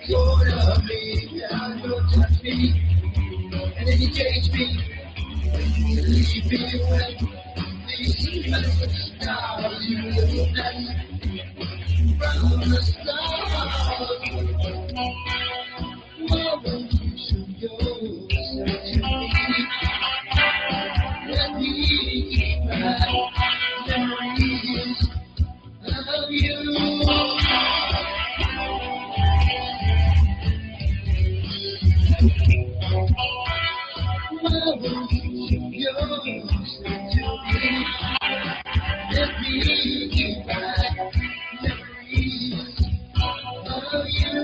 Control of me, now don't touch me, and then you change me, leave me when these stars you look at from the stars. Why won't you show yourself to me? Let me keep my memories of you. Why won't you show yourself to me? Let me keep my memories of you.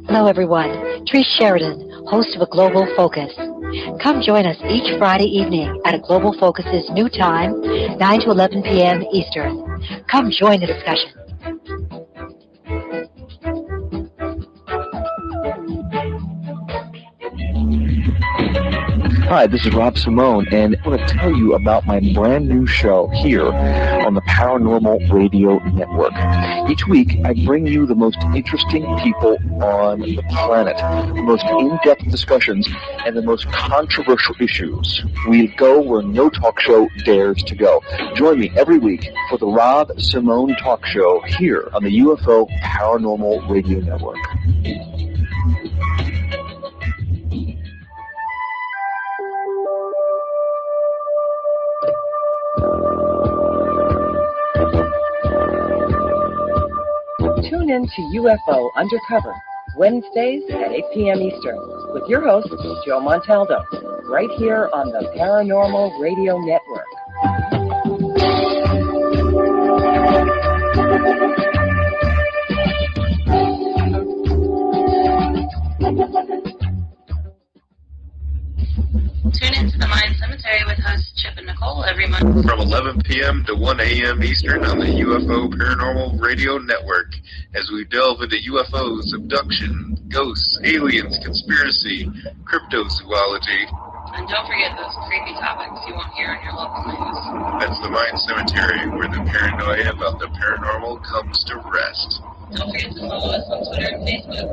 Hello, everyone. Trish Sheridan, host of A Global Focus. Come join us each Friday evening at A Global Focus's new time, 9 to 11 p.m. Eastern. Come join the discussion. Hi, this is Rob Simone, and I want to tell you about my brand new show here on the Paranormal Radio Network. Each week, I bring you the most interesting people on the planet, the most in-depth discussions, and the most controversial issues. We go where no talk show dares to go. Join me every week for the Rob Simone Talk Show here on the UFO Paranormal Radio Network. Tune in to UFO Undercover, Wednesdays at 8 p.m. Eastern, with your host, Joe-Montaldo, right here on the Paranormal Radio Network. Tune in to the Mind Cemetery with hosts Chip and Nicole every month from 11 p.m. to 1 a.m. Eastern on the UFO Paranormal Radio Network as we delve into UFOs, abduction, ghosts, aliens, conspiracy, cryptozoology. And don't forget those creepy topics you won't hear on your local news. That's the Mind Cemetery, where the paranoia about the paranormal comes to rest. Don't forget to follow us on Twitter and Facebook.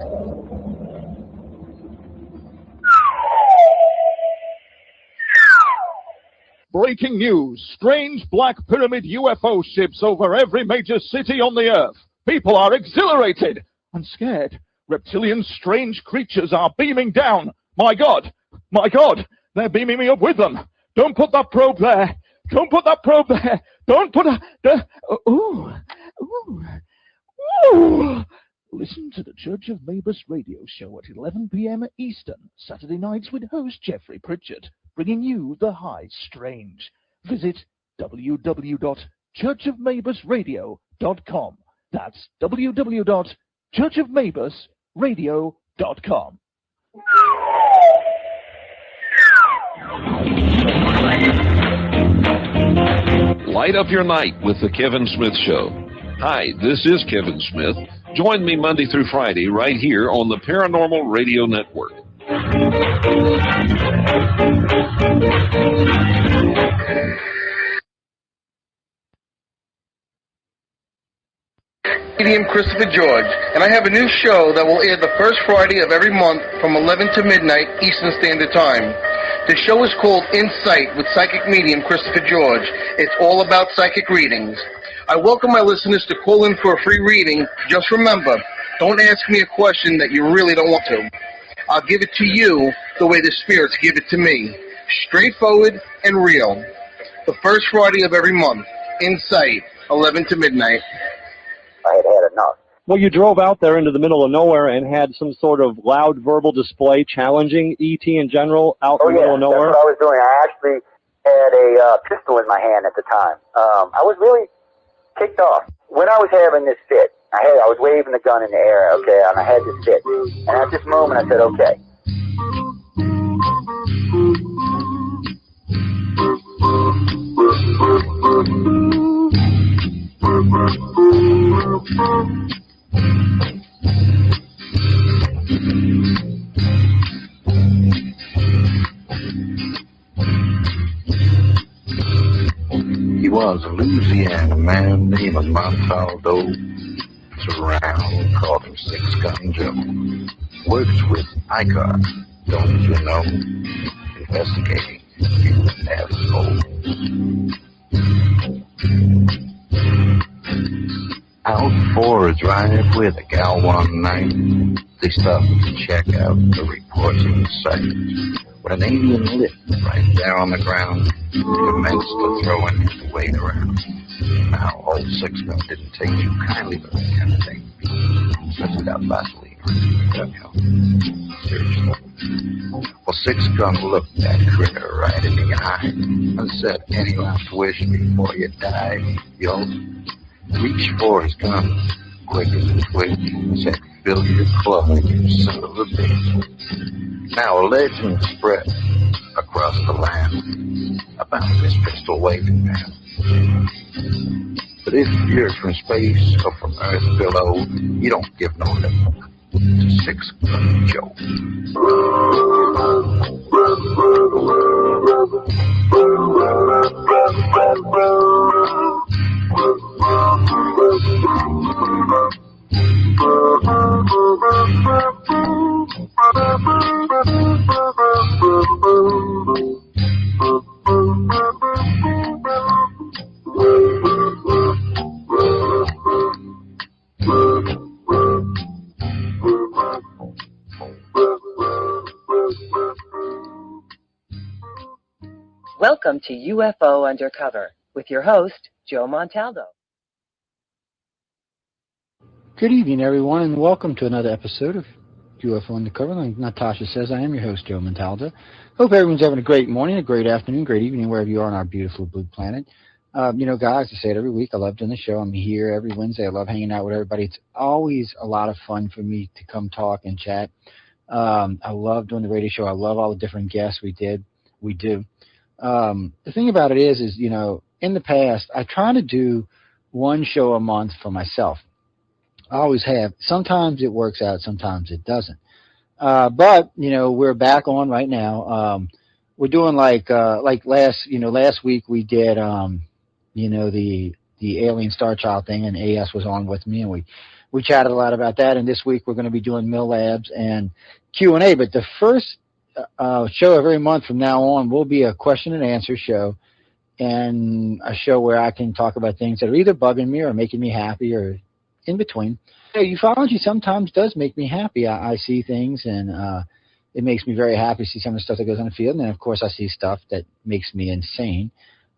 Breaking news. Strange black pyramid UFO ships over every major city on the Earth. People are exhilarated and scared. Reptilian strange creatures are beaming down. My God, they're beaming me up with them. Don't put that probe there. Don't put that probe there. Don't put a... Ooh. Listen to the Church of Mabus radio show at 11 p.m. Eastern, Saturday nights with host Jeffrey Pritchard, bringing you the high strange. Visit www.churchofmabusradio.com. That's www.churchofmabusradio.com. Light up your night with The Kevin Smith Show. Hi, this is Kevin Smith. Join me Monday through Friday right here on the Paranormal Radio Network. Medium Christopher George, and I have a new show that will air the first Friday of every month from 11 to midnight Eastern Standard Time. The show is called Insight with psychic medium Christopher George. It's all about psychic readings. I welcome my listeners to call in for a free reading. Just remember, don't ask me a question that you really don't want to. I'll give it to you the way the spirits give it to me. Straightforward and real. The first Friday of every month. Insight, 11 to midnight. I had had enough. Well, you drove out there into the middle of nowhere and had some sort of loud verbal display challenging ET in general out in the middle of nowhere? That's what I was doing. I actually had a pistol in my hand at the time. I was really kicked off. When I was having this fit, I was waving the gun in the air, okay, and I had this fit. And at this moment, I said, okay. He was a Louisiana man named Joe-Montaldo. Around, called him Six Gun Joe. Works with ICAR, don't you know? Investigating UFO. Out for a drive with a gal one night, they stopped to check out the reports in the site. When an alien lit right there on the ground, commenced to throwing his weight around. Now, old Six Gun didn't take too kindly to that kind of thing. Especially without Vaseline. You know, seriously. Well, Six Gun looked that critter right in the eye and said, any last wish before you die, yo? Reached for his gun, quick as a twitch, and said, fill your club, you son of a bitch. Now, a legend spread across the land about this pistol-waving man. But if you're from space or from Earth below, you don't give no lip to Six Gun Joe. Welcome to UFO Undercover with your host, Joe-Montaldo. Good evening, everyone, and welcome to another episode of UFO Undercover. Like Natasha says, I am your host, Joe-Montaldo. Hope everyone's having a great morning, a great afternoon, great evening, wherever you are on our beautiful blue planet. You know, guys, I say it every week. I love doing the show. I'm here every Wednesday. I love hanging out with everybody. It's always a lot of fun for me to come talk and chat. I love doing the radio show. I love all the different guests we do. The thing about it is, you know, in the past, I try to do one show a month for myself. I always have. Sometimes it works out, sometimes it doesn't. But, you know, we're back on right now. We're doing like last week we did, you know, the Alien Star Child thing, and AS was on with me, and we chatted a lot about that. And this week we're going to be doing milabs and Q&A. But the first show of every month from now on will be a question and answer show, and a show where I can talk about things that are either bugging me or making me happy or in between. Ufology sometimes does make me happy. I see things, and it makes me very happy to see some of the stuff that goes on the field. And then, of course, I see stuff that makes me insane.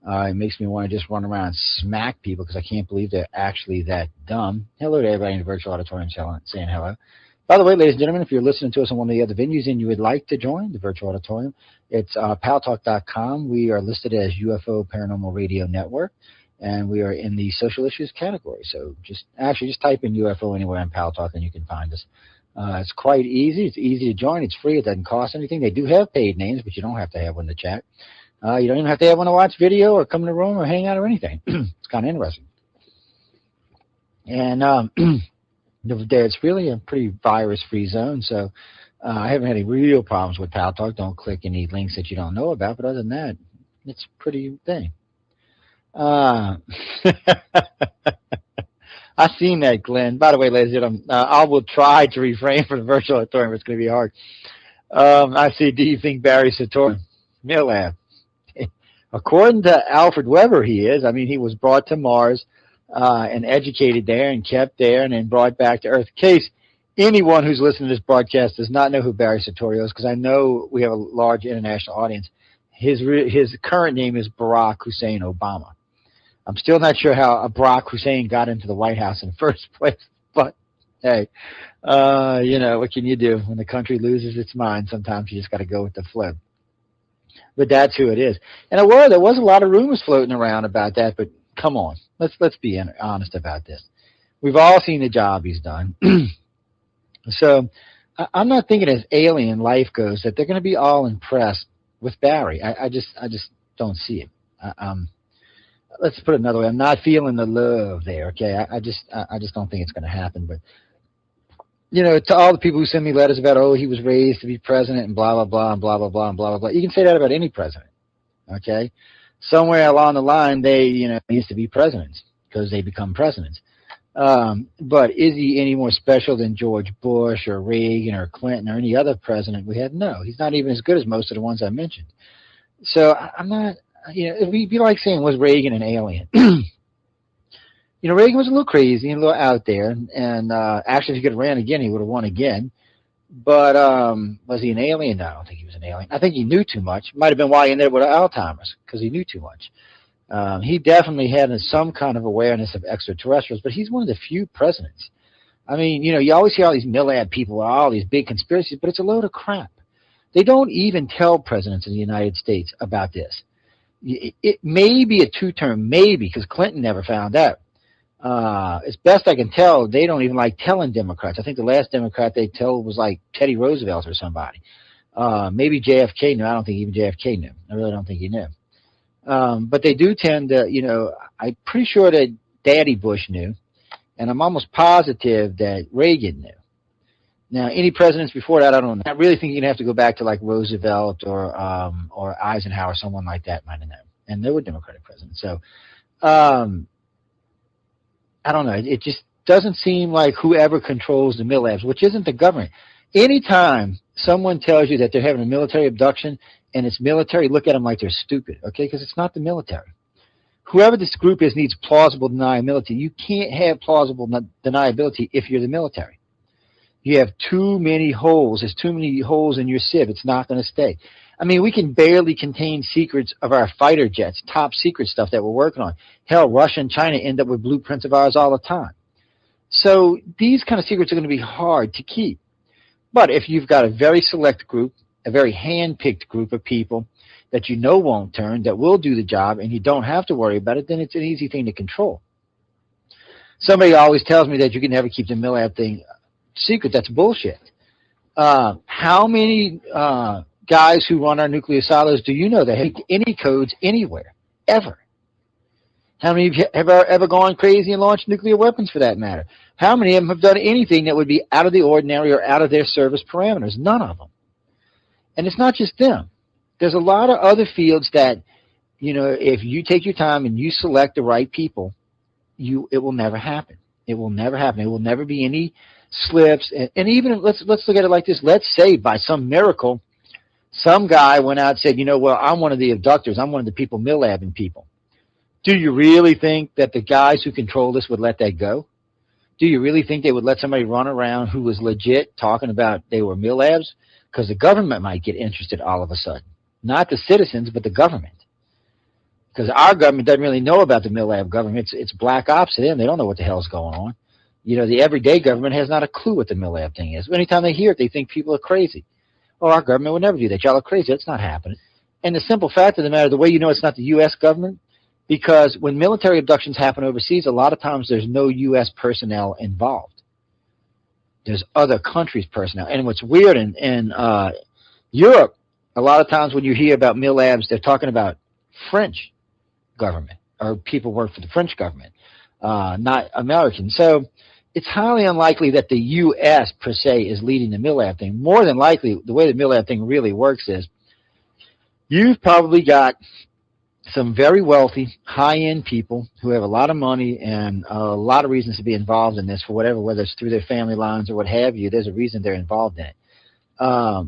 It makes me want to just run around and smack people because I can't believe they're actually that dumb. Hello to everybody in the virtual auditorium saying hello. By the way, ladies and gentlemen, if you're listening to us on one of the other venues and you would like to join the virtual auditorium, it's paltalk.com. We are listed as UFO Paranormal Radio Network, and we are in the social issues category. So just type in UFO anywhere on Paltalk and you can find us. It's quite easy. It's easy to join. It's free. It doesn't cost anything. They do have paid names, but you don't have to have one to chat. You don't even have to have one to watch video or come in the room or hang out or anything. It's kind of interesting. And it's really a pretty virus-free zone, so I haven't had any real problems with Pal Talk. Don't click any links that you don't know about, but other than that, it's a pretty thing. I've seen that, Glenn. By the way, ladies and gentlemen, I will try to refrain from the virtual auditorium. It's going to be hard. I see, do you think Barry Satori? Milab. According to Alfred Weber, he is. I mean, he was brought to Mars and educated there and kept there and then brought back to Earth. In case anyone who's listening to this broadcast does not know who Barry Satori is, because I know we have a large international audience, his current name is Barack Hussein Obama. I'm still not sure how Barack Hussein got into the White House in the first place, but hey, you know, what can you do? When the country loses its mind, sometimes you just got to go with the flow. But that's who it is. And there was a lot of rumors floating around about that, but come on, let's be honest about this. We've all seen the job he's done. So I'm not thinking as alien life goes that they're going to be all impressed with Barry. I just don't see it. Let's put it another way. I'm not feeling the love there. Okay, I just don't think it's going to happen. But you know, to all the people who send me letters about, oh, he was raised to be president and blah blah blah and blah blah blah and blah blah blah. You can say that about any president. Okay, somewhere along the line they used to be presidents because they become presidents. But is he any more special than George Bush or Reagan or Clinton or any other president we had? No, he's not even as good as most of the ones I mentioned. So I'm not. It'd be like saying, was Reagan an alien? Reagan was a little crazy and a little out there, and actually, if he could have ran again, he would have won again. But was he an alien? No, I don't think he was an alien. I think he knew too much. Might have been why he ended up with Alzheimer's, because he knew too much. He definitely had some kind of awareness of extraterrestrials, but he's one of the few presidents. I mean, you always hear all these milab people, all these big conspiracies, but it's a load of crap. They don't even tell presidents of the United States about this. It may be a two-term, maybe, because Clinton never found out. As best I can tell, they don't even like telling Democrats. I think the last Democrat they told was like Teddy Roosevelt or somebody. Maybe JFK knew. I don't think even JFK knew. I really don't think he knew. But they do tend to, I'm pretty sure that Daddy Bush knew, and I'm almost positive that Reagan knew. Now, any presidents before that, I don't know. I really think you're going to have to go back to like Roosevelt or Eisenhower, someone like that might have known. And they were Democratic presidents. So, I don't know. It just doesn't seem like whoever controls the milabs, which isn't the government. Anytime someone tells you that they're having a military abduction and it's military, look at them like they're stupid, okay? Because it's not the military. Whoever this group is needs plausible deniability. You can't have plausible deniability if you're the military. You have too many holes. There's too many holes in your sieve. It's not going to stay. I mean, we can barely contain secrets of our fighter jets, top secret stuff that we're working on. Hell, Russia and China end up with blueprints of ours all the time. So these kind of secrets are going to be hard to keep. But if you've got a very select group, a very hand-picked group of people that won't turn, that will do the job, and you don't have to worry about it, then it's an easy thing to control. Somebody always tells me that you can never keep the milab thing secret. That's bullshit. How many guys who run our nuclear silos do you know that have any codes anywhere, ever? How many have ever gone crazy and launched nuclear weapons, for that matter? How many of them have done anything that would be out of the ordinary or out of their service parameters? None of them. And it's not just them. There's a lot of other fields that, if you take your time and you select the right people, it will never happen. It will never happen. It will never be any slips. And even let's look at it like this. Let's say by some miracle, some guy went out and said, well, I'm one of the abductors. I'm one of the people milabbing people. Do you really think that the guys who control this would let that go? Do you really think they would let somebody run around who was legit talking about they were milabs? Because the government might get interested all of a sudden. Not the citizens, but the government. Because our government doesn't really know about the milab government. It's black ops to them. They don't know what the hell's going on. The everyday government has not a clue what the milab thing is. Anytime they hear it, they think people are crazy. Oh, our government would never do that. Y'all are crazy. That's not happening. And the simple fact of the matter, the way you know it's not the U.S. government, because when military abductions happen overseas, a lot of times there's no U.S. personnel involved. There's other countries' personnel. And what's weird in Europe, A lot of times when you hear about milabs, they're talking about French government or people work for the French government, not American. So it's highly unlikely that the U.S. per se is leading the milab thing. More than likely, the way the milab thing really works is you've probably got some very wealthy, high-end people who have a lot of money and a lot of reasons to be involved in this for whatever, whether it's through their family lines or what have you. There's a reason they're involved in it.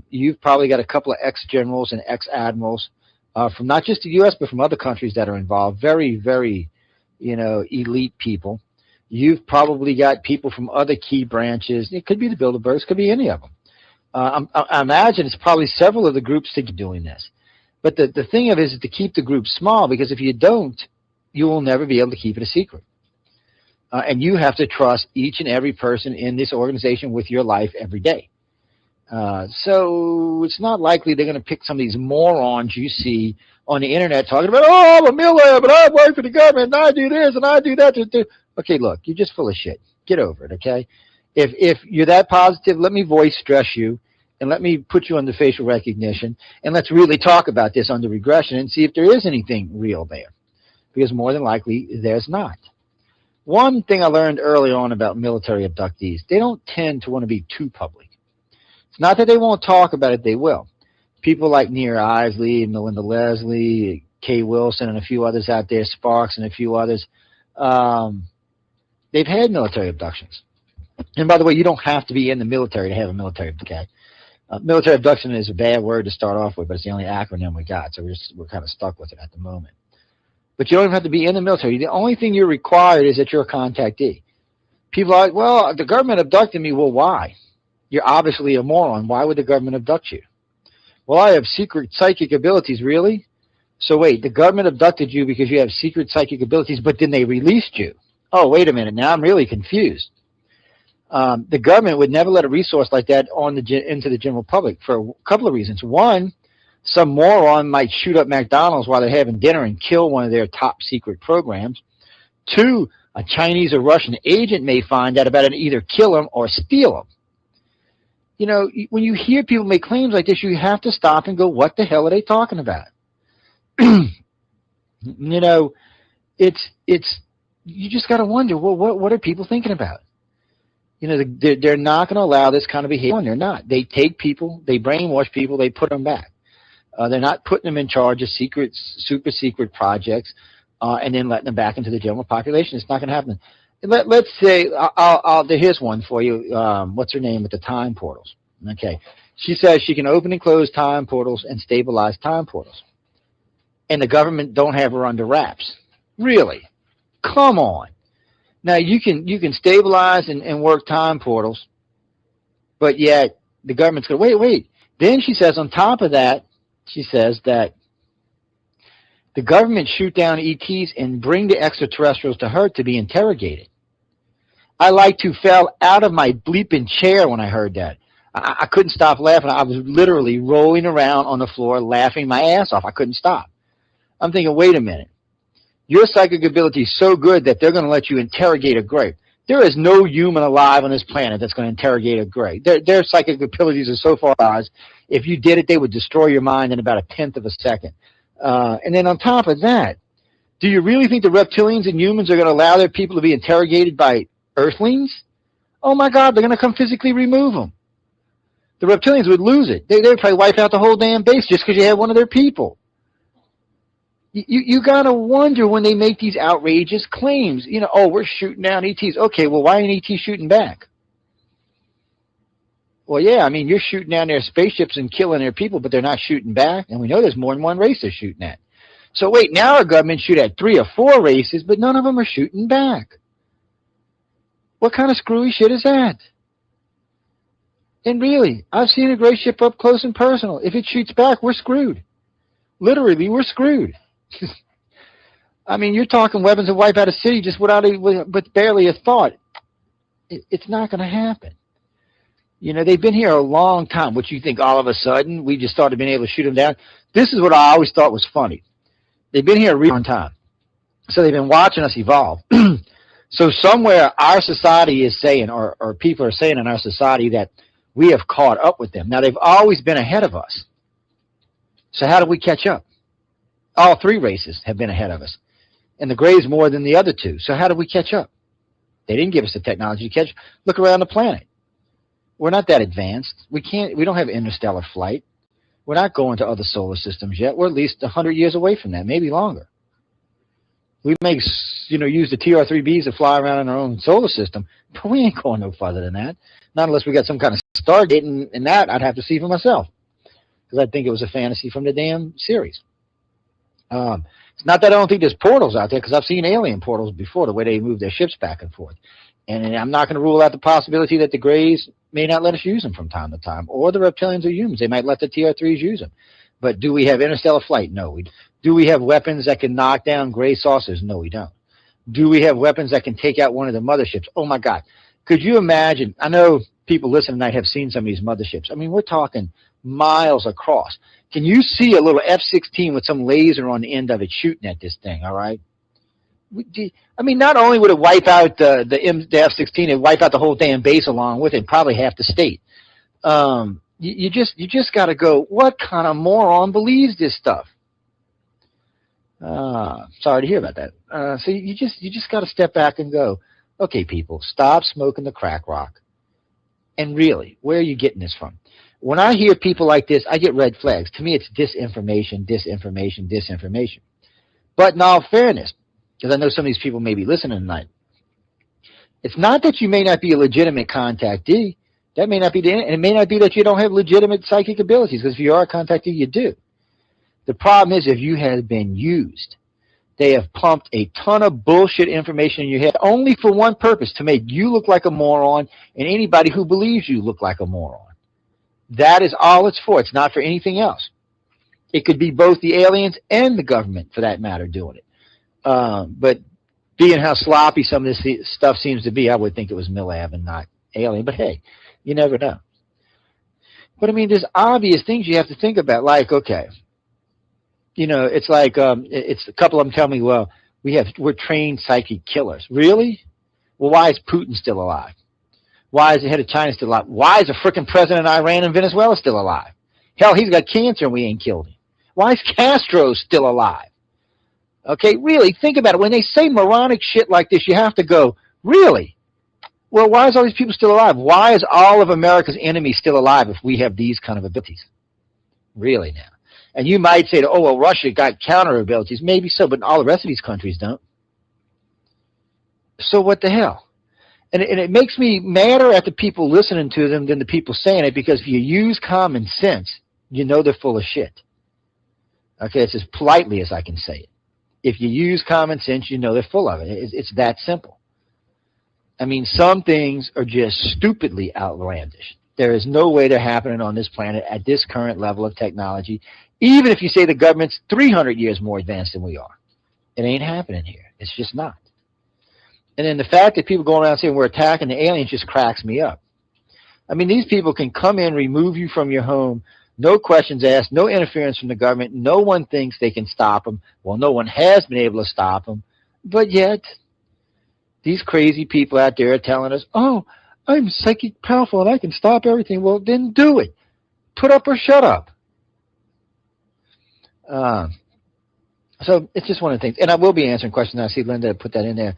You've probably got a couple of ex-generals and ex-admirals from not just the U.S., but from other countries that are involved. Very, very, elite people. You've probably got people from other key branches. It could be the Bilderbergs, could be any of them. I imagine it's probably several of the groups that are doing this. But the thing of it is to keep the group small, because if you don't, you will never be able to keep it a secret. And you have to trust each and every person in this organization with your life every day. So it's not likely they're going to pick some of these morons you see on the internet talking about, oh, I'm a milab, but I work for the government, and I do this, and I do that. Okay, look, you're just full of shit. Get over it, okay? If you're that positive, let me voice stress you, and let me put you under facial recognition, and let's really talk about this under regression and see if there is anything real there, because more than likely there's not. One thing I learned early on about military abductees, they don't tend to want to be too public. It's not that they won't talk about it, they will. People like Near Isley, Melinda Leslie, Kay Wilson, and a few others out there, Sparks and a few others, they've had military abductions. And by the way, you don't have to be in the military to have a military abduction. Military abduction is a bad word to start off with, but it's the only acronym we got, so we're kind of stuck with it at the moment. But you don't even have to be in the military. The only thing you're required is that you're a contactee. People are like, well, the government abducted me. Well, why? You're obviously a moron. Why would the government abduct you? Well, I have secret psychic abilities. Really? So wait, the government abducted you because you have secret psychic abilities, but then they released you. Oh, wait a minute. Now I'm really confused. The government would never let a resource like that into the general public for a couple of reasons. One, some moron might shoot up McDonald's while they're having dinner and kill one of their top secret programs. Two, a Chinese or Russian agent may find out about it and either kill them or steal them. When you hear people make claims like this, you have to stop and go, what the hell are they talking about? It's you just got to wonder, well, what are people thinking about? They're not going to allow this kind of behavior. They're not. They take people, they brainwash people, they put them back. They're not putting them in charge of super secret projects and then letting them back into the general population. It's not going to happen. Let's say, here's one for you. What's her name with the time portals? Okay. She says she can open and close time portals and stabilize time portals. And the government don't have her under wraps. Really? Come on. Now, you can stabilize and work time portals, but yet the government's going to, wait. Then she says on top of that, she says that the government shoot down ETs and bring the extraterrestrials to her to be interrogated. I like to fell out of my bleeping chair when I heard that. I couldn't stop laughing. I was literally rolling around on the floor laughing my ass off. I couldn't stop. I'm thinking, wait a minute. Your psychic ability is so good that they're going to let you interrogate a grave. There is no human alive on this planet that's going to interrogate a grave. Their psychic abilities are so far as if you did it, they would destroy your mind in about 1/10 of a second. And then on top of that, do you really think the reptilians and humans are going to allow their people to be interrogated by Earthlings? Oh my God, they're going to come physically remove them. The reptilians would lose it. They would probably wipe out the whole damn base just because you have one of their people. You got to wonder when they make these outrageous claims. Oh, we're shooting down ETs. Okay, well, why ain't ET shooting back? Well, yeah, I mean, you're shooting down their spaceships and killing their people, but they're not shooting back. And we know there's more than one race they're shooting at. So wait, now our government shoot at 3 or 4 races, but none of them are shooting back. What kind of screwy shit is that? And really, I've seen a gray ship up close and personal. If it shoots back, we're screwed. Literally, we're screwed. I mean, you're talking weapons that wipe out a city just with barely a thought. It's not going to happen. They've been here a long time. What you think all of a sudden we just started being able to shoot them down? This is what I always thought was funny. They've been here a really long time. So they've been watching us evolve. So somewhere our society is saying, or people are saying in our society that we have caught up with them. Now, they've always been ahead of us. So how do we catch up? All three races have been ahead of us, and the Greys more than the other two. So how do we catch up? They didn't give us the technology to catch. Look around the planet. We're not that advanced. We don't have interstellar flight. We're not going to other solar systems yet. We're at least 100 years away from that, maybe longer. We may, use the TR-3Bs to fly around in our own solar system, but we ain't going no farther than that. Not unless we got some kind of Stargate, and that I'd have to see for myself, because I think it was a fantasy from the damn series. It's not that I don't think there's portals out there, because I've seen alien portals before, the way they move their ships back and forth. And I'm not going to rule out the possibility that the Greys may not let us use them from time to time, or the reptilians or humans. They might let the TR-3s use them. But do we have interstellar flight? No. Do we have weapons that can knock down Grey saucers? No, we don't. Do we have weapons that can take out one of the motherships? Oh, my God. Could you imagine? I know people listening tonight have seen some of these motherships. I mean, we're talking miles across. Can you see a little F-16 with some laser on the end of it shooting at this thing, all right? I mean, not only would it wipe out the F-16, it would wipe out the whole damn base along with it, probably half the state. You just got to go, what kind of moron believes this stuff? Sorry to hear about that. So you just got to step back and go, okay, people, stop smoking the crack rock. And really, where are you getting this from? When I hear people like this, I get red flags. To me, it's disinformation, disinformation, disinformation. But in all fairness, because I know some of these people may be listening tonight, it's not that you may not be a legitimate contactee. That may not be and it may not be that you don't have legitimate psychic abilities, because if you are a contactee, you do. The problem is if you have been used. They have pumped a ton of bullshit information in your head only for one purpose, to make you look like a moron and anybody who believes you look like a moron. That is all it's for. It's not for anything else. It could be both the aliens and the government, for that matter, doing it. But being how sloppy some of this stuff seems to be, I would think it was milab and not alien. But hey, you never know. But I mean, there's obvious things you have to think about, like, okay, it's like it's a couple of them tell me, well, we're trained psychic killers. Really? Well, why is Putin still alive? Why is the head of China still alive? Why is the frickin' president of Iran and Venezuela still alive? Hell, he's got cancer and we ain't killed him. Why is Castro still alive? Okay, really, think about it. When they say moronic shit like this, you have to go, really? Well, why is all these people still alive? Why is all of America's enemies still alive if we have these kind of abilities? Really now. And you might say, oh, well, Russia got counter abilities. Maybe so, but all the rest of these countries don't. So what the hell? And it makes me madder at the people listening to them than the people saying it, because if you use common sense, you know they're full of shit. Okay, it's as politely as I can say it. If you use common sense, you know they're full of it. It's that simple. I mean, some things are just stupidly outlandish. There is no way they're happening on this planet at this current level of technology, even if you say the government's 300 years more advanced than we are. It ain't happening here. It's just not. And then the fact that people go around saying we're attacking the aliens just cracks me up. I mean, these people can come in, remove you from your home, no questions asked, no interference from the government. No one thinks they can stop them. Well, no one has been able to stop them. But yet, these crazy people out there are telling us, oh, I'm psychic powerful and I can stop everything. Well, then do it. Put up or shut up. So it's just one of the things. And I will be answering questions. I see Linda put that in there.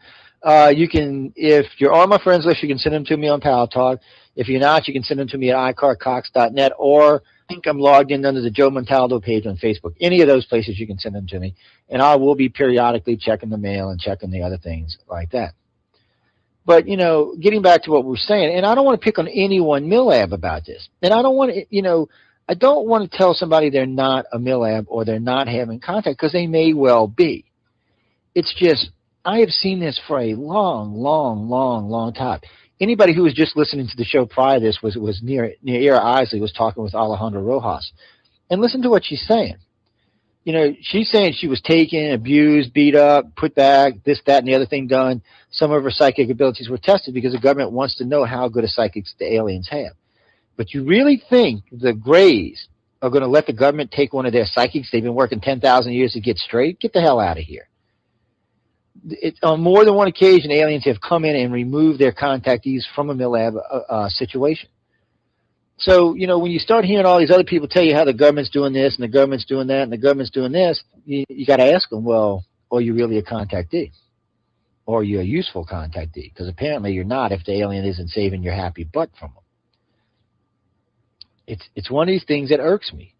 You can, if you're on my friends list, you can send them to me on Pal Talk. If you're not, you can send them to me at icarcox.net, or I think I'm logged in under the Joe-Montaldo page on Facebook. Any of those places you can send them to me, and I will be periodically checking the mail and checking the other things like that. But, getting back to what we're saying, and I don't want to pick on anyone milab about this, and I don't want to, I don't want to tell somebody they're not a milab or they're not having contact, because they may well be. It's just, I have seen this for a long time. Anybody who was just listening to the show prior to this was near Ira Isley was talking with Alejandra Rojas. And listen to what she's saying. She's saying she was taken, abused, beat up, put back, this, that, and the other thing done. Some of her psychic abilities were tested because the government wants to know how good a psychics the aliens have. But you really think the Greys are going to let the government take one of their psychics they've been working 10,000 years to get straight? Get the hell out of here. On more than one occasion, aliens have come in and removed their contactees from a milab situation. So, you know, when you start hearing all these other people tell you how the government's doing this and the government's doing that and the government's doing this, you got to ask them, well, are you really a contactee? Or are you a useful contactee? Because apparently you're not if the alien isn't saving your happy butt from them. It's one of these things that irks me.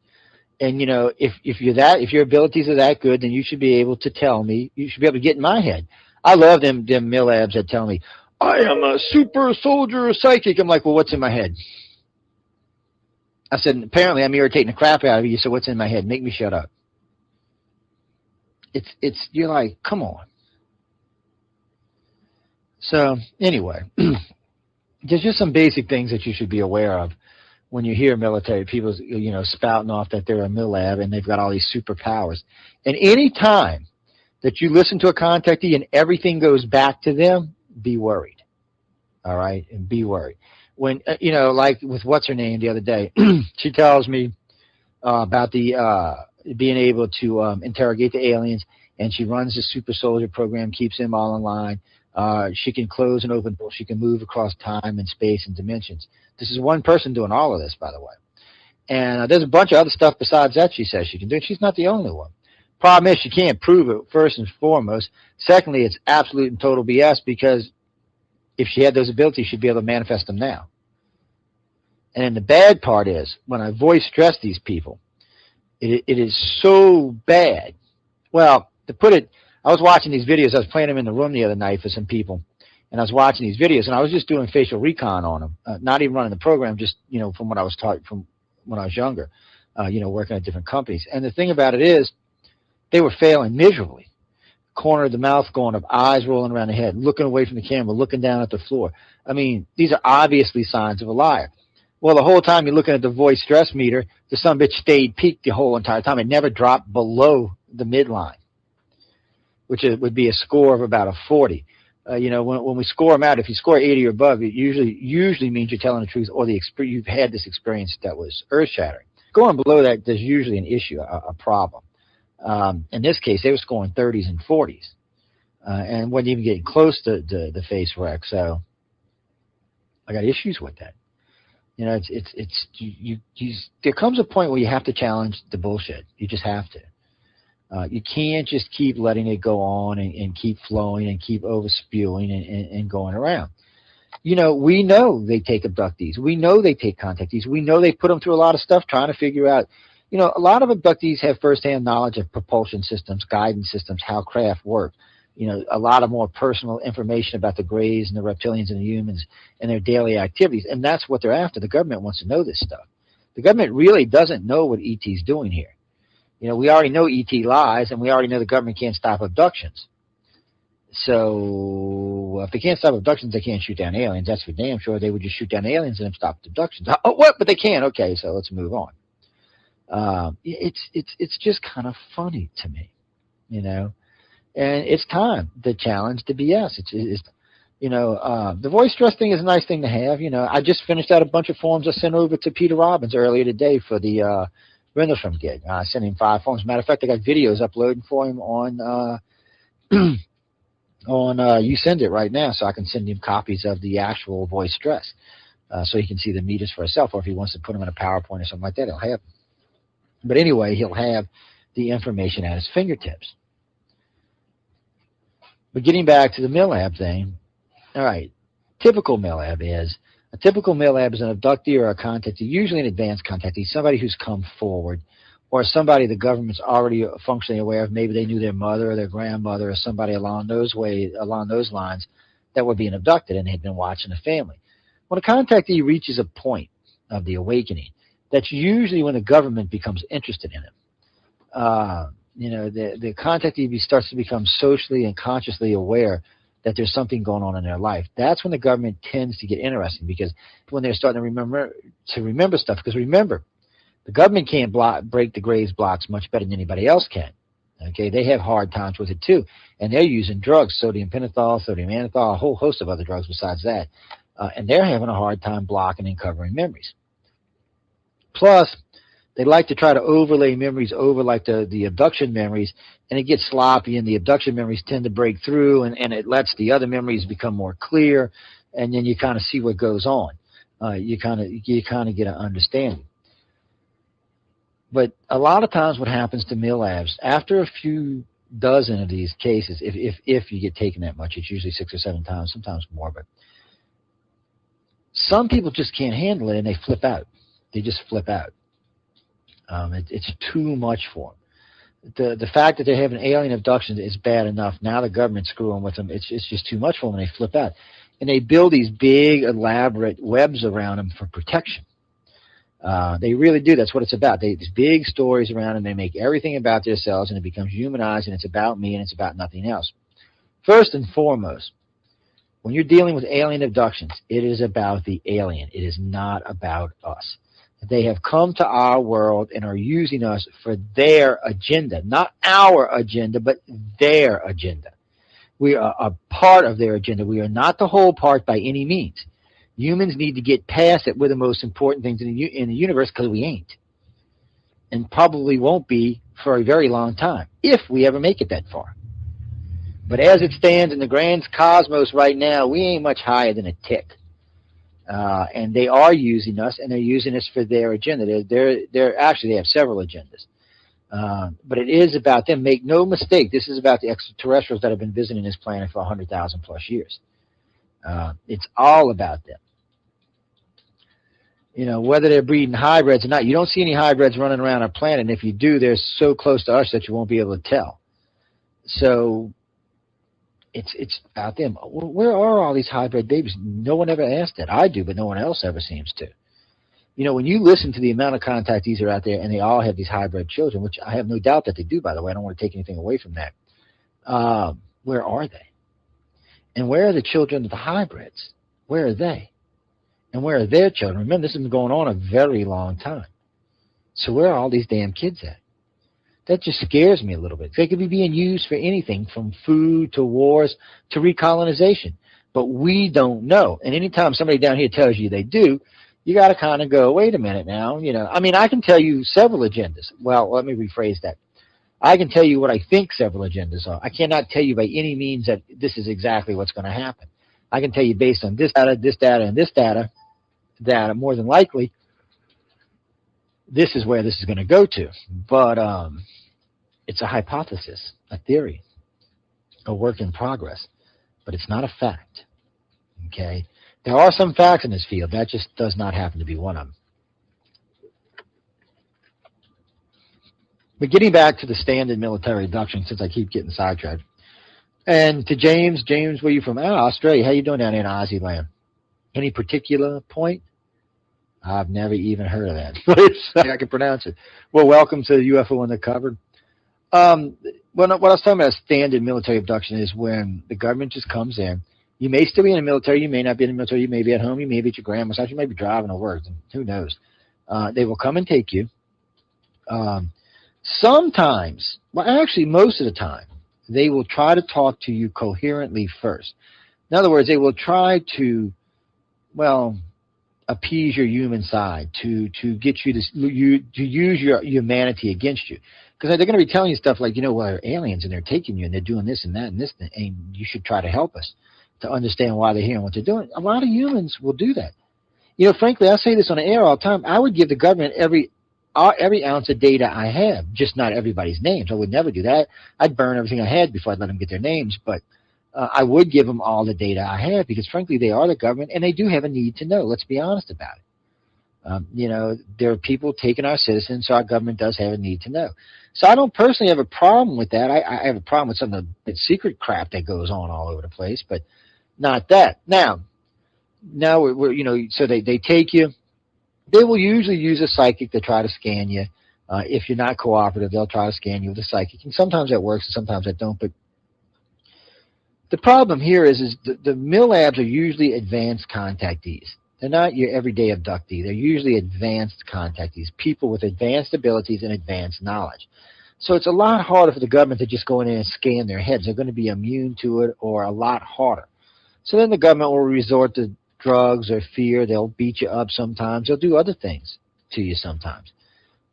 And, you know, if your abilities are that good, then you should be able to tell me, you should be able to get in my head. I love them milabs that tell me, I am a super soldier psychic. I'm like, well, what's in my head? I said, apparently I'm irritating the crap out of you, so what's in my head? Make me shut up. You're like, come on. So, anyway, there's just some basic things that you should be aware of when you hear military people, you know, spouting off that they're a milab and they've got all these superpowers. And any time that you listen to a contactee and everything goes back to them, be worried. All right? And be worried. When, you know, like with what's her name the other day, she tells me about the being able to interrogate the aliens, and she runs the super soldier program, keeps them all in line. She can close and open doors. She can move across time and space and dimensions. This is one person doing all of this, by the way. And there's a bunch of other stuff besides that she says she can do. She's not the only one. Problem is she can't prove it, first and foremost. Secondly, it's absolute and total BS, because if she had those abilities, she'd be able to manifest them now. And then the bad part is, when I voice stress these people, it is so bad. Well, to put it, I was watching these videos. I was playing them in the room the other night for some people. And I was watching these videos, and I was just doing facial recon on them. Not even running the program, just, you know, from what I was taught from when I was younger, you know, working at different companies. And the thing about it is, they were failing miserably. Corner of the mouth going up, eyes rolling around the head, looking away from the camera, looking down at the floor. I mean, these are obviously signs of a liar. Well, the whole time you're looking at the voice stress meter, the son of a bitch stayed peaked the whole entire time. It never dropped below the midline, which would be a score of about a 40. You know, when we score them out, if you score 80 or above, it usually means you're telling the truth, or you've had this experience that was earth-shattering. Going below that, there's usually an issue, a problem. In this case, they were scoring 30s and 40s, and wasn't even getting close to the face wreck. So I got issues with that. You know, there comes a point where you have to challenge the bullshit. You just have to. You can't just keep letting it go on and keep flowing and keep over-spewing and going around. You know, we know they take abductees. We know they take contactees. We know they put them through a lot of stuff trying to figure out. You know, a lot of abductees have firsthand knowledge of propulsion systems, guidance systems, how craft work. You know, a lot of more personal information about the Greys and the reptilians and the humans and their daily activities. And that's what they're after. The government wants to know this stuff. The government really doesn't know what ET's doing here. You know, we already know ET lies, and we already know the government can't stop abductions. So if they can't stop abductions, they can't shoot down aliens. That's for damn sure. They would just shoot down aliens and then stop abductions. Oh, what? But they can. Okay, so let's move on. It's just kind of funny to me, you know. And it's time to challenge the BS. It's you know, the voice stress thing is a nice thing to have. You know, I just finished out a bunch of forms I sent over to Peter Robbins earlier today for the Rendlesham gig. I sent him 5 forms. Matter of fact, I got videos uploading for him on You Send It right now, so I can send him copies of the actual voice stress, so he can see the meters for himself, or if he wants to put them in a PowerPoint or something like that, he'll have them. But anyway, he'll have the information at his fingertips. But getting back to the milab thing, all right, typical milab is an abductee or a contactee, usually an advanced contactee, somebody who's come forward, or somebody the government's already functionally aware of. Maybe they knew their mother or their grandmother or somebody along those lines that were being abducted, and had been watching the family. When a contactee reaches a point of the awakening, that's usually when the government becomes interested in him. You know, the contactee starts to become socially and consciously aware that there's something going on in their life. That's when the government tends to get interested, because when they're starting to remember stuff. Because remember, the government can't break the Greys' blocks much better than anybody else can. Okay, they have hard times with it too, and they're using drugs, sodium pentothal, sodium mannitol, a whole host of other drugs besides that, and they're having a hard time blocking and covering memories. Plus, they like to try to overlay memories over like the abduction memories, and it gets sloppy, and the abduction memories tend to break through, and it lets the other memories become more clear, and then you kind of see what goes on. you kind of get an understanding. But a lot of times what happens to milabs, after a few dozen of these cases, if you get taken that much, it's usually 6 or 7 times, sometimes more, but some people just can't handle it and they flip out. They just flip out. It's too much for them. The fact that they're having alien abductions is bad enough. Now the government's screwing with them. It's just too much for them and they flip out. And they build these big, elaborate webs around them for protection. They really do. That's what it's about. These big stories around them. They make everything about themselves, and it becomes humanized, and it's about me, and it's about nothing else. First and foremost, when you're dealing with alien abductions, it is about the alien. It is not about us. They have come to our world and are using us for their agenda. Not our agenda, but their agenda. We are a part of their agenda. We are not the whole part by any means. Humans need to get past that we're the most important things in the universe, because we ain't. And probably won't be for a very long time, if we ever make it that far. But as it stands in the grand cosmos right now, we ain't much higher than a tick. And they are using us, and they're using us for their agenda. They're actually, they have several agendas. But it is about them. Make no mistake, this is about the extraterrestrials that have been visiting this planet for 100,000 plus years. It's all about them. You know, whether they're breeding hybrids or not, you don't see any hybrids running around our planet, and if you do, they're so close to us that you won't be able to tell. So it's about them. Where are all these hybrid babies? No one ever asked that. I do, but no one else ever seems to. You know, when you listen to the amount of contactees are out there, and they all have these hybrid children, which I have no doubt that they do, by the way. I don't want to take anything away from that. Where are they? And where are the children of the hybrids? Where are they? And where are their children? Remember, this has been going on a very long time. So where are all these damn kids at? That just scares me a little bit. They could be being used for anything from food to wars to recolonization. But we don't know. And anytime somebody down here tells you they do, you got to kind of go, wait a minute now. You know, I mean, I can tell you several agendas. Well, let me rephrase that. I can tell you what I think several agendas are. I cannot tell you by any means that this is exactly what's going to happen. I can tell you based on this data, and this data, that more than likely this is where this is going to go to. But it's a hypothesis, a theory, a work in progress. But it's not a fact. Okay? There are some facts in this field. That just does not happen to be one of them. But getting back to the standard military abduction, since I keep getting sidetracked. And to James, where are you from? Australia. How you doing down there in Aussie land? Any particular point? I've never even heard of that place. I can pronounce it. Well, welcome to UFO Undercover. What I was talking about standard military abduction is when the government just comes in. You may still be in the military. You may not be in the military. You may be at home. You may be at your grandma's house. You may be driving to work. Who knows? They will come and take you. Sometimes, well, actually most of the time, they will try to talk to you coherently first. In other words, they will try to, well, appease your human side, to get you to use your humanity against you. Because they're going to be telling you stuff like, you know, well, they're aliens and they're taking you and they're doing this and that and this, and you should try to help us to understand why they're here and what they're doing. A lot of humans will do that. You know, frankly, I say this on the air all the time. I would give the government every ounce of data I have, just not everybody's names. I would never do that. I'd burn everything I had before I'd let them get their names. But I would give them all the data I have because, frankly, they are the government and they do have a need to know. Let's be honest about it. You know, there are people taking our citizens, so our government does have a need to know. So I don't personally have a problem with that. I have a problem with some of the secret crap that goes on all over the place, but not that. Now we're you know, so they take you. They will usually use a psychic to try to scan you. If you're not cooperative, they'll try to scan you with a psychic. And sometimes that works and sometimes that don't. But the problem here is the milabs are usually advanced contactees. They're not your everyday abductee. They're usually advanced contactees, people with advanced abilities and advanced knowledge. So it's a lot harder for the government to just go in there and scan their heads. They're going to be immune to it, or a lot harder. So then the government will resort to drugs or fear. They'll beat you up sometimes. They'll do other things to you sometimes.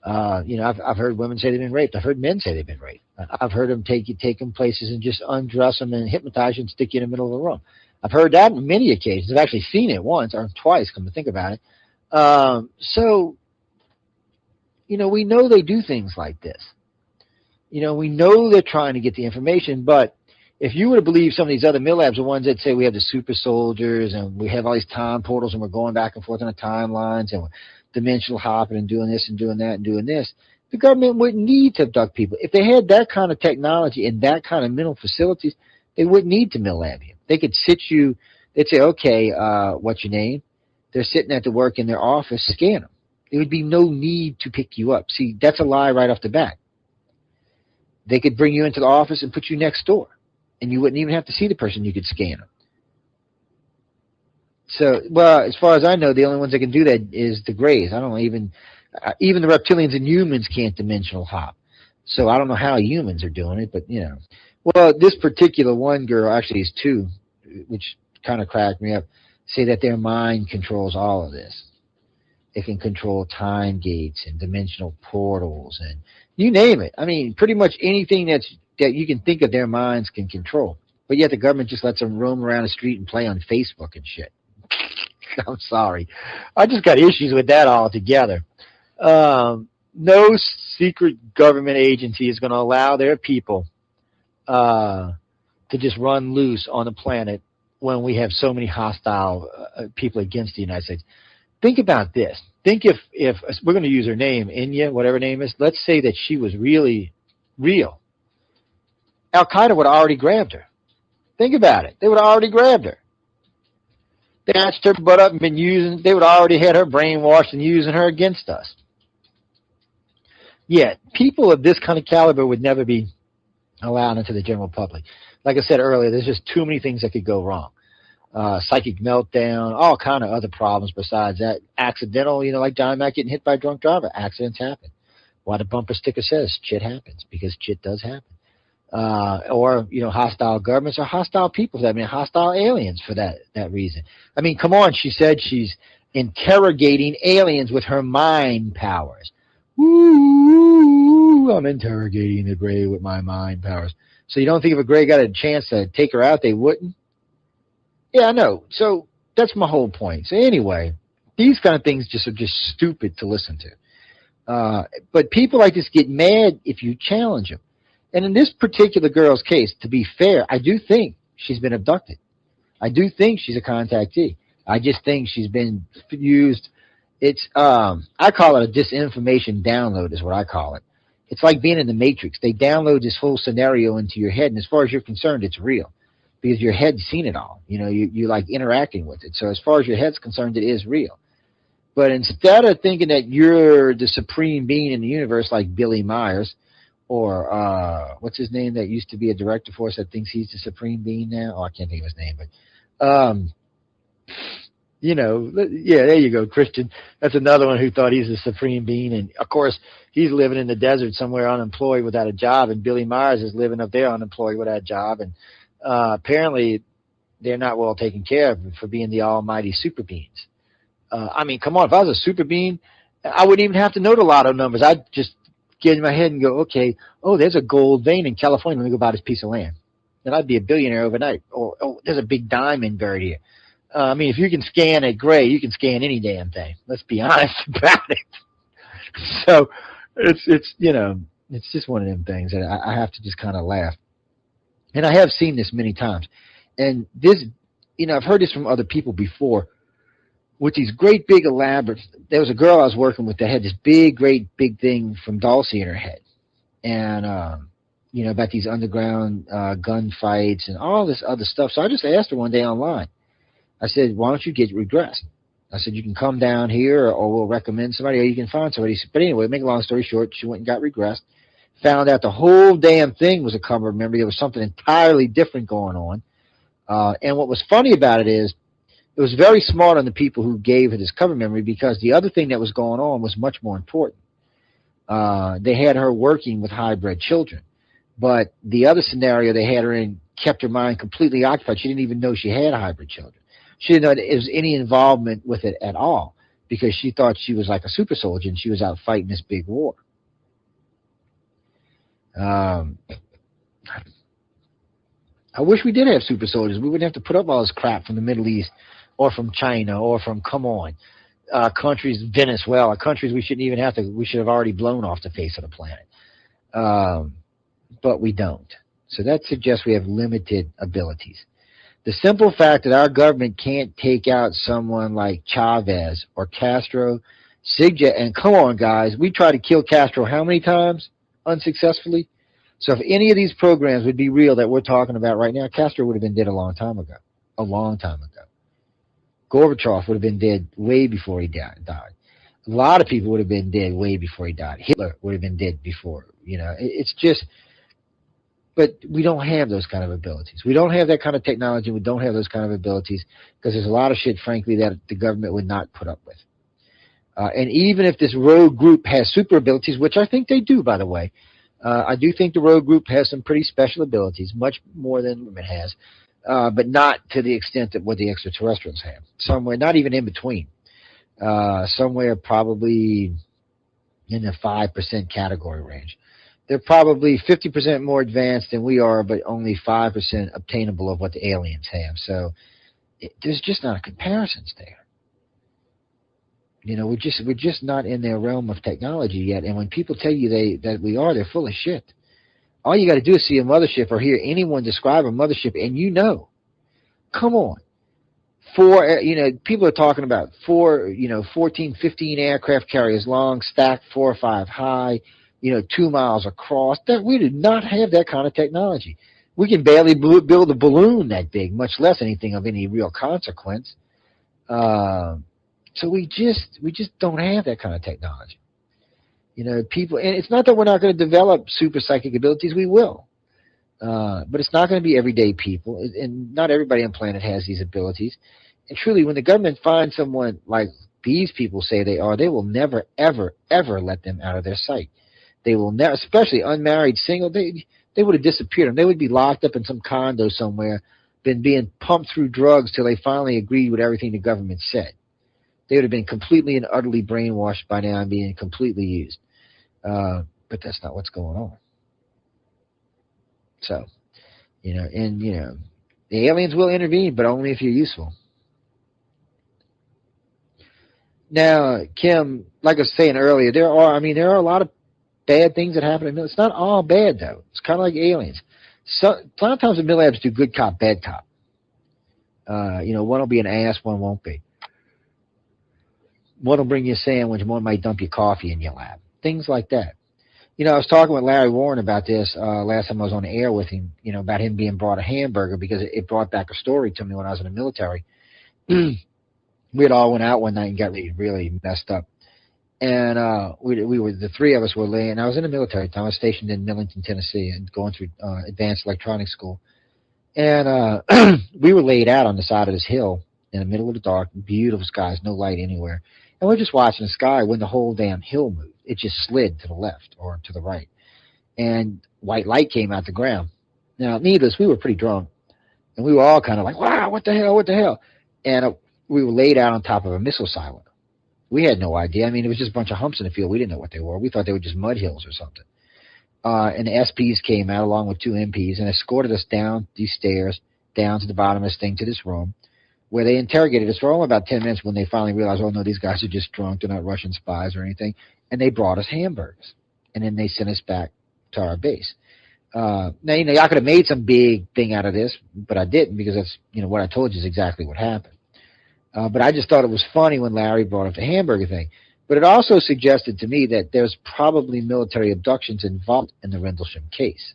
You know, I've heard women say they've been raped. I've heard men say they've been raped. I've heard them take them places and just undress them and hypnotize you and stick you in the middle of the room. I've heard that on many occasions. I've actually seen it once or twice, come to think about it. So, we know they do things like this. We know they're trying to get the information, but if you were to believe some of these other milabs, the ones that say we have the super soldiers and we have all these time portals and we're going back and forth on the timelines and we're dimensional hopping and doing this and doing that and doing this, the government wouldn't need to abduct people. If they had that kind of technology and that kind of mental facilities, they wouldn't need to milab you. They could sit you, they'd say, okay, what's your name? They're sitting at the work in their office, scan them. There would be no need to pick you up. See, that's a lie right off the bat. They could bring you into the office and put you next door, and you wouldn't even have to see the person. You could scan them. So, well, as far as I know, the only ones that can do that is the Greys. I don't know, even the reptilians and humans can't dimensional hop. So I don't know how humans are doing it, but, Well, this particular one girl, actually is two, which kind of cracked me up, say that their mind controls all of this. It can control time gates and dimensional portals and you name it. I mean, pretty much anything that you can think of, their minds can control. But yet the government just lets them roam around the street and play on Facebook and shit. I'm sorry. I just got issues with that altogether. No secret government agency is going to allow their people to just run loose on the planet when we have so many hostile people against the United States. Think about this. Think if we're going to use her name, Inya, whatever her name is, let's say that she was really real. Al-Qaeda would have already grabbed her. Think about it. They would have already grabbed her. They snatched her butt up and they would have already had her brainwashed and using her against us. Yet, people of this kind of caliber would never be allowed into the general public. Like I said earlier, there's just too many things that could go wrong. Psychic meltdown, all kind of other problems besides that. Accidental, like John Mack getting hit by a drunk driver. Accidents happen. Why the bumper sticker says shit happens, because shit does happen. Or hostile governments or hostile people. I mean, hostile aliens for that reason. I mean, come on, she said she's interrogating aliens with her mind powers. Ooh, I'm interrogating the Gray with my mind powers. So you don't think if a Gray got a chance to take her out, they wouldn't? Yeah, I know. So that's my whole point. So anyway, these kind of things are just stupid to listen to. But people like this get mad if you challenge them. And in this particular girl's case, to be fair, I do think she's been abducted. I do think she's a contactee. I just think she's been used. It's I call it a disinformation download is what I call it. It's like being in the Matrix. They download this whole scenario into your head, and as far as you're concerned, it's real. Because your head's seen it all. You're like interacting with it. So as far as your head's concerned, it is real. But instead of thinking that you're the supreme being in the universe like Billy Myers, or what's his name that used to be a director for us that thinks he's the supreme being now? Oh, I can't think of his name. But, yeah, there you go, Christian. That's another one who thought he's the supreme being. And, of course, he's living in the desert somewhere unemployed without a job. And Billy Myers is living up there unemployed without a job. And apparently they're not well taken care of for being the almighty super beings. I mean, come on, if I was a super being, I wouldn't even have to know the lotto numbers. I'd just get in my head and go, okay, there's a gold vein in California. Let me go buy this piece of land. Then I'd be a billionaire overnight. Or, there's a big diamond buried here. I mean, if you can scan a Gray, you can scan any damn thing. Let's be honest about it. So it's just one of them things that I have to just kind of laugh. And I have seen this many times. And this, I've heard this from other people before. With these great big elaborate, there was a girl I was working with that had this great big thing from Dulcie in her head. And, about these underground gunfights and all this other stuff. So I just asked her one day online. I said, why don't you get regressed? I said, you can come down here or we'll recommend somebody or you can find somebody. But anyway, make a long story short, she went and got regressed. Found out the whole damn thing was a cover memory. There was something entirely different going on. And what was funny about it is it was very smart on the people who gave her this cover memory because the other thing that was going on was much more important. They had her working with hybrid children. But the other scenario they had her in kept her mind completely occupied. She didn't even know she had hybrid children. She didn't know there was any involvement with it at all because she thought she was like a super soldier and she was out fighting this big war. I wish we did have super soldiers. We wouldn't have to put up all this crap from the Middle East or from China or from, countries, Venezuela, countries we shouldn't even have to, we should have already blown off the face of the planet. But we don't. So that suggests we have limited abilities. The simple fact that our government can't take out someone like Chavez or Castro, and come on, guys, we tried to kill Castro how many times unsuccessfully? So if any of these programs would be real that we're talking about right now, Castro would have been dead a long time ago. A long time ago. Gorbachev would have been dead way before he died. A lot of people would have been dead way before he died. Hitler would have been dead before. It's just, but we don't have those kind of abilities. We don't have that kind of technology. We don't have those kind of abilities because there's a lot of shit, frankly, that the government would not put up with. And even if this rogue group has super abilities, which I think they do, by the way, I do think the rogue group has some pretty special abilities, much more than government has, but not to the extent that what the extraterrestrials have. Somewhere, not even in between. Somewhere probably in the 5% category range. They're probably 50% more advanced than we are, but only 5% obtainable of what the aliens have. So there's just not a comparison there. We're just not in their realm of technology yet. And when people tell you that we are, they're full of shit. All you got to do is see a mothership or hear anyone describe a mothership, and come on. People are talking about 14, 15 aircraft carriers long, stacked 4 or 5 high, 2 miles across. That we do not have that kind of technology. We can barely build a balloon that big, much less anything of any real consequence. So we just don't have that kind of technology. People, and it's not that we're not going to develop super psychic abilities. We will. But it's not going to be everyday people, and not everybody on the planet has these abilities. And truly, when the government finds someone like these people say they are, they will never, ever, ever let them out of their sight. They will never, especially unmarried, single, they would have disappeared. They would be locked up in some condo somewhere, been being pumped through drugs till they finally agreed with everything the government said. They would have been completely and utterly brainwashed by now and being completely used. But that's not what's going on. So, the aliens will intervene, but only if you're useful. Now, Kim, like I was saying earlier, there are a lot of bad things that happen. It's not all bad, though. It's kind of like aliens. Sometimes the milabs do good cop, bad cop. One will be an ass, one won't be. One will bring you a sandwich, one might dump you coffee in your lap. Things like that. I was talking with Larry Warren about this last time I was on the air with him, about him being brought a hamburger because it brought back a story to me when I was in the military. We had all went out one night and got really messed up. And we were, the three of us were laying, I was in the military time. I was stationed in Millington, Tennessee, and going through advanced electronics school. And we were laid out on the side of this hill in the middle of the dark, beautiful skies, no light anywhere. And we're just watching the sky when the whole damn hill moved. It just slid to the left or to the right. And white light came out the ground. Now, needless, we were pretty drunk. And we were all kind of like, wow, what the hell? And we were laid out on top of a missile silo. We had no idea. It was just a bunch of humps in the field. We didn't know what they were. We thought they were just mud hills or something. And the SPs came out along with 2 MPs and escorted us down these stairs, down to the bottom of this thing, to this room, where they interrogated us for only about 10 minutes when they finally realized, oh, no, these guys are just drunk. They're not Russian spies or anything. And they brought us hamburgers. And then they sent us back to our base. Now, I could have made some big thing out of this, but I didn't because that's, what I told you is exactly what happened. But I just thought it was funny when Larry brought up the hamburger thing. But it also suggested to me that there's probably military abductions involved in the Rendlesham case.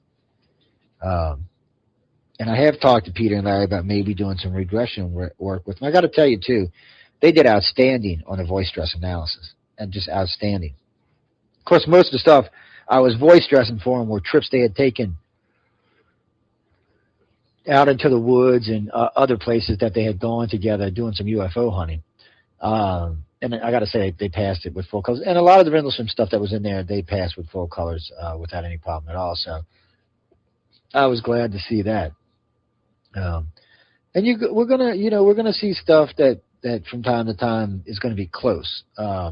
And I have talked to Peter and Larry about maybe doing some regression work with them. I got to tell you, too, they did outstanding on the voice stress analysis, and just outstanding. Of course, most of the stuff I was voice stressing for them were trips they had taken out into the woods and other places that they had gone together doing some UFO hunting. And I got to say, they passed it with full colors. And a lot of the Rendlesham stuff that was in there, they passed with full colors without any problem at all. So I was glad to see that. And we're gonna see stuff that from time to time is going to be close. I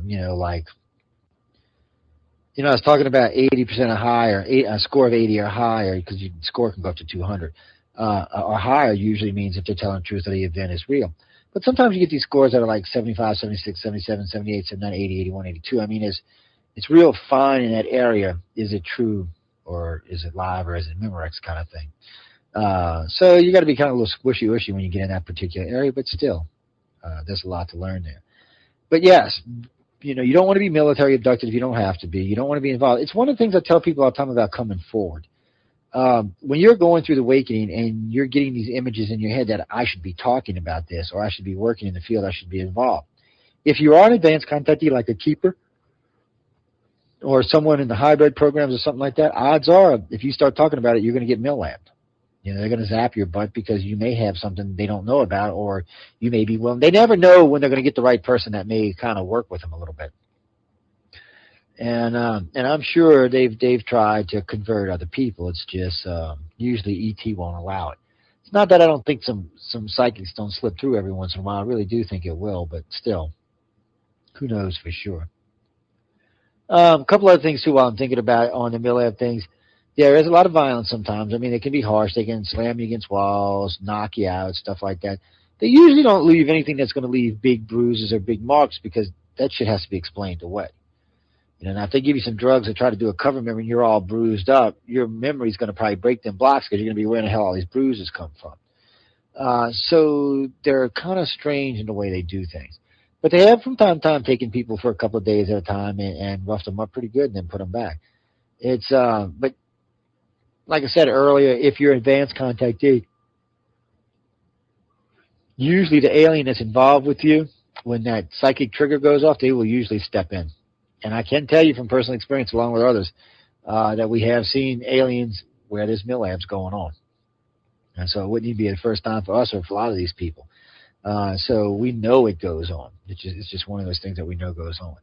was talking about 80% or higher, a score of 80 or higher, because your score can go up to 200. or higher usually means if they're telling the truth or the event is real. But sometimes you get these scores that are like 75, 76, 77, 78, 79, 80, 81, 82. I mean, it's real fine in that area. Is it true, or is it live, or is it Memorex kind of thing? So you got to be kind of a little squishy-wishy when you get in that particular area, but still, there's a lot to learn there. But yes, you know, you don't want to be military abducted if you don't have to be. You don't want to be involved. It's one of the things I tell people all the time about coming forward. When you're going through the awakening and you're getting these images in your head that I should be talking about this, or I should be working in the field, I should be involved. If you are an advanced contactee like a keeper or someone in the hybrid programs or something like that, odds are if you start talking about it, you're going to get mill-labbed. You know, they're going to zap your butt because you may have something they don't know about, or you may be willing. They never know when they're going to get the right person that may kind of work with them a little bit. And I'm sure they've tried to convert other people. It's just usually ET won't allow it. It's not that I don't think some psychics don't slip through every once in a while. I really do think it will, but still, who knows for sure. A couple other things too while I'm thinking about on the MilLab things. Yeah, there's a lot of violence sometimes. I mean, they can be harsh. They can slam you against walls, knock you out, stuff like that. They usually don't leave anything that's going to leave big bruises or big marks because that shit has to be explained away. You know, now if they give you some drugs or try to do a cover memory and you're all bruised up, your memory's going to probably break them blocks because you're going to be where the hell all these bruises come from. So they're kind of strange in the way they do things. But they have from time to time taken people for a couple of days at a time and roughed them up pretty good and then put them back. It's but like I said earlier, if you're advanced contactee, usually the alien that's involved with you, when that psychic trigger goes off, they will usually step in. And I can tell you from personal experience, along with others, that we have seen aliens where there's mill-labs going on. And so it wouldn't even be the first time for us or for a lot of these people. So we know it goes on. It's just one of those things that we know goes on.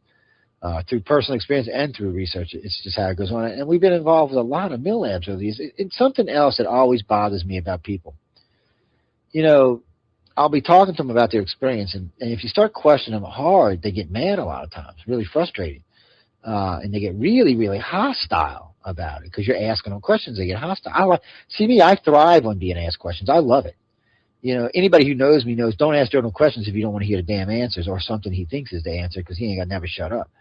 Through personal experience and through research, it's just how it goes on. And we've been involved with a lot of mill-labs over these. It's something else that always bothers me about people. You know, I'll be talking to them about their experience, and if you start questioning them hard, they get mad a lot of times, really frustrated. And they get really, really hostile about it because you're asking them questions. They get hostile. See me, I thrive on being asked questions. I love it. You know, anybody who knows me knows don't ask Joe no questions if you don't want to hear the damn answers or something he thinks is the answer because he ain't got to never shut up.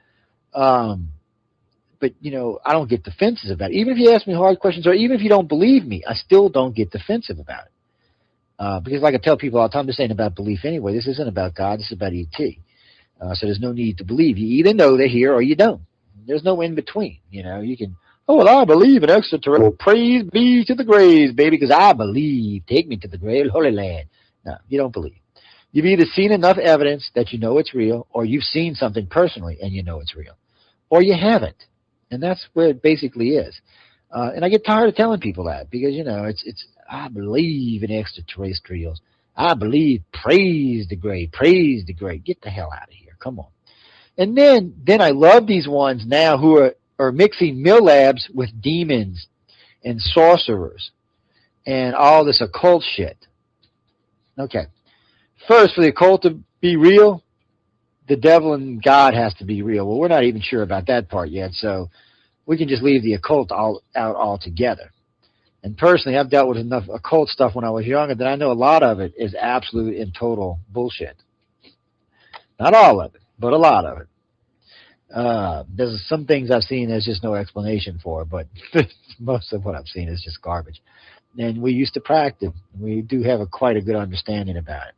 But, you know, I don't get defensive about it. Even if you ask me hard questions or even if you don't believe me, I still don't get defensive about it. Because like I tell people all the time, this ain't about belief anyway. This isn't about God. This is about ET. So there's no need to believe. You either know they're here or you don't. There's no in between. You know, you can, oh, well, I believe in extraterrestrial. Praise be to the graves, baby, because I believe. Take me to the great holy land. No, you don't believe. You've either seen enough evidence that you know it's real, or you've seen something personally and you know it's real, or you haven't. And that's where it basically is. And I get tired of telling people that because, you know, it's I believe in extraterrestrials. I believe, praise the great, praise the great. Get the hell out of here. Come on. And then I love these ones now who are mixing mill-labs with demons and sorcerers and all this occult shit. Okay. First, for the occult to be real, the devil and God has to be real. Well, we're not even sure about that part yet, so we can just leave the occult out altogether. And personally, I've dealt with enough occult stuff when I was younger that I know a lot of it is absolute and total bullshit. Not all of it, but a lot of it. There's some things I've seen there's just no explanation for, but most of what I've seen is just garbage. And we used to practice. We do have quite a good understanding about it.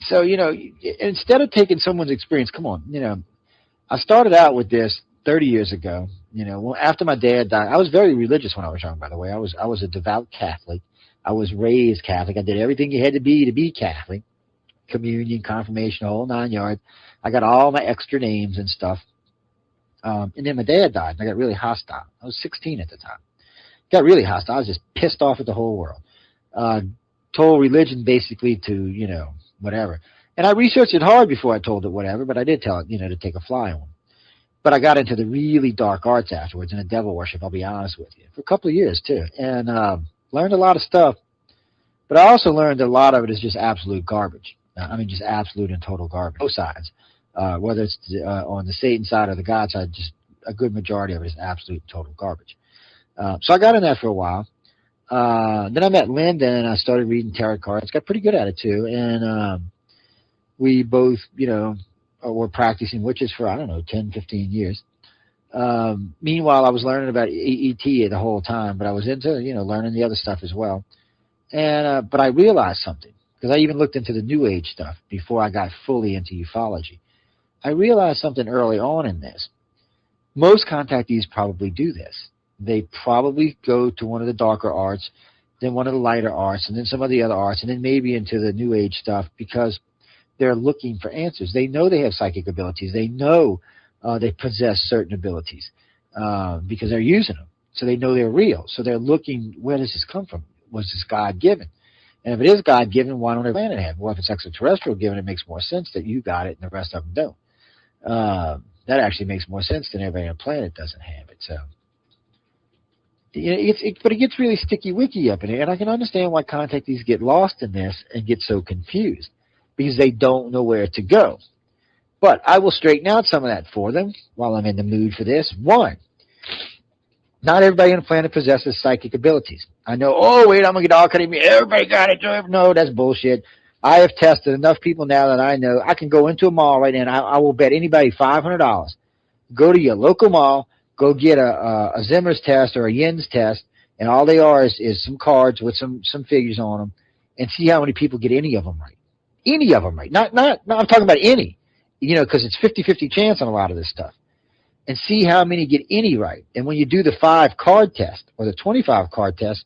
So, you know, instead of taking someone's experience, come on, you know, I started out with this 30 years ago. You know, after my dad died, I was very religious when I was young, by the way. I was a devout Catholic. I was raised Catholic. I did everything you had to be Catholic. Communion, confirmation, whole 9 yards. I got all my extra names and stuff. And then my dad died, and I got really hostile. I was 16 at the time. Got really hostile. I was just pissed off at the whole world. Told religion basically to, you know, whatever. And I researched it hard before I told it whatever, but I did tell it, you know, to take a fly on. But I got into the really dark arts afterwards and the devil worship, I'll be honest with you, for a couple of years too. And learned a lot of stuff. But I also learned that a lot of it is just absolute garbage. I mean, just absolute and total garbage. Both sides. Whether it's on the Satan side or the God side, just a good majority of it is absolute and total garbage. So I got in that for a while. Then I met Linda, and I started reading tarot cards. Got pretty good at it, too. And we both, were practicing witches for, 10, 15 years. Meanwhile, I was learning about ET the whole time, but I was into, learning the other stuff as well. And but I realized something, because I even looked into the New Age stuff before I got fully into ufology. I realized something early on in this. Most contactees probably do this. They probably go to one of the darker arts, then one of the lighter arts, and then some of the other arts, and then maybe into the New Age stuff, because they're looking for answers. They know they have psychic abilities. They know they possess certain abilities because they're using them. So they know they're real. So they're looking, where does this come from? Was this God-given? And if it is God-given, why don't every planet have it? Well, if it's extraterrestrial given, it makes more sense that you got it and the rest of them don't. That actually makes more sense than everybody on the planet doesn't have it. So, but it gets really sticky-wicky up in here, and I can understand why contactees get lost in this and get so confused, because they don't know where to go. But I will straighten out some of that for them while I'm in the mood for this. One, not everybody on the planet possesses psychic abilities. I know, I'm going to get all cut of me. Everybody got it. No, that's bullshit. I have tested enough people now that I know I can go into a mall right now, and I will bet anybody $500. Go to your local mall, go get a Zimmer's test or a Yin's test, and all they are is some cards with some figures on them, and see how many people get any of them right. Any of them right. Not I'm talking about any, because it's 50-50 chance on a lot of this stuff. And see how many get any right. And when you do the 5-card test or the 25-card test,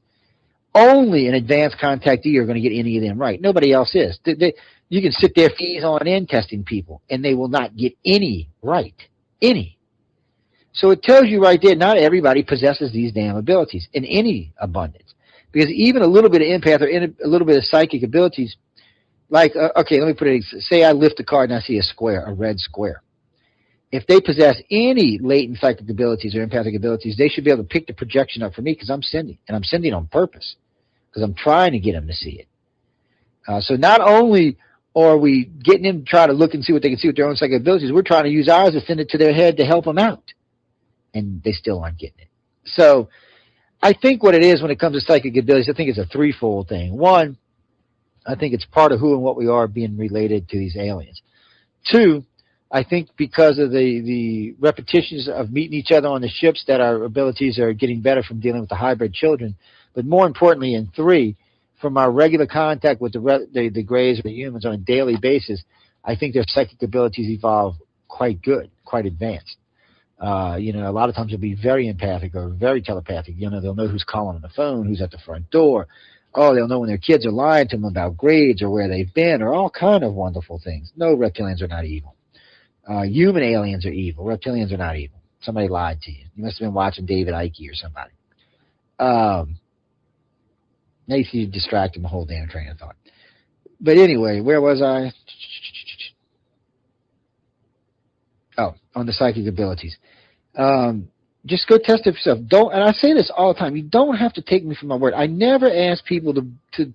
only an advanced contactee are going to get any of them right. Nobody else is. You can sit there fees on end testing people, and they will not get any right. Any. So it tells you right there, not everybody possesses these damn abilities in any abundance. Because even a little bit of empath or a little bit of psychic abilities, like, okay, let me put it, say I lift a card and I see a square, a red square. If they possess any latent psychic abilities or empathic abilities, they should be able to pick the projection up for me, because I'm sending, and I'm sending on purpose, because I'm trying to get them to see it. So not only are we getting them to try to look and see what they can see with their own psychic abilities, we're trying to use ours to send it to their head to help them out, and they still aren't getting it. So I think what it is when it comes to psychic abilities, I think it's a threefold thing. One, I think it's part of who and what we are being related to these aliens. Two, I think because of the repetitions of meeting each other on the ships, that our abilities are getting better from dealing with the hybrid children. But more importantly, in three, from our regular contact with the Greys or the humans on a daily basis, I think their psychic abilities evolve quite good, quite advanced. A lot of times they'll be very empathic or very telepathic. They'll know who's calling on the phone, who's at the front door. They'll know when their kids are lying to them about grades or where they've been, or all kind of wonderful things. No, reptilians are not evil. Human aliens are evil. Reptilians are not evil. Somebody lied to you. You must have been watching David Icke or somebody. Now you see you distracting the whole damn train of thought. But anyway, where was I? On the psychic abilities. Just go test it yourself. And I say this all the time, you don't have to take me for my word. I never ask people to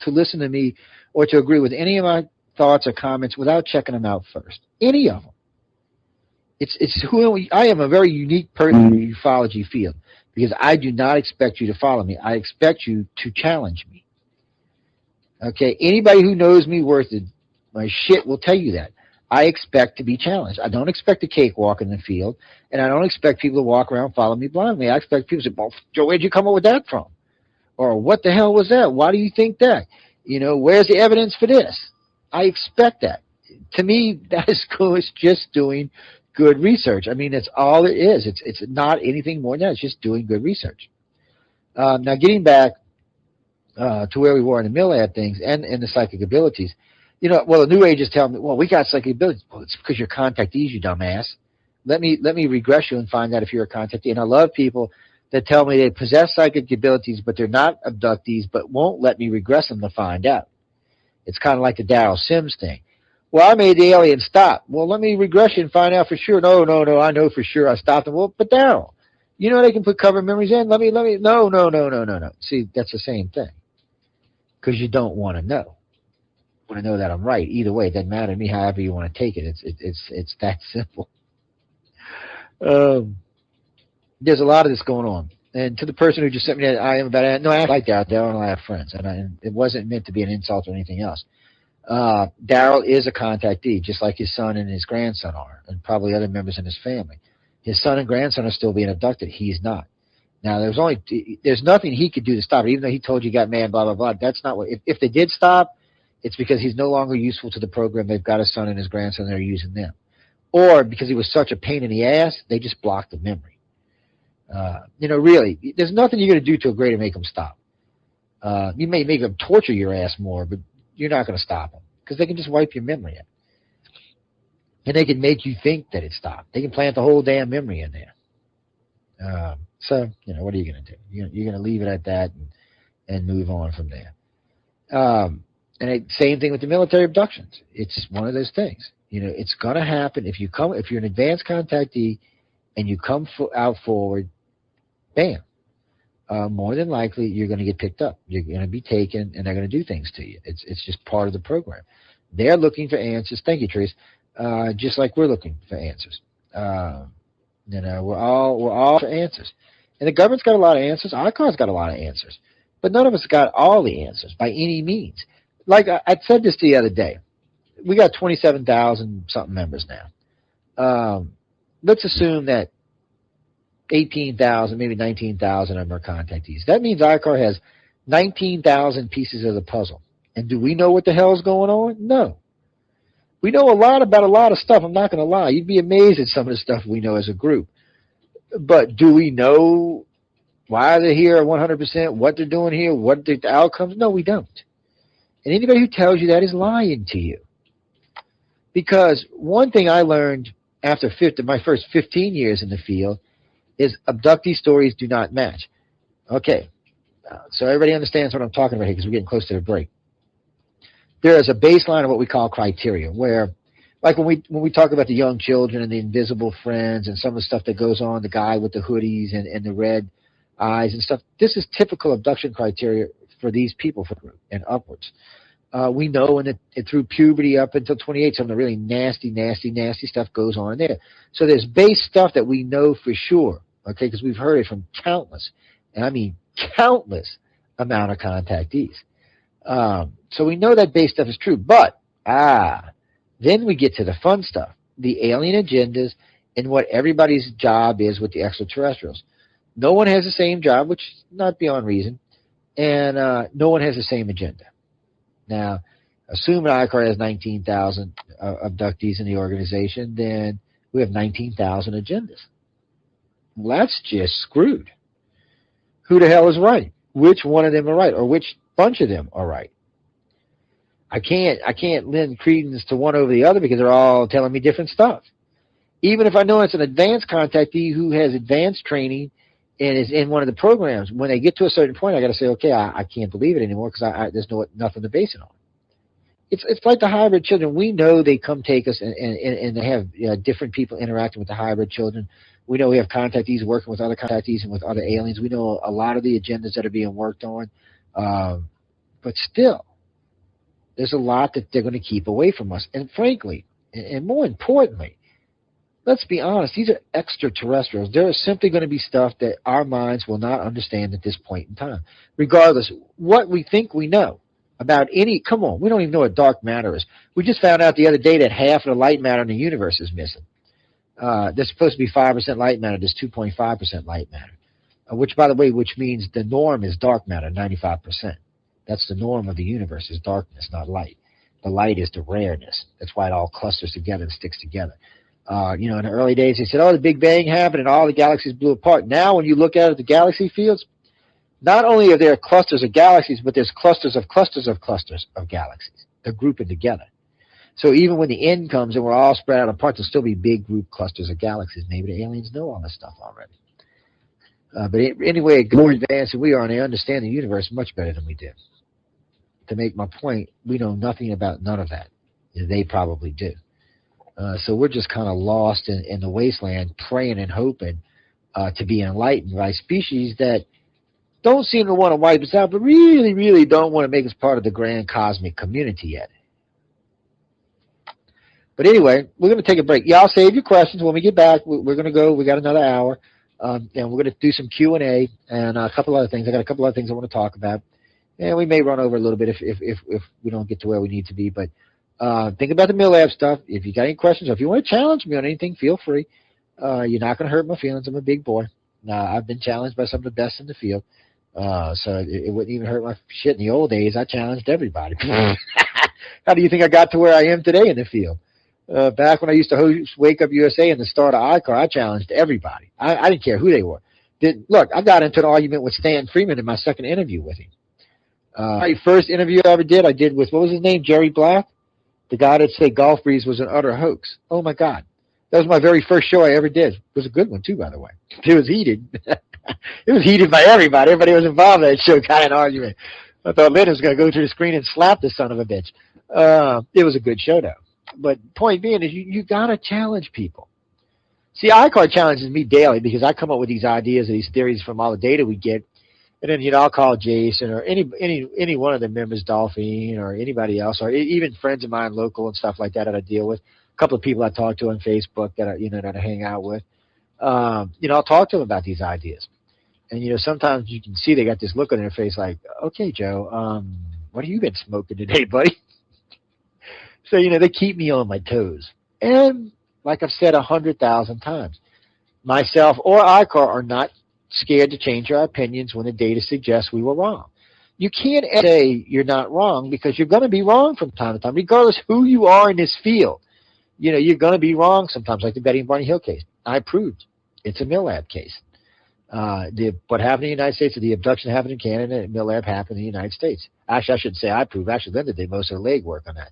listen to me or to agree with any of my thoughts or comments without checking them out first. Any of them. It's who I am, a very unique person in the ufology field, because I do not expect you to follow me. I expect you to challenge me. Okay? Anybody who knows me worth my shit will tell you that. I expect to be challenged. I don't expect a cakewalk in the field, and I don't expect people to walk around and follow me blindly. I expect people to say, well, Joe, where'd you come up with that from? Or what the hell was that? Why do you think that? Where's the evidence for this? I expect that. To me, that is just doing good research. I mean, that's all it is. It's not anything more than that. It's just doing good research. Now, getting back to where we were in the milab things and the psychic abilities, the New Age is telling me, well, we got psychic abilities. Well, it's because you're contactees, you dumbass. Let me regress you and find out if you're a contactee. And I love people that tell me they possess psychic abilities, but they're not abductees, but won't let me regress them to find out. It's kind of like the Darryl Sims thing. Well, I made the alien stop. Well, let me regress you and find out for sure. No, I know for sure I stopped them. Well, but Darryl, they can put cover memories in. Let me. No. See, that's the same thing. Because you don't want to know. You want to know that I'm right. Either way, it doesn't matter to me. However you want to take it, it's that simple. There's a lot of this going on. And to the person who just sent me that I am about it, no, I like Daryl, and I have friends, and it wasn't meant to be an insult or anything else. Daryl is a contactee, just like his son and his grandson are, and probably other members in his family. His son and grandson are still being abducted. He's not. Now, there's nothing he could do to stop it, even though he told you he got mad, blah, blah, blah. That's not what, if they did stop, it's because he's no longer useful to the program. They've got his son and his grandson, they're using them. Or because he was such a pain in the ass, they just blocked the memory. Really, there's nothing you're going to do to a grade to make them stop. You may make them torture your ass more, but you're not going to stop them because they can just wipe your memory out. And they can make you think that it stopped. They can plant the whole damn memory in there. So, what are you going to do? You're going to leave it at that and move on from there. Same thing with the military abductions. It's one of those things. It's going to happen if you're an advanced contactee and you come out forward, bam. More than likely, you're going to get picked up. You're going to be taken, and they're going to do things to you. It's just part of the program. They're looking for answers. Thank you, Trace. Just like we're looking for answers. We're all for answers. And the government's got a lot of answers. ICAR's got a lot of answers. But none of us got all the answers by any means. Like I said this the other day. We got 27,000-something members now. Let's assume that 18,000, maybe 19,000 of them are contactees. That means ICAR has 19,000 pieces of the puzzle. And do we know what the hell is going on? No. We know a lot about a lot of stuff. I'm not going to lie. You'd be amazed at some of the stuff we know as a group. But do we know why they're here 100%, what they're doing here, what the outcomes? No, we don't. And anybody who tells you that is lying to you. Because one thing I learned after my first 15 years in the field is abductee stories do not match. Okay, so everybody understands what I'm talking about here because we're getting close to the break. There is a baseline of what we call criteria where, like when we talk about the young children and the invisible friends and some of the stuff that goes on, the guy with the hoodies and the red eyes and stuff, this is typical abduction criteria for these people and upwards. We know through puberty up until 28, some of the really nasty stuff goes on there. So there's base stuff that we know for sure, okay, because we've heard it from countless, and I mean countless amount of contactees. So we know that base stuff is true, but then we get to the fun stuff, the alien agendas and what everybody's job is with the extraterrestrials. No one has the same job, which is not beyond reason, and no one has the same agenda. Now, assuming ICAR has 19,000 abductees in the organization, then we have 19,000 agendas. Well, that's just screwed. Who the hell is right? Which one of them are right, or which bunch of them are right? I can't lend credence to one over the other because they're all telling me different stuff. Even if I know it's an advanced contactee who has advanced training and is in one of the programs, when they get to a certain point, I got to say, okay, I can't believe it anymore because there's nothing to base it on. It's like the hybrid children. We know they come take us and they have different people interacting with the hybrid children. We know we have contactees working with other contactees and with other aliens. We know a lot of the agendas that are being worked on. But still, there's a lot that they're going to keep away from us. And frankly, and more importantly, let's be honest, these are extraterrestrials. There is simply going to be stuff that our minds will not understand at this point in time. Regardless, what we think we know about come on, we don't even know what dark matter is. We just found out the other day that half of the light matter in the universe is missing. There's supposed to be 5% light matter. There's 2.5% light matter, which, by the way, means the norm is dark matter, 95%. That's the norm of the universe, is darkness, not light. The light is the rareness. That's why it all clusters together and sticks together. In the early days, they said, the Big Bang happened and all the galaxies blew apart. Now, when you look at the galaxy fields, not only are there clusters of galaxies, but there's clusters of galaxies. They're grouping together. So even when the end comes and we're all spread out apart, there'll still be big group clusters of galaxies. Maybe the aliens know all this stuff already. But anyway, more advanced than we are, and they understand the universe much better than we do. To make my point, we know nothing about none of that. They probably do. So we're just kind of lost in the wasteland, praying and hoping to be enlightened by species that don't seem to want to wipe us out, but really, really don't want to make us part of the grand cosmic community yet. But anyway, we're going to take a break. Y'all save your questions. When we get back, we're going to go. We got another hour. And we're going to do some Q&A and a couple other things. I got a couple other things I want to talk about. And we may run over a little bit if we don't get to where we need to be. But think about the MilLab stuff. If you got any questions or if you want to challenge me on anything, feel free. You're not going to hurt my feelings. I'm a big boy. I've been challenged by some of the best in the field. So it wouldn't even hurt my shit. In the old days, I challenged everybody. How do you think I got to where I am today in the field? Back when I used to host Wake Up USA and the start of iCar, I challenged everybody. I didn't care who they were. Look, I got into an argument with Stan Freeman in my second interview with him. My first interview I did with, what was his name, Jerry Black? The guy that said Golf Breeze was an utter hoax. Oh, my God. That was my very first show I ever did. It was a good one, too, by the way. It was heated. It was heated by everybody. Everybody was involved in that show, kind of an argument. I thought Lynn was going to go to the screen and slap the son of a bitch. It was a good show, though. But point being is you got to challenge people. See, iCar challenges me daily because I come up with these ideas and these theories from all the data we get. And then, I'll call Jason or any one of the members, Dolphine or anybody else, or even friends of mine, local and stuff like that I deal with. A couple of people I talk to on Facebook that I hang out with. I'll talk to them about these ideas. And, sometimes you can see they got this look on their face like, okay, Joe, what have you been smoking today, buddy? So, they keep me on my toes. And like I've said 100,000 times, myself or iCar are not scared to change our opinions when the data suggests we were wrong. You can't say you're not wrong because you're going to be wrong from time to time, regardless who you are in this field. You're going to be wrong sometimes, like the Betty and Barney Hill case. I proved it's a MilLab case. What happened in the United States, the abduction happened in Canada, and MilLab happened in the United States. Actually, I shouldn't say I proved. Actually, Linda did most of the legwork on that.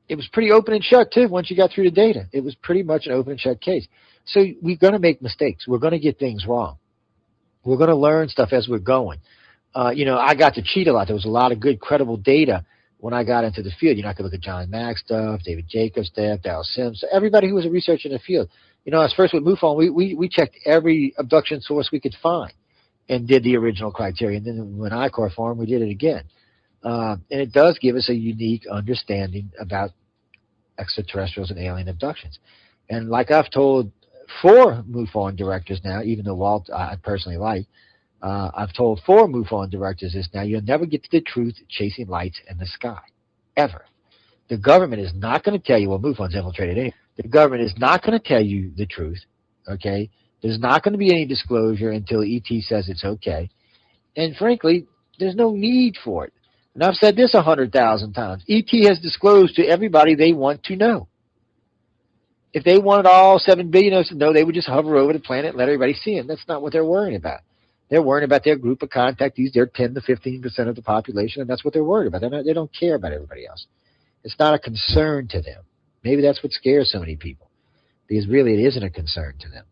It was pretty open and shut, too, once you got through the data. It was pretty much an open and shut case. So we're going to make mistakes. We're going to get things wrong. We're going to learn stuff as we're going. I got to cheat a lot. There was a lot of good, credible data when I got into the field. I could look at John Mack stuff, David Jacobs stuff, Darryl Sims, everybody who was a researcher in the field. I was first with MUFON. We checked every abduction source we could find and did the original criteria. And then when iCar formed, we did it again. And it does give us a unique understanding about extraterrestrials and alien abductions. And like I've told 4 MUFON directors now, even though Walt I personally like, I've told 4 MUFON directors this now: you'll never get to the truth chasing lights in the sky, ever. The government is not going to tell you, well, MUFON's infiltrated anything. The government is not going to tell you the truth, okay? There's not going to be any disclosure until ET says it's okay. And frankly, there's no need for it. And I've said this 100,000 times. ET has disclosed to everybody they want to know. If they wanted all 7 billion of us to know, they would just hover over the planet and let everybody see them. That's not what they're worrying about. They're worrying about their group of contactees. They're 10 to 15% of the population, and that's what they're worried about. They don't care about everybody else. It's not a concern to them. Maybe that's what scares so many people, because really it isn't a concern to them.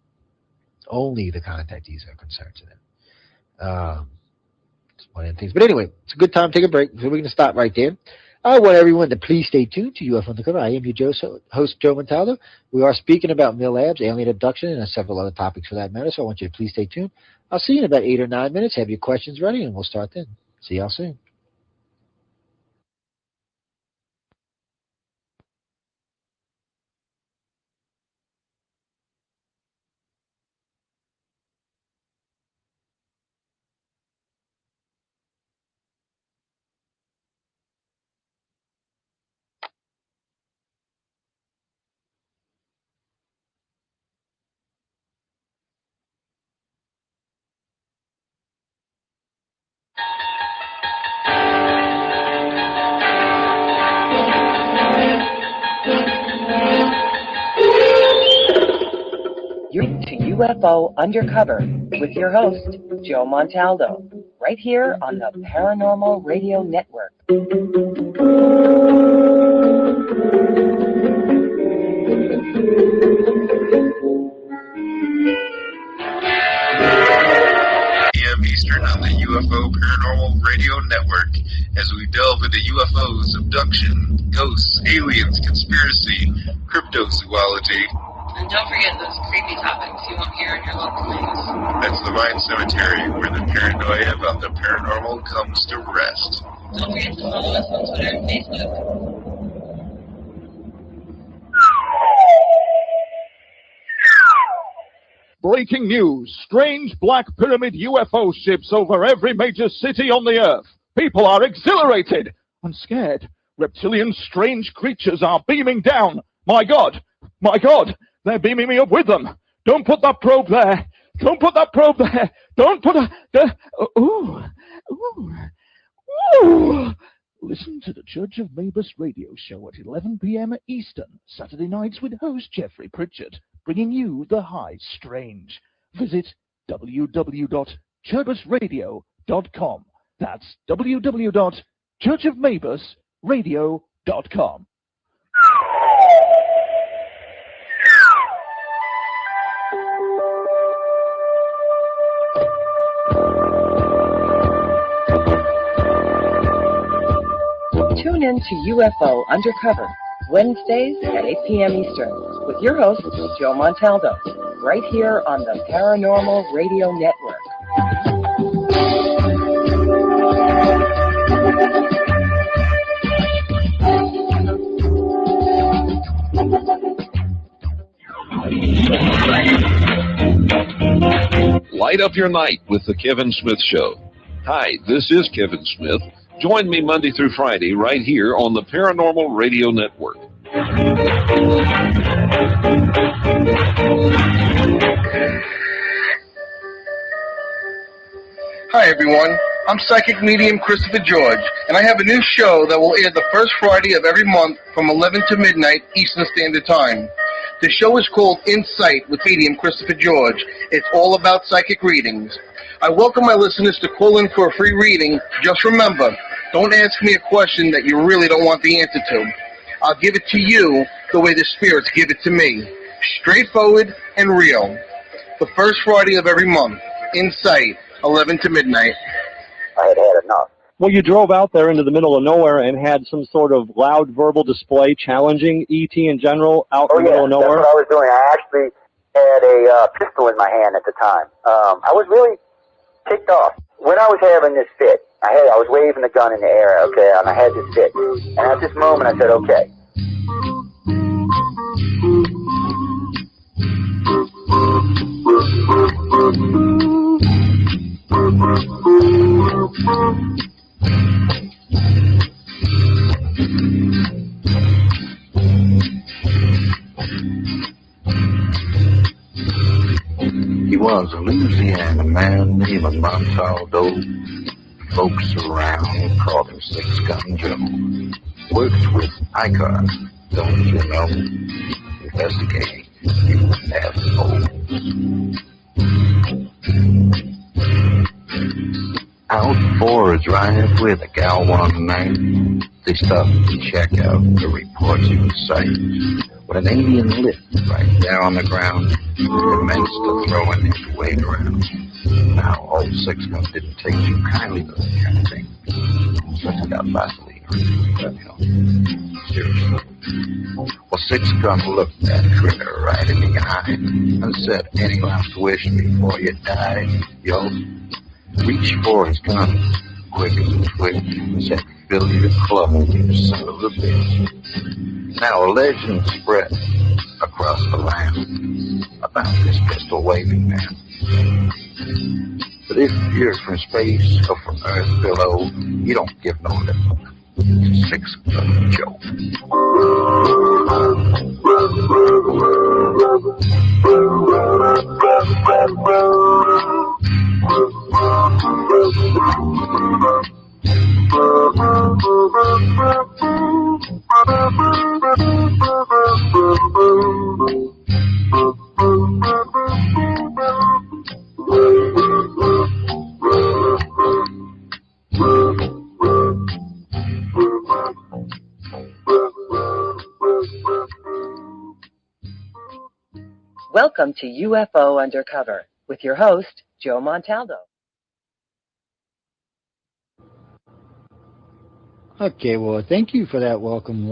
Only the contactees are a concern to them. It's one of the things. But anyway, it's a good time to take a break, so we're going to stop right there. I want everyone to please stay tuned to UFO Undercover. I am your host, Joe-Montaldo. We are speaking about milabs, alien abduction, and several other topics for that matter, so I want you to please stay tuned. I'll see you in about 8 or 9 minutes. Have your questions ready, and we'll start then. See y'all soon. You're to UFO Undercover with your host, Joe-Montaldo, right here on the Paranormal Radio Network. Eastern on the UFO Paranormal Radio Network as we delve into UFOs, abduction, ghosts, aliens, conspiracy, cryptozoology. And don't forget those creepy topics you won't hear in your local news. That's the Mind Cemetery, where the paranoia about the paranormal comes to rest. Don't forget to follow us on Twitter and Facebook. Breaking news. Strange black pyramid UFO ships over every major city on the Earth. People are exhilarated and scared. Reptilian strange creatures are beaming down. My God, they're beaming me up with them. Don't put that probe there. Don't put that probe there. Don't put a... Ooh. Listen to the Church of Mabus radio show at 11 p.m. Eastern, Saturday nights with host Jeffrey Pritchard, bringing you the high strange. Visit www.churchofmabusradio.com. That's www.churchofmabusradio.com. Tune in to UFO Undercover, Wednesdays at 8 p.m. Eastern, with your host, Joe-Montaldo, right here on the Paranormal Radio Network. Light up your night with the Kevin Smith Show. Hi, this is Kevin Smith. Join me Monday through Friday right here on the Paranormal Radio Network. Hi, everyone. I'm psychic medium Christopher George, and I have a new show that will air the first Friday of every month from 11 to midnight Eastern Standard Time. The show is called Insight with medium Christopher George. It's all about psychic readings. I welcome my listeners to call in for a free reading. Just remember, don't ask me a question that you really don't want the answer to. I'll give it to you the way the spirits give it to me. Straightforward and real. The first Friday of every month. Insight, 11 to midnight. I had enough. Well, you drove out there into the middle of nowhere and had some sort of loud verbal display challenging ET in general out in the middle of nowhere? That's what I was doing. I actually had a pistol in my hand at the time. I was really ticked off. When I was having this fit, I was waving the gun in the air, okay, and I had this fit. And at this moment, I said, okay. He was a Louisiana man named Joe-Montaldo. Folks around called him Six Gun Joe. Worked with ICAR, don't you know? Investigating UFOs. Out for a drive with a gal one night. They stopped to check out the reports of sight. With an alien lit right there on the ground, commenced to throwing his weight around. Now, old Six Gun didn't take too kindly to that kind of thing. So I took out Vaseline, seriously. Well, Six Gun looked that critter right in the eye and said, any last wish before you die, yo? Reached for his gun, quick as a twitch, and said, fill your club, you son of a bitch. Now a legend spread across the land about this pistol-waving man. But if you're from space or from Earth below, you don't give no lip to Six Gun Joe. Welcome to UFO Undercover with your host, Joe-Montaldo. Okay, well, thank you for that welcome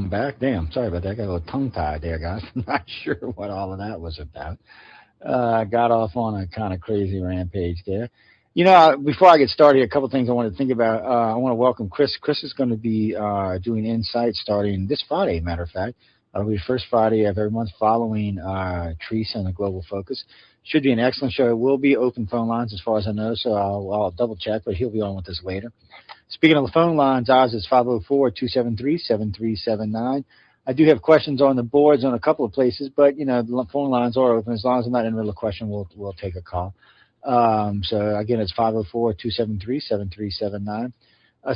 back. Damn, sorry about that. I got a little tongue-tied there, guys. I'm not sure what all of that was about. Got off on a kind of crazy rampage there. You know, before I get started, a couple things I want to think about. I want to welcome Chris. Chris is going to be doing Insight starting this Friday, matter of fact. It'll be the first Friday of every month following Teresa and the Global Focus. Should be an excellent show. It will be open phone lines as far as I know, so I'll double check, but he'll be on with us later. Speaking of the phone lines, ours is 504-273-7379. I do have questions on the boards on a couple of places, but, the phone lines are open. As long as I'm not in the middle of a question, we'll take a call. So, again, it's 504-273-7379.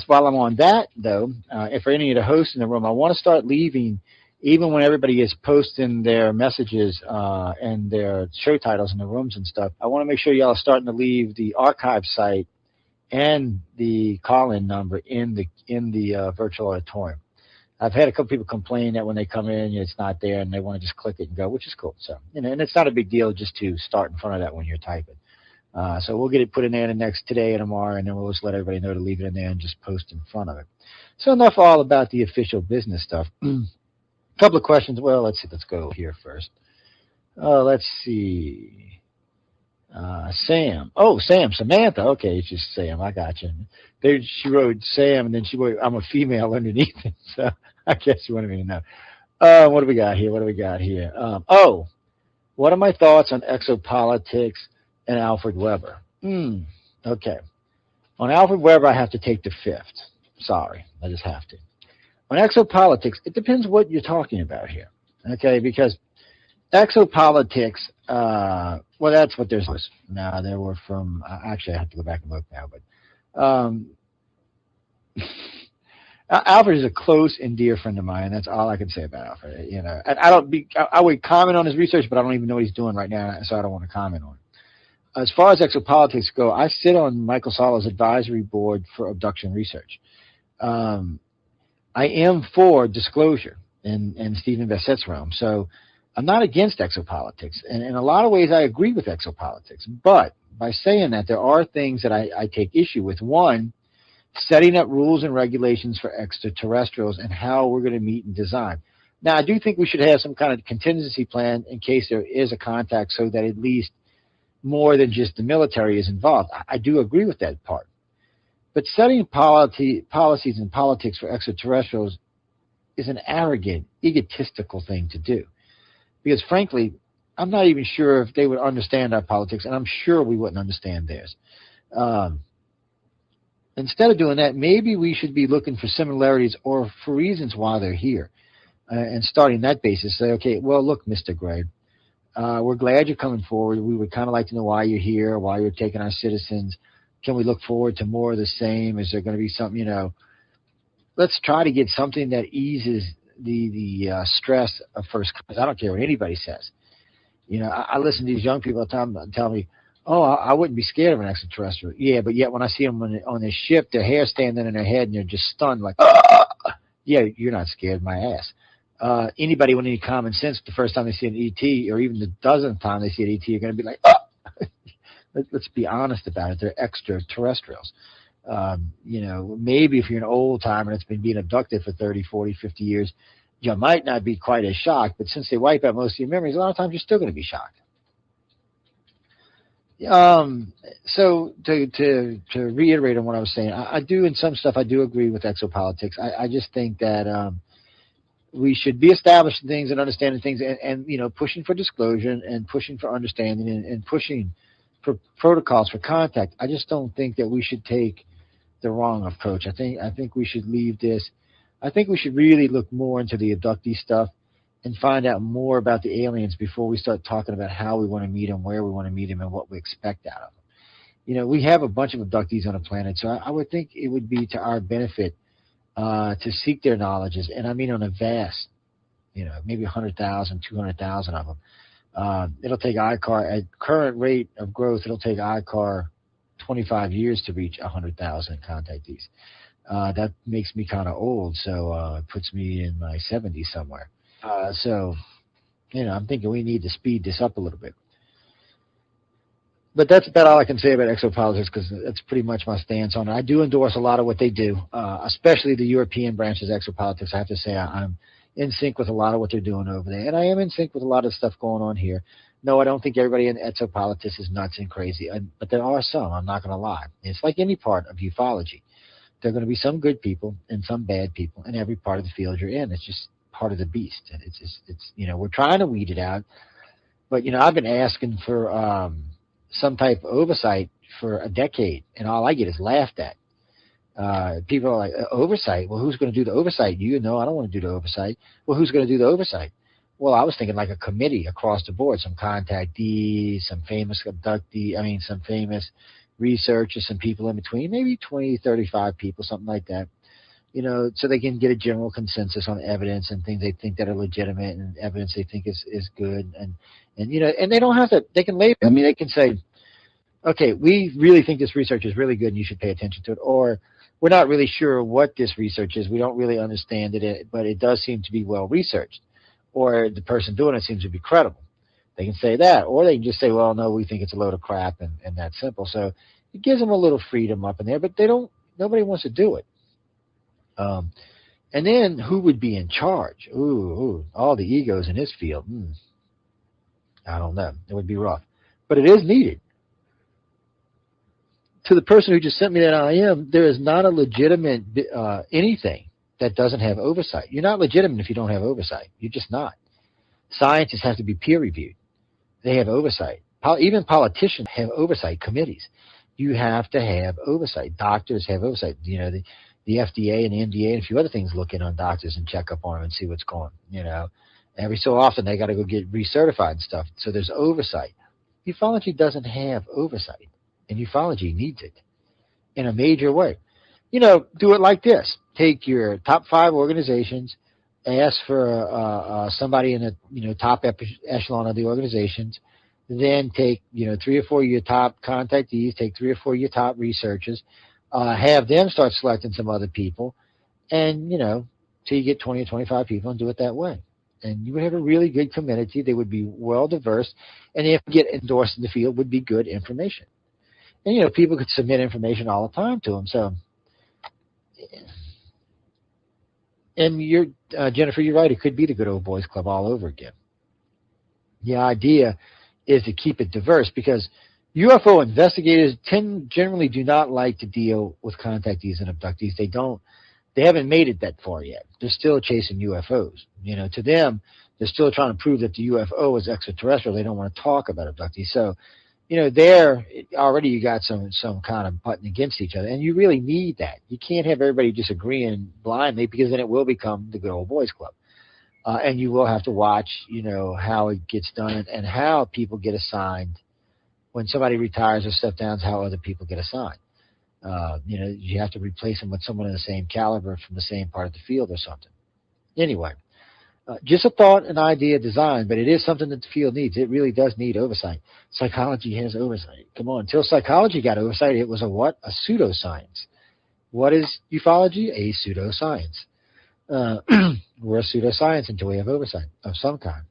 While I'm on that, though, if for any of the hosts in the room, I want to start leaving, even when everybody is posting their messages and their show titles in the rooms and stuff, I want to make sure y'all are starting to leave the archive site and the call-in number in the virtual auditorium. I've had a couple people complain that when they come in, it's not there, and they want to just click it and go, which is cool. So, and it's not a big deal just to start in front of that when you're typing. So we'll get it put in there today and tomorrow, and then we'll just let everybody know to leave it in there and just post in front of it. So enough all about the official business stuff. A couple of questions. Well, let's see. Let's go here first. Let's see. Sam. Oh, Sam. Samantha. Okay, it's just Sam. I got you. There, she wrote Sam, and then she wrote, I'm a female underneath it. So I guess you wanted me to know. What do we got here? What are my thoughts on exopolitics and Alfred Weber? Okay. On Alfred Weber, I have to take the fifth. Sorry, I just have to. On exopolitics, it depends what you're talking about here. Okay, because exopolitics, well, that's what there's. Now, there were from, actually, I have to go back and look now, but Alfred is a close and dear friend of mine. That's all I can say about Alfred. And I would comment on his research, but I don't even know what he's doing right now, so I don't want to comment on it. As far as exopolitics go, I sit on Michael Solo's advisory board for abduction research. I am for disclosure in Stephen Bassett's realm, so I'm not against exopolitics. And in a lot of ways, I agree with exopolitics. But by saying that, there are things that I take issue with. One, setting up rules and regulations for extraterrestrials and how we're going to meet and design. Now, I do think we should have some kind of contingency plan in case there is a contact, so that at least more than just the military is involved. I do agree with that part. But setting policies and politics for extraterrestrials is an arrogant, egotistical thing to do. Because frankly, I'm not even sure if they would understand our politics, and I'm sure we wouldn't understand theirs. Instead of doing that, maybe we should be looking for similarities or for reasons why they're here, and starting that basis. Say, okay, well, look, Mr. Gray, we're glad you're coming forward. We would kind of like to know why you're here, why you're taking our citizens. Can we look forward to more of the same? Is there going to be something, let's try to get something that eases the stress of first class. I don't care what anybody says. I listen to these young people all the time tell me, oh, I wouldn't be scared of an extraterrestrial. Yeah, but yet when I see them on their ship, their hair standing in their head and they're just stunned like, ah! Yeah, you're not scared, my ass. Anybody with any common sense, the first time they see an ET, or even the dozenth time they see an ET, you're going to be like, ah! Let's be honest about it. They're extraterrestrials. Maybe if you're an old timer that's been being abducted for 30, 40, 50 years, you might not be quite as shocked, but since they wipe out most of your memories, a lot of times you're still going to be shocked. So to reiterate on what I was saying, I do, in some stuff, I do agree with exopolitics. I just think that we should be establishing things and understanding things and pushing for disclosure and pushing for understanding and pushing for protocols for contact. I just don't think that we should take the wrong approach. I think we should leave this. I think we should really look more into the abductee stuff and find out more about the aliens before we start talking about how we want to meet them, where we want to meet them, and what we expect out of them. We have a bunch of abductees on the planet, so I would think it would be to our benefit to seek their knowledges, and I mean on a vast, maybe 100,000, 200,000 of them. It'll take ICAR, at current rate of growth, it'll take ICAR 25 years to reach 100,000 contactees. That makes me kind of old, so it puts me in my 70s somewhere. So I'm thinking we need to speed this up a little bit. But that's about all I can say about exopolitics, because that's pretty much my stance on it. I do endorse a lot of what they do, especially the European branches of exopolitics. I have to say I'm in sync with a lot of what they're doing over there. And I am in sync with a lot of stuff going on here. No, I don't think everybody in exopolitics is nuts and crazy, but there are some, I'm not going to lie. It's like any part of ufology. There are going to be some good people and some bad people in every part of the field you're in. It's just part of the beast. And it's we're trying to weed it out. But, I've been asking for some type of oversight for a decade, and all I get is laughed at. People are like, oversight? Well, who's going to do the oversight? I don't want to do the oversight. Well, who's going to do the oversight? Well, I was thinking like a committee across the board, some contactees, some famous some famous researchers, some people in between, maybe 20, 35 people, something like that. So they can get a general consensus on evidence and things they think that are legitimate and evidence they think is good. And they don't have to, they can label. I mean, they can say, okay, we really think this research is really good and you should pay attention to it. Or we're not really sure what this research is. We don't really understand it, but it does seem to be well researched. Or the person doing it seems to be credible. They can say that. Or they can just say, well, no, we think it's a load of crap and that's simple. So it gives them a little freedom up in there, but nobody wants to do it. And then who would be in charge? Ooh, all the egos in this field. I don't know. It would be rough. But it is needed. To the person who just sent me that IM, there is not a legitimate anything that doesn't have oversight. You're not legitimate if you don't have oversight. You're just not. Scientists have to be peer-reviewed. They have oversight. Even politicians have oversight committees. You have to have oversight. Doctors have oversight. The FDA and the MDA and a few other things look in on doctors and check up on them and see what's going on. Every so often they got to go get recertified and stuff. So there's oversight. Ufology doesn't have oversight, and ufology needs it in a major way. Do it like this. Take your top 5 organizations, ask for somebody in the top echelon of the organizations, then take 3 or 4 of your top contactees, take 3 or 4 of your top researchers, have them start selecting some other people, and till you get 20 or 25 people, and do it that way. And you would have a really good community. They would be well diverse, and if you get endorsed in the field, would be good information. And people could submit information all the time to them. So, and Jennifer, you're right. It could be the good old boys club all over again. The idea is to keep it diverse, because UFO investigators generally do not like to deal with contactees and abductees. They haven't made it that far yet. They're still chasing UFOs. To them, they're still trying to prove that the UFO is extraterrestrial. They don't want to talk about abductees. So, there already you got some kind of button against each other, and you really need that. You can't have everybody disagreeing blindly, because then it will become the good old boys club. And you will have to watch, how it gets done and how people get assigned. When somebody retires or steps down, how other people get assigned. You have to replace them with someone in the same caliber from the same part of the field or something. Anyway, just a thought, an idea, design, but it is something that the field needs. It really does need oversight. Psychology has oversight. Come on, until psychology got oversight, it was a what? A pseudoscience. What is ufology? A pseudoscience. We're a pseudoscience until we have oversight of some kind.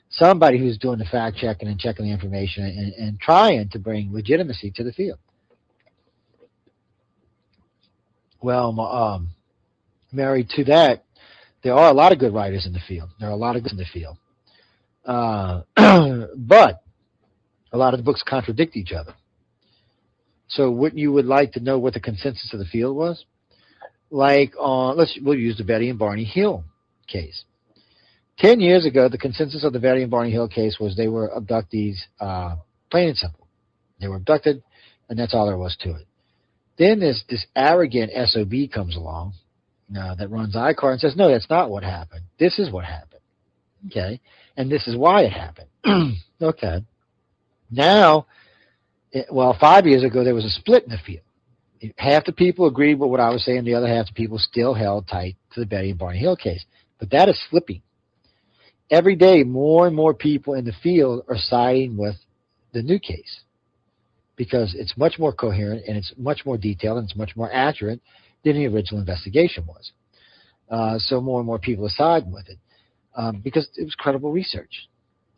Somebody who's doing the fact checking and checking the information and trying to bring legitimacy to the field. Well, married to that, there are a lot of good writers in the field. There are a lot of good in the field. But a lot of the books contradict each other. So wouldn't you would like to know what the consensus of the field was? Like we'll use the Betty and Barney Hill case. 10 years ago, the consensus of the Betty and Barney Hill case was they were abductees, plain and simple. They were abducted, and that's all there was to it. Then this arrogant SOB comes along that runs ICAR and says, no, that's not what happened. This is what happened. Okay? And this is why it happened. Okay. Now, 5 years ago, there was a split in the field. Half the people agreed with what I was saying. The other half the people still held tight to the Betty and Barney Hill case. But that is slipping. Every day, more and more people in the field are siding with the new case because it's much more coherent and it's much more detailed and it's much more accurate than the original investigation was. So more and more people are siding with it because it was credible research.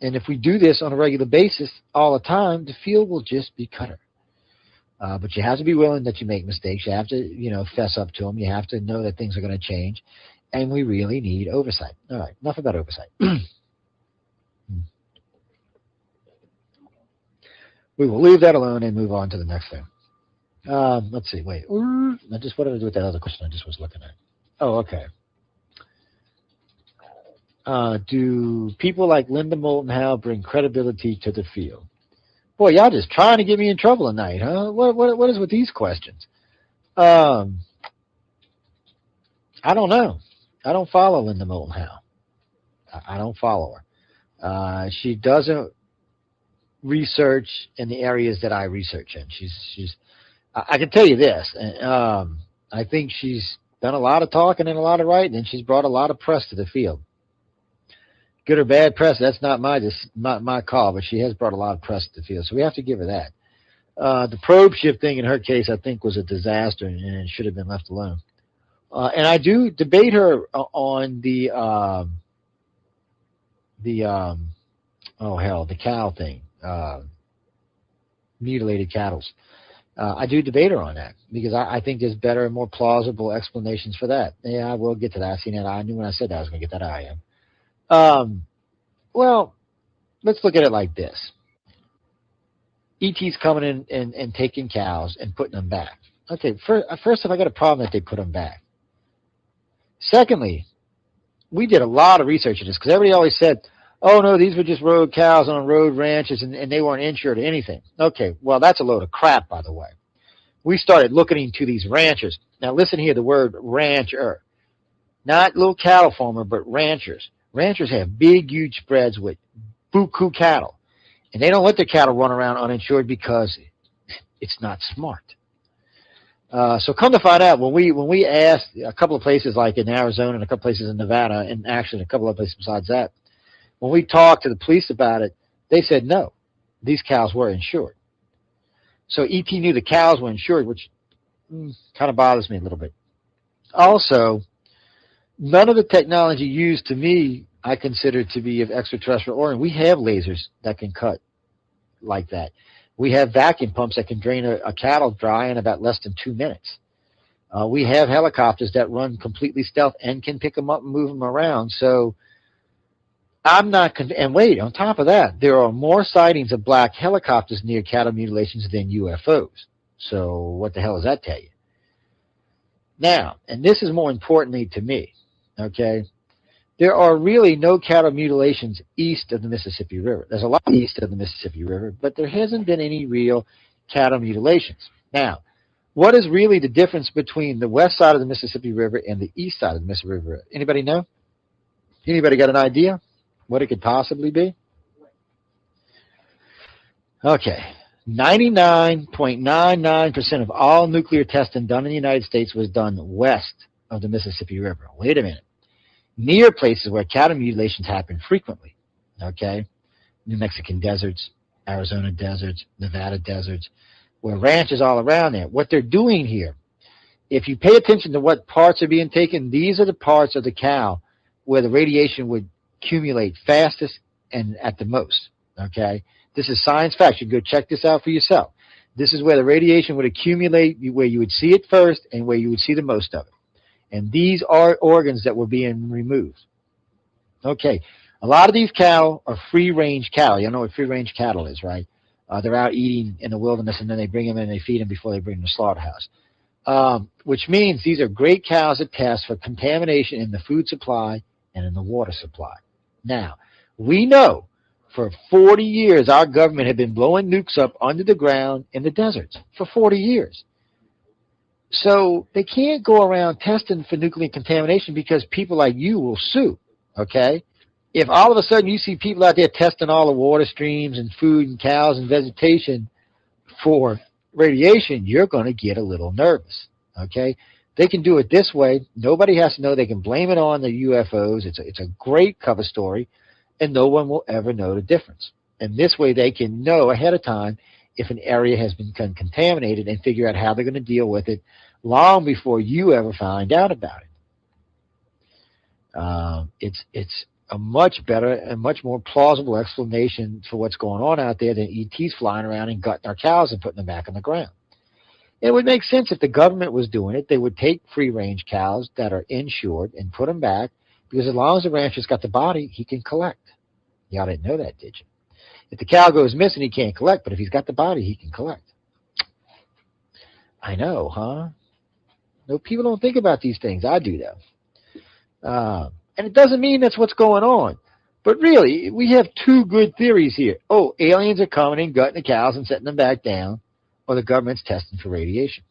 And if we do this on a regular basis all the time, the field will just be cutter. But you have to be willing that you make mistakes. You have to, fess up to them. You have to know that things are going to change. And we really need oversight. All right, enough about oversight. We will leave that alone and move on to the next thing. Let's see, wait. What did I do with that other question I just was looking at? Oh, okay. Do people like Linda Moulton Howe bring credibility to the field? Boy, y'all just trying to get me in trouble tonight, huh? What is with these questions? I don't know. I don't follow Linda Moulton Howe. I don't follow her. She doesn't research in the areas that I research in. I can tell you this. I think she's done a lot of talking and a lot of writing, and she's brought a lot of press to the field. Good or bad press, that's not my call, but she has brought a lot of press to the field, so we have to give her that. The probe shift thing in her case, I think, was a disaster and it should have been left alone. And I do debate her on the cow thing, mutilated cattle. I do debate her on that because I think there's better and more plausible explanations for that. Yeah, I will get to that. I seen that. I knew when I said that I was going to get that. I am. Well, let's look at it like this. ET's coming in and taking cows and putting them back. Okay, first off, I got a problem that they put them back. Secondly, we did a lot of research on this because everybody always said, oh, no, these were just road cows on road ranches and they weren't insured or anything. Okay, well, that's a load of crap, by the way. We started looking into these ranchers. Now, listen here, the word rancher. Not little cattle farmer, but ranchers. Ranchers have big, huge spreads with buku cattle. And they don't let their cattle run around uninsured because it's not smart. So come to find out, when we asked a couple of places like in Arizona and a couple places in Nevada, and actually a couple of places besides that, when we talked to the police about it, they said no, these cows were insured. So ET knew the cows were insured, which kind of bothers me a little bit. Also, none of the technology used to me I consider to be of extraterrestrial origin. We have lasers that can cut like that. We have vacuum pumps that can drain a cattle dry in about less than 2 minutes. We have helicopters that run completely stealth and can pick them up and move them around. So I'm not and wait, on top of that, there are more sightings of black helicopters near cattle mutilations than UFOs. So what the hell does that tell you? Now, and this is more importantly to me, okay, there are really no cattle mutilations east of the Mississippi River. There's a lot east of the Mississippi River, but there hasn't been any real cattle mutilations. Now, what is really the difference between the west side of the Mississippi River and the east side of the Mississippi River? Anybody know? Anybody got an idea what it could possibly be? Okay. 99.99% of all nuclear testing done in the United States was done west of the Mississippi River. Wait a minute. Near places where cattle mutilations happen frequently, okay? New Mexican deserts, Arizona deserts, Nevada deserts, where ranches all around there. What they're doing here, if you pay attention to what parts are being taken, these are the parts of the cow where the radiation would accumulate fastest and at the most, okay? This is science fact. You go check this out for yourself. This is where the radiation would accumulate, where you would see it first and where you would see the most of it. And these are organs that were being removed. Okay, a lot of these cattle are free-range cattle. You know what free-range cattle is, right? They're out eating in the wilderness, and then they bring them in and they feed them before they bring them to the slaughterhouse. Which means these are great cows to test for contamination in the food supply and in the water supply. Now, we know for 40 years our government had been blowing nukes up under the ground in the deserts for 40 years. So they can't go around testing for nuclear contamination because people like you will sue, okay? If all of a sudden you see people out there testing all the water streams and food and cows and vegetation for radiation, you're going to get a little nervous, okay? They can do it this way. Nobody has to know. They can blame it on the UFOs. It's a great cover story, and no one will ever know the difference. And this way they can know ahead of time if an area has been contaminated and figure out how they're going to deal with it long before you ever find out about it. It's a much better and much more plausible explanation for what's going on out there than ETs flying around and gutting our cows and putting them back on the ground. It would make sense if the government was doing it. They would take free-range cows that are insured and put them back, because as long as the rancher's got the body, he can collect. Y'all didn't know that, did you? If the cow goes missing, he can't collect, but if he's got the body, he can collect. I know, huh? No, people don't think about these things. I do, though. And it doesn't mean that's what's going on. But really, we have two good theories here. Oh, aliens are coming and gutting the cows and setting them back down, or the government's testing for radiation.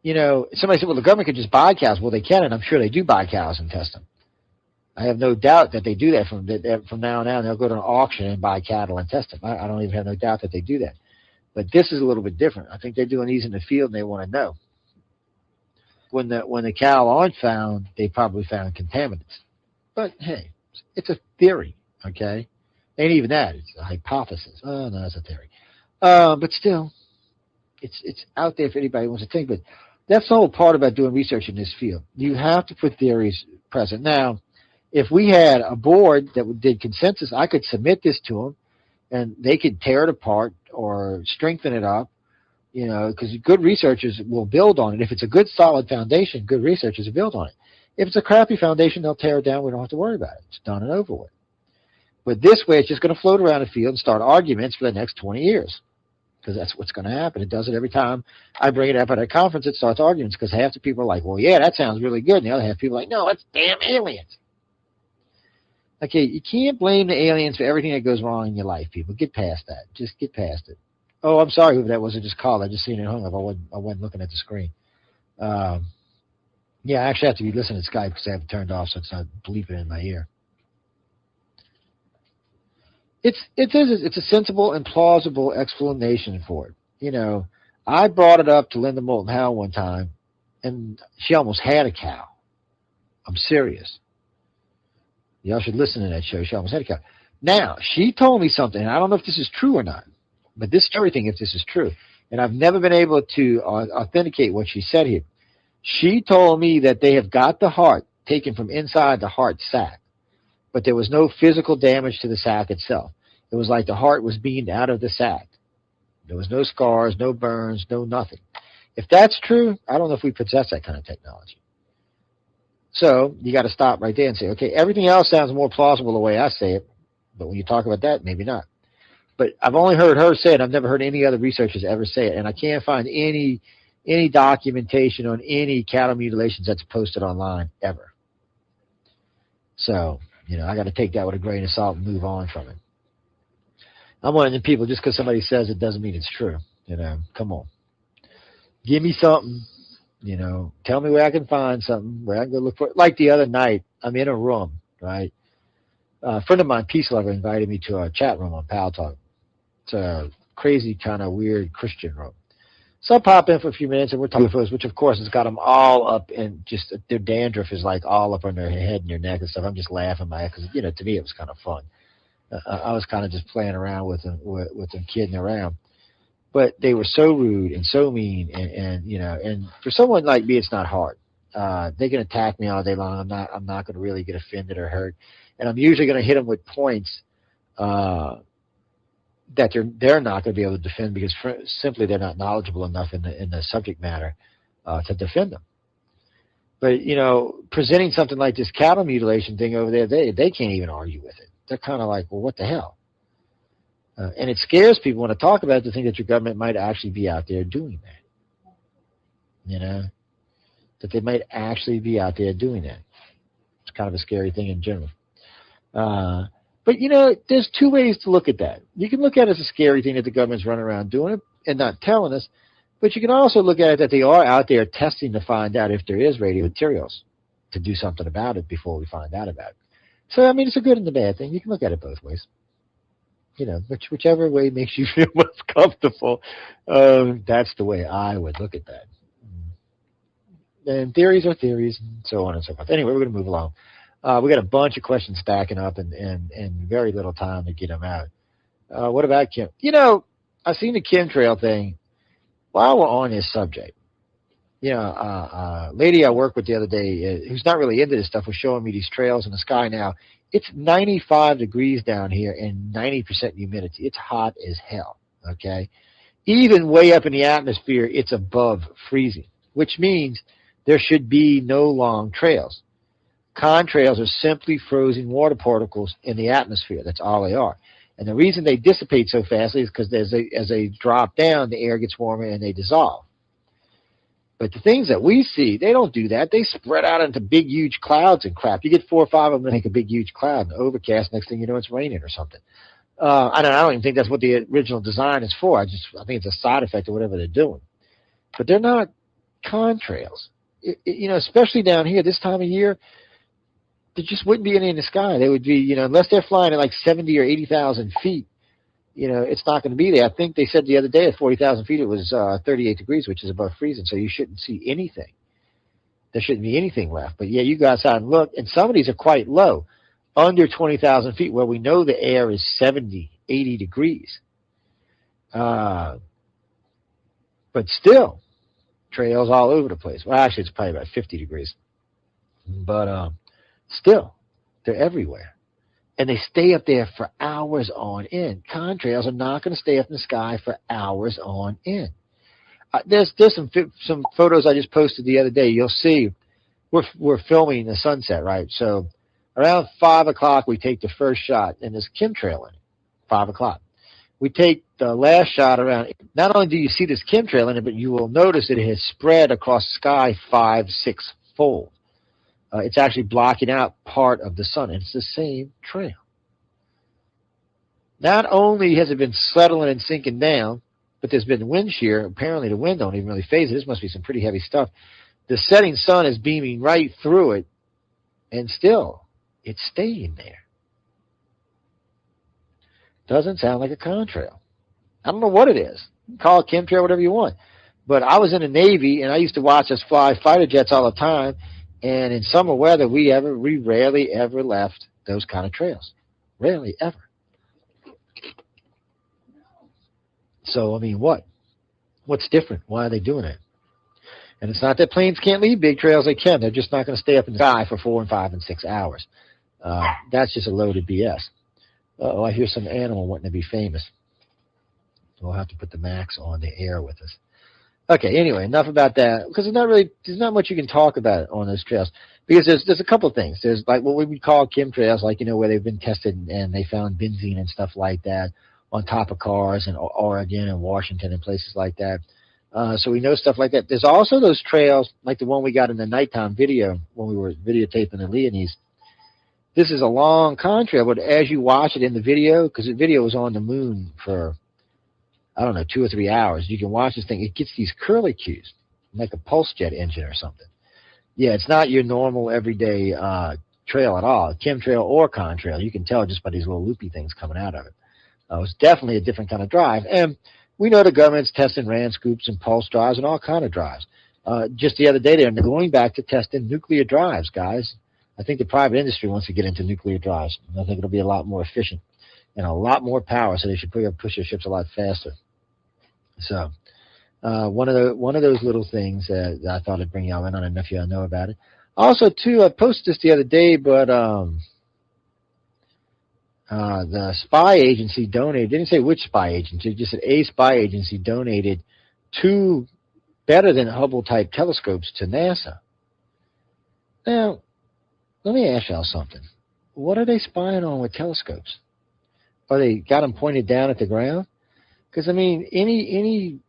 You know, somebody said, well, the government could just buy cows. Well, they can, and I'm sure they do buy cows and test them. I have no doubt that they do that from now on out. They'll go to an auction and buy cattle and test them. I don't even have no doubt that they do that. But this is a little bit different. I think they're doing these in the field and they want to know. When the cow aren't found, they probably found contaminants. But hey, it's a theory, okay? Ain't even that. It's a hypothesis. Oh no, that's a theory. But still, it's out there if anybody wants to think. But that's the whole part about doing research in this field. You have to put theories present. Now, if we had a board that did consensus, I could submit this to them, and they could tear it apart or strengthen it up. You know, because good researchers will build on it. If it's a good, solid foundation, good researchers will build on it. If it's a crappy foundation, they'll tear it down. We don't have to worry about it. It's done and over with. But this way, it's just going to float around the field and start arguments for the next 20 years. Because that's what's going to happen. It does it every time I bring it up at a conference. It starts arguments because half the people are like, well, yeah, that sounds really good. And the other half people are like, no, it's damn aliens. Okay, you can't blame the aliens for everything that goes wrong in your life, people. Get past that. Just get past it. Oh, I'm sorry if that was. I just called. I just seen it hung up. I wasn't looking at the screen. Yeah, I actually have to be listening to Skype because I have it turned off so it's not bleeping in my ear. It's a sensible and plausible explanation for it. You know, I brought it up to Linda Moulton Howe one time, and she almost had a cow. I'm serious. Y'all should listen to that show. She almost had a cow. Now, she told me something, and I don't know if this is true or not, but this is everything if this is true. And I've never been able to authenticate what she said here. She told me that they have got the heart taken from inside the heart sac, but there was no physical damage to the sac itself. It was like the heart was beamed out of the sac. There was no scars, no burns, no nothing. If that's true, I don't know if we possess that kind of technology. So you got to stop right there and say, okay, everything else sounds more plausible the way I say it, but when you talk about that, maybe not. But I've only heard her say it. I've never heard any other researchers ever say it, and I can't find any documentation on any cattle mutilations that's posted online ever. So, you know, I got to take that with a grain of salt and move on from it. I'm one of the people, just because somebody says it doesn't mean it's true. You know, come on. Give me something, you know, tell me where I can find something, where I can go look for it. Like the other night, I'm in a room, right? A friend of mine, Peace Lover, invited me to a chat room on Pal Talk. It's a crazy, kind of weird Christian room. So I pop in for a few minutes, and we're talking first, which, of course, has got them all up, and just their dandruff is like all up on their head and their neck and stuff. I'm just laughing by it because, you know, to me it was kind of fun. I was kind of just playing around with them, kidding around. But they were so rude and so mean, and you know, and for someone like me, it's not hard. They can attack me all day long. I'm not going to really get offended or hurt, and I'm usually going to hit them with points that they're not going to be able to defend because simply they're not knowledgeable enough in the subject matter to defend them. But, you know, presenting something like this cattle mutilation thing over there, they can't even argue with it. They're kind of like, well, what the hell? And it scares people when I talk about it to think that your government might actually be out there doing that. You know, that they might actually be out there doing that. It's kind of a scary thing in general. But, you know, there's two ways to look at that. You can look at it as a scary thing that the government's running around doing it and not telling us, but you can also look at it that they are out there testing to find out if there is radio materials to do something about it before we find out about it. So, I mean, it's a good and the bad thing. You can look at it both ways. You know, whichever way makes you feel most comfortable, that's the way I would look at that. And theories are theories, and so on and so forth. Anyway, we're going to move along. We got a bunch of questions stacking up and very little time to get them out. What about Kim? You know, I've seen the chemtrail thing. While we're on this subject, you know, a lady I worked with the other day who's not really into this stuff was showing me these trails in the sky. Now, it's 95 degrees down here and 90% humidity. It's hot as hell, okay? Even way up in the atmosphere, it's above freezing, which means there should be no long trails. Contrails are simply frozen water particles in the atmosphere. That's all they are. And the reason they dissipate so fastly is because as they drop down, the air gets warmer and they dissolve. But the things that we see, they don't do that. They spread out into big, huge clouds and crap. You get 4 or 5 of them and make a big, huge cloud and overcast. Next thing you know, it's raining or something. I don't even think that's what the original design is for. I think it's a side effect of whatever they're doing. But they're not contrails. Especially down here this time of year, there just wouldn't be any in the sky. They would be, unless they're flying at like 70 or 80,000 feet, it's not going to be there. I think they said the other day at 40,000 feet it was 38 degrees, which is above freezing, so you shouldn't see anything. There shouldn't be anything left. But, yeah, you go outside and look, and some of these are quite low, under 20,000 feet, where we know the air is 70, 80 degrees. But still, trails all over the place. Well, actually, it's probably about 50 degrees. But still, they're everywhere. And they stay up there for hours on end. Contrails are not going to stay up in the sky for hours on end. There's some photos I just posted the other day. You'll see we're filming the sunset, right? So around 5 o'clock, we take the first shot, and there's chemtrail in it, 5 o'clock. We take the last shot around. Not only do you see this chemtrail in it, but you will notice that it has spread across the sky 5-6-fold. It's actually blocking out part of the sun. And it's the same trail. Not only has it been settling and sinking down, but there's been wind shear. Apparently the wind don't even really phase it. This must be some pretty heavy stuff. The setting sun is beaming right through it, and still it's staying there. Doesn't sound like a contrail. I don't know what it is. Call it chemtrail, whatever you want. But I was in the Navy, and I used to watch us fly fighter jets all the time. And in summer weather, we rarely ever left those kind of trails. Rarely ever. So, I mean, what's different? Why are they doing it? And it's not that planes can't leave big trails. They can. They're just not going to stay up in the sky for 4 and 5 and 6 hours. That's just a load of BS. Uh-oh, I hear some animal wanting to be famous. We'll have to put the Max on the air with us. Okay, anyway, enough about that, because there's not much you can talk about on those trails, because there's a couple of things. There's like what we would call chemtrails, like, where they've been tested and they found benzene and stuff like that on top of cars in Oregon and Washington and places like that. So we know stuff like that. There's also those trails, like the one we got in the nighttime video when we were videotaping the Leonese. This is a long contrail, but as you watch it in the video, because the video was on the moon for, 2 or 3 hours. You can watch this thing. It gets these curlicues, like a pulse jet engine or something. Yeah, it's not your normal everyday trail at all, chemtrail or contrail. You can tell just by these little loopy things coming out of it. It's definitely a different kind of drive. And we know the government's testing RAN scoops and pulse drives and all kind of drives. Just the other day, they're going back to testing nuclear drives, guys. I think the private industry wants to get into nuclear drives. I think it'll be a lot more efficient and a lot more power, so they should push their ships a lot faster. So one of those little things that I thought I'd bring y'all in on. I don't know if y'all know about it. Also, too, I posted this the other day, but the spy agency donated, didn't say which spy agency, just said a spy agency donated 2 better than Hubble-type telescopes to NASA. Now, let me ask y'all something. What are they spying on with telescopes? Are they got them pointed down at the ground? Because, any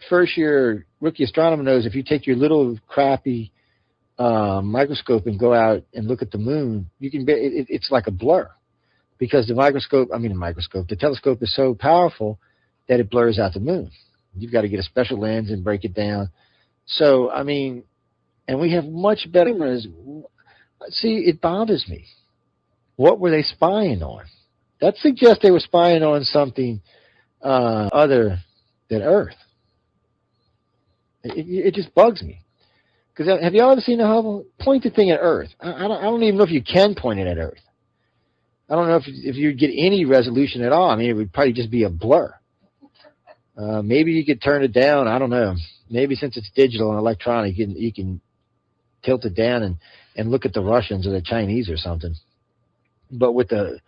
first-year rookie astronomer knows if you take your little crappy microscope and go out and look at the moon, it's like a blur. Because the telescope is so powerful that it blurs out the moon. You've got to get a special lens and break it down. So, and we have much better cameras. See, it bothers me. What were they spying on? That suggests they were spying on something other than Earth. It just bugs me. Because have you all ever seen the Hubble? Point the thing at Earth. I don't even know if you can point it at Earth. I don't know if you'd get any resolution at all. It would probably just be a blur. Maybe you could turn it down. I don't know. Maybe since it's digital and electronic, you can tilt it down and look at the Russians or the Chinese or something. But with the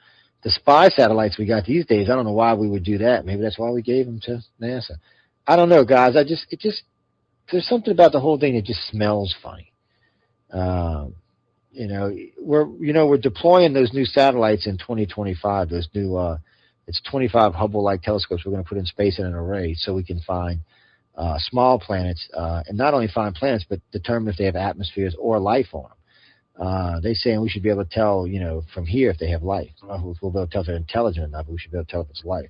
spy satellites we got these days, I don't know why we would do that. Maybe that's why we gave them to NASA. I don't know, guys. There's something about the whole thing that just smells funny. We're deploying those new satellites in 2025. Those new, it's 25 Hubble-like telescopes we're going to put in space in an array so we can find small planets, and not only find planets, but determine if they have atmospheres or life on them. They say we should be able to tell, from here if they have life. I don't know if we'll be able to tell if they're intelligent enough, but we should be able to tell if it's life.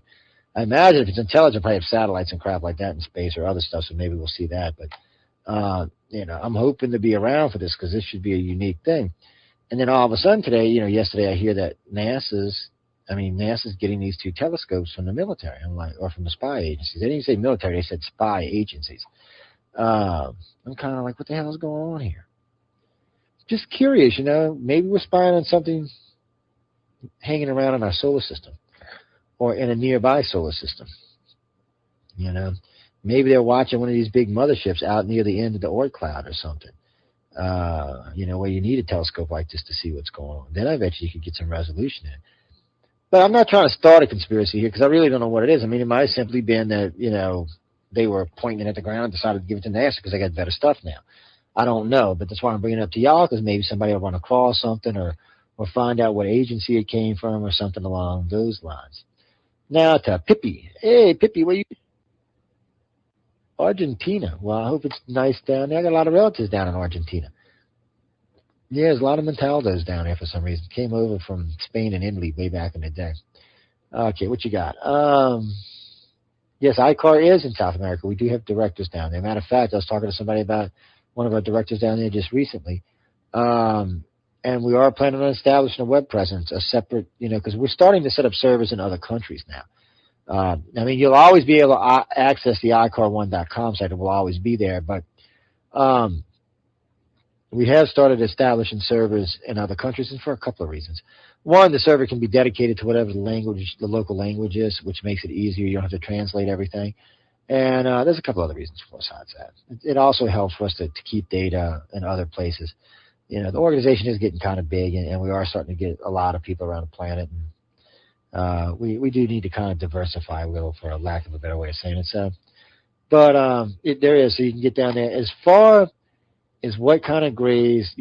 I imagine if it's intelligent, probably have satellites and crap like that in space or other stuff, so maybe we'll see that. But, I'm hoping to be around for this because this should be a unique thing. And then all of a sudden today, yesterday I hear that NASA's getting these 2 telescopes from the military. I'm like, or from the spy agencies. They didn't say military, they said spy agencies. I'm kind of like, what the hell is going on here? Just curious, maybe we're spying on something hanging around in our solar system or in a nearby solar system. Maybe they're watching one of these big motherships out near the end of the Oort cloud or something. Where you need a telescope like this to see what's going on. Then I bet you could get some resolution in it. But I'm not trying to start a conspiracy here because I really don't know what it is. I mean, it might have simply been that, they were pointing it at the ground and decided to give it to NASA because they got better stuff now. I don't know, but that's why I'm bringing it up to y'all because maybe somebody will run across something or find out what agency it came from or something along those lines. Now to Pippi. Hey, Pippi, where you? Argentina. Well, I hope it's nice down there. I got a lot of relatives down in Argentina. Yeah, there's a lot of Montaldos down there for some reason. Came over from Spain and Italy way back in the day. Okay, what you got? Yes, ICAR is in South America. We do have directors down there. Matter of fact, I was talking to somebody about one of our directors down there just recently. And we are planning on establishing a web presence, a separate, because we're starting to set up servers in other countries now. You'll always be able to access the icar1.com site. It will always be there, but we have started establishing servers in other countries, and for a couple of reasons. One, the server can be dedicated to whatever the local language is, which makes it easier. You don't have to translate everything. And there's a couple other reasons besides that. It also helps for us to keep data in other places. The organization is getting kind of big, and we are starting to get a lot of people around the planet. And we do need to kind of diversify a little, for a lack of a better way of saying it. So, but there is, so you can get down there. As far as what kind of grays,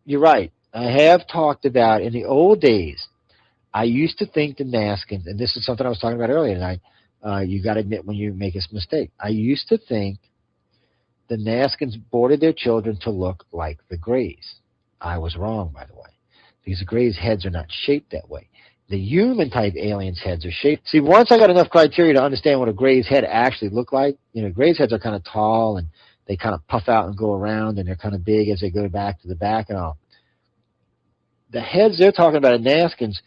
you're right. I have talked about in the old days, I used to think the Naskins, and this is something I was talking about earlier tonight, you got to admit when you make a mistake. I used to think the Naskins boarded their children to look like the Greys. I was wrong, by the way, because the Greys' heads are not shaped that way. The human-type aliens' heads are shaped. See, once I got enough criteria to understand what a Grey's head actually looked like, Grey's heads are kind of tall, and they kind of puff out and go around, and they're kind of big as they go back to the back and all. The heads they're talking about in Naskins,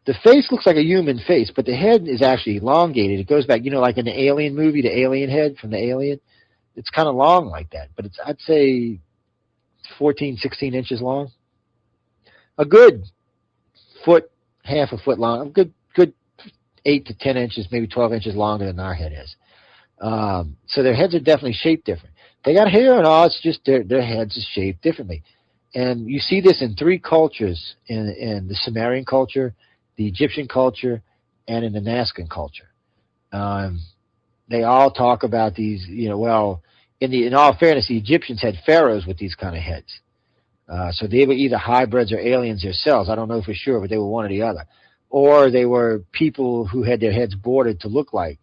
the face looks like a human face, but the head is actually elongated. It goes back, like in the Alien movie, the alien head from the Alien. It's kind of long like that, but it's, I'd say, 14, 16 inches long. A good foot, half a foot long. A good 8 to 10 inches, maybe 12 inches longer than our head is. So their heads are definitely shaped different. They got hair and all. It's just their heads are shaped differently. And you see this in 3 cultures, in the Sumerian culture, the Egyptian culture, and in the Nazcan culture. They all talk about these, in all fairness, the Egyptians had pharaohs with these kind of heads. So they were either hybrids or aliens themselves. I don't know for sure, but they were one or the other. Or they were people who had their heads boarded to look like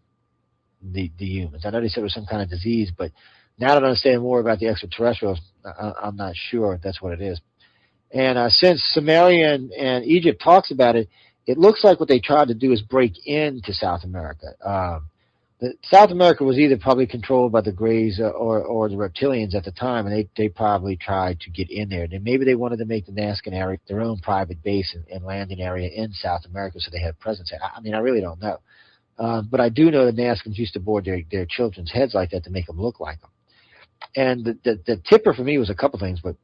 the humans. I know they said it was some kind of disease, but now that I understand more about the extraterrestrials, I'm not sure if that's what it is. And since Sumerian and Egypt talks about it, it looks like what they tried to do is break into South America. South America was either probably controlled by the Greys or the reptilians at the time, and they probably tried to get in there. And maybe they wanted to make the Nazcan area their own private base and landing area in South America so they had presence. I really don't know. But I do know the Nazcans used to board their children's heads like that to make them look like them. And the tipper for me was a couple things, but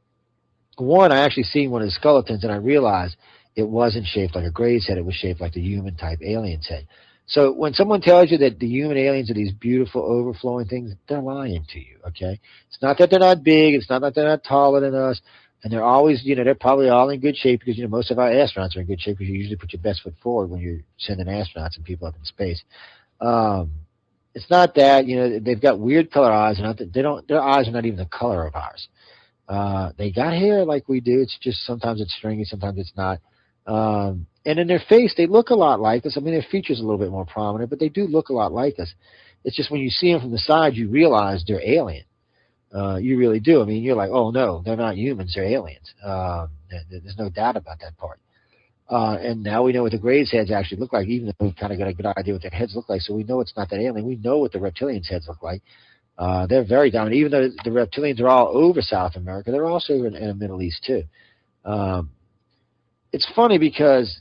one, I actually seen one of the skeletons, and I realized it wasn't shaped like a Grey's head. It was shaped like the human-type alien's head. So when someone tells you that the human aliens are these beautiful, overflowing things, they're lying to you, okay? It's not that they're not big. It's not that they're not taller than us. And they're always, they're probably all in good shape because, most of our astronauts are in good shape because you usually put your best foot forward when you're sending astronauts and people up in space. It's not that, they've got weird color eyes. And their eyes are not even the color of ours. They got hair like we do. It's just sometimes it's stringy, sometimes it's not. And in their face, they look a lot like us. I mean, their features are a little bit more prominent, but they do look a lot like us. It's just when you see them from the side, you realize they're alien. You really do. I mean, you're like, oh, no, they're not humans. They're aliens. There's no doubt about that part. And now we know what the Greys' heads actually look like, even though we kind of got a good idea what their heads look like. So we know it's not that alien. We know what the reptilians' heads look like. They're very dominant. Even though the reptilians are all over South America, they're also in the Middle East, too. It's funny because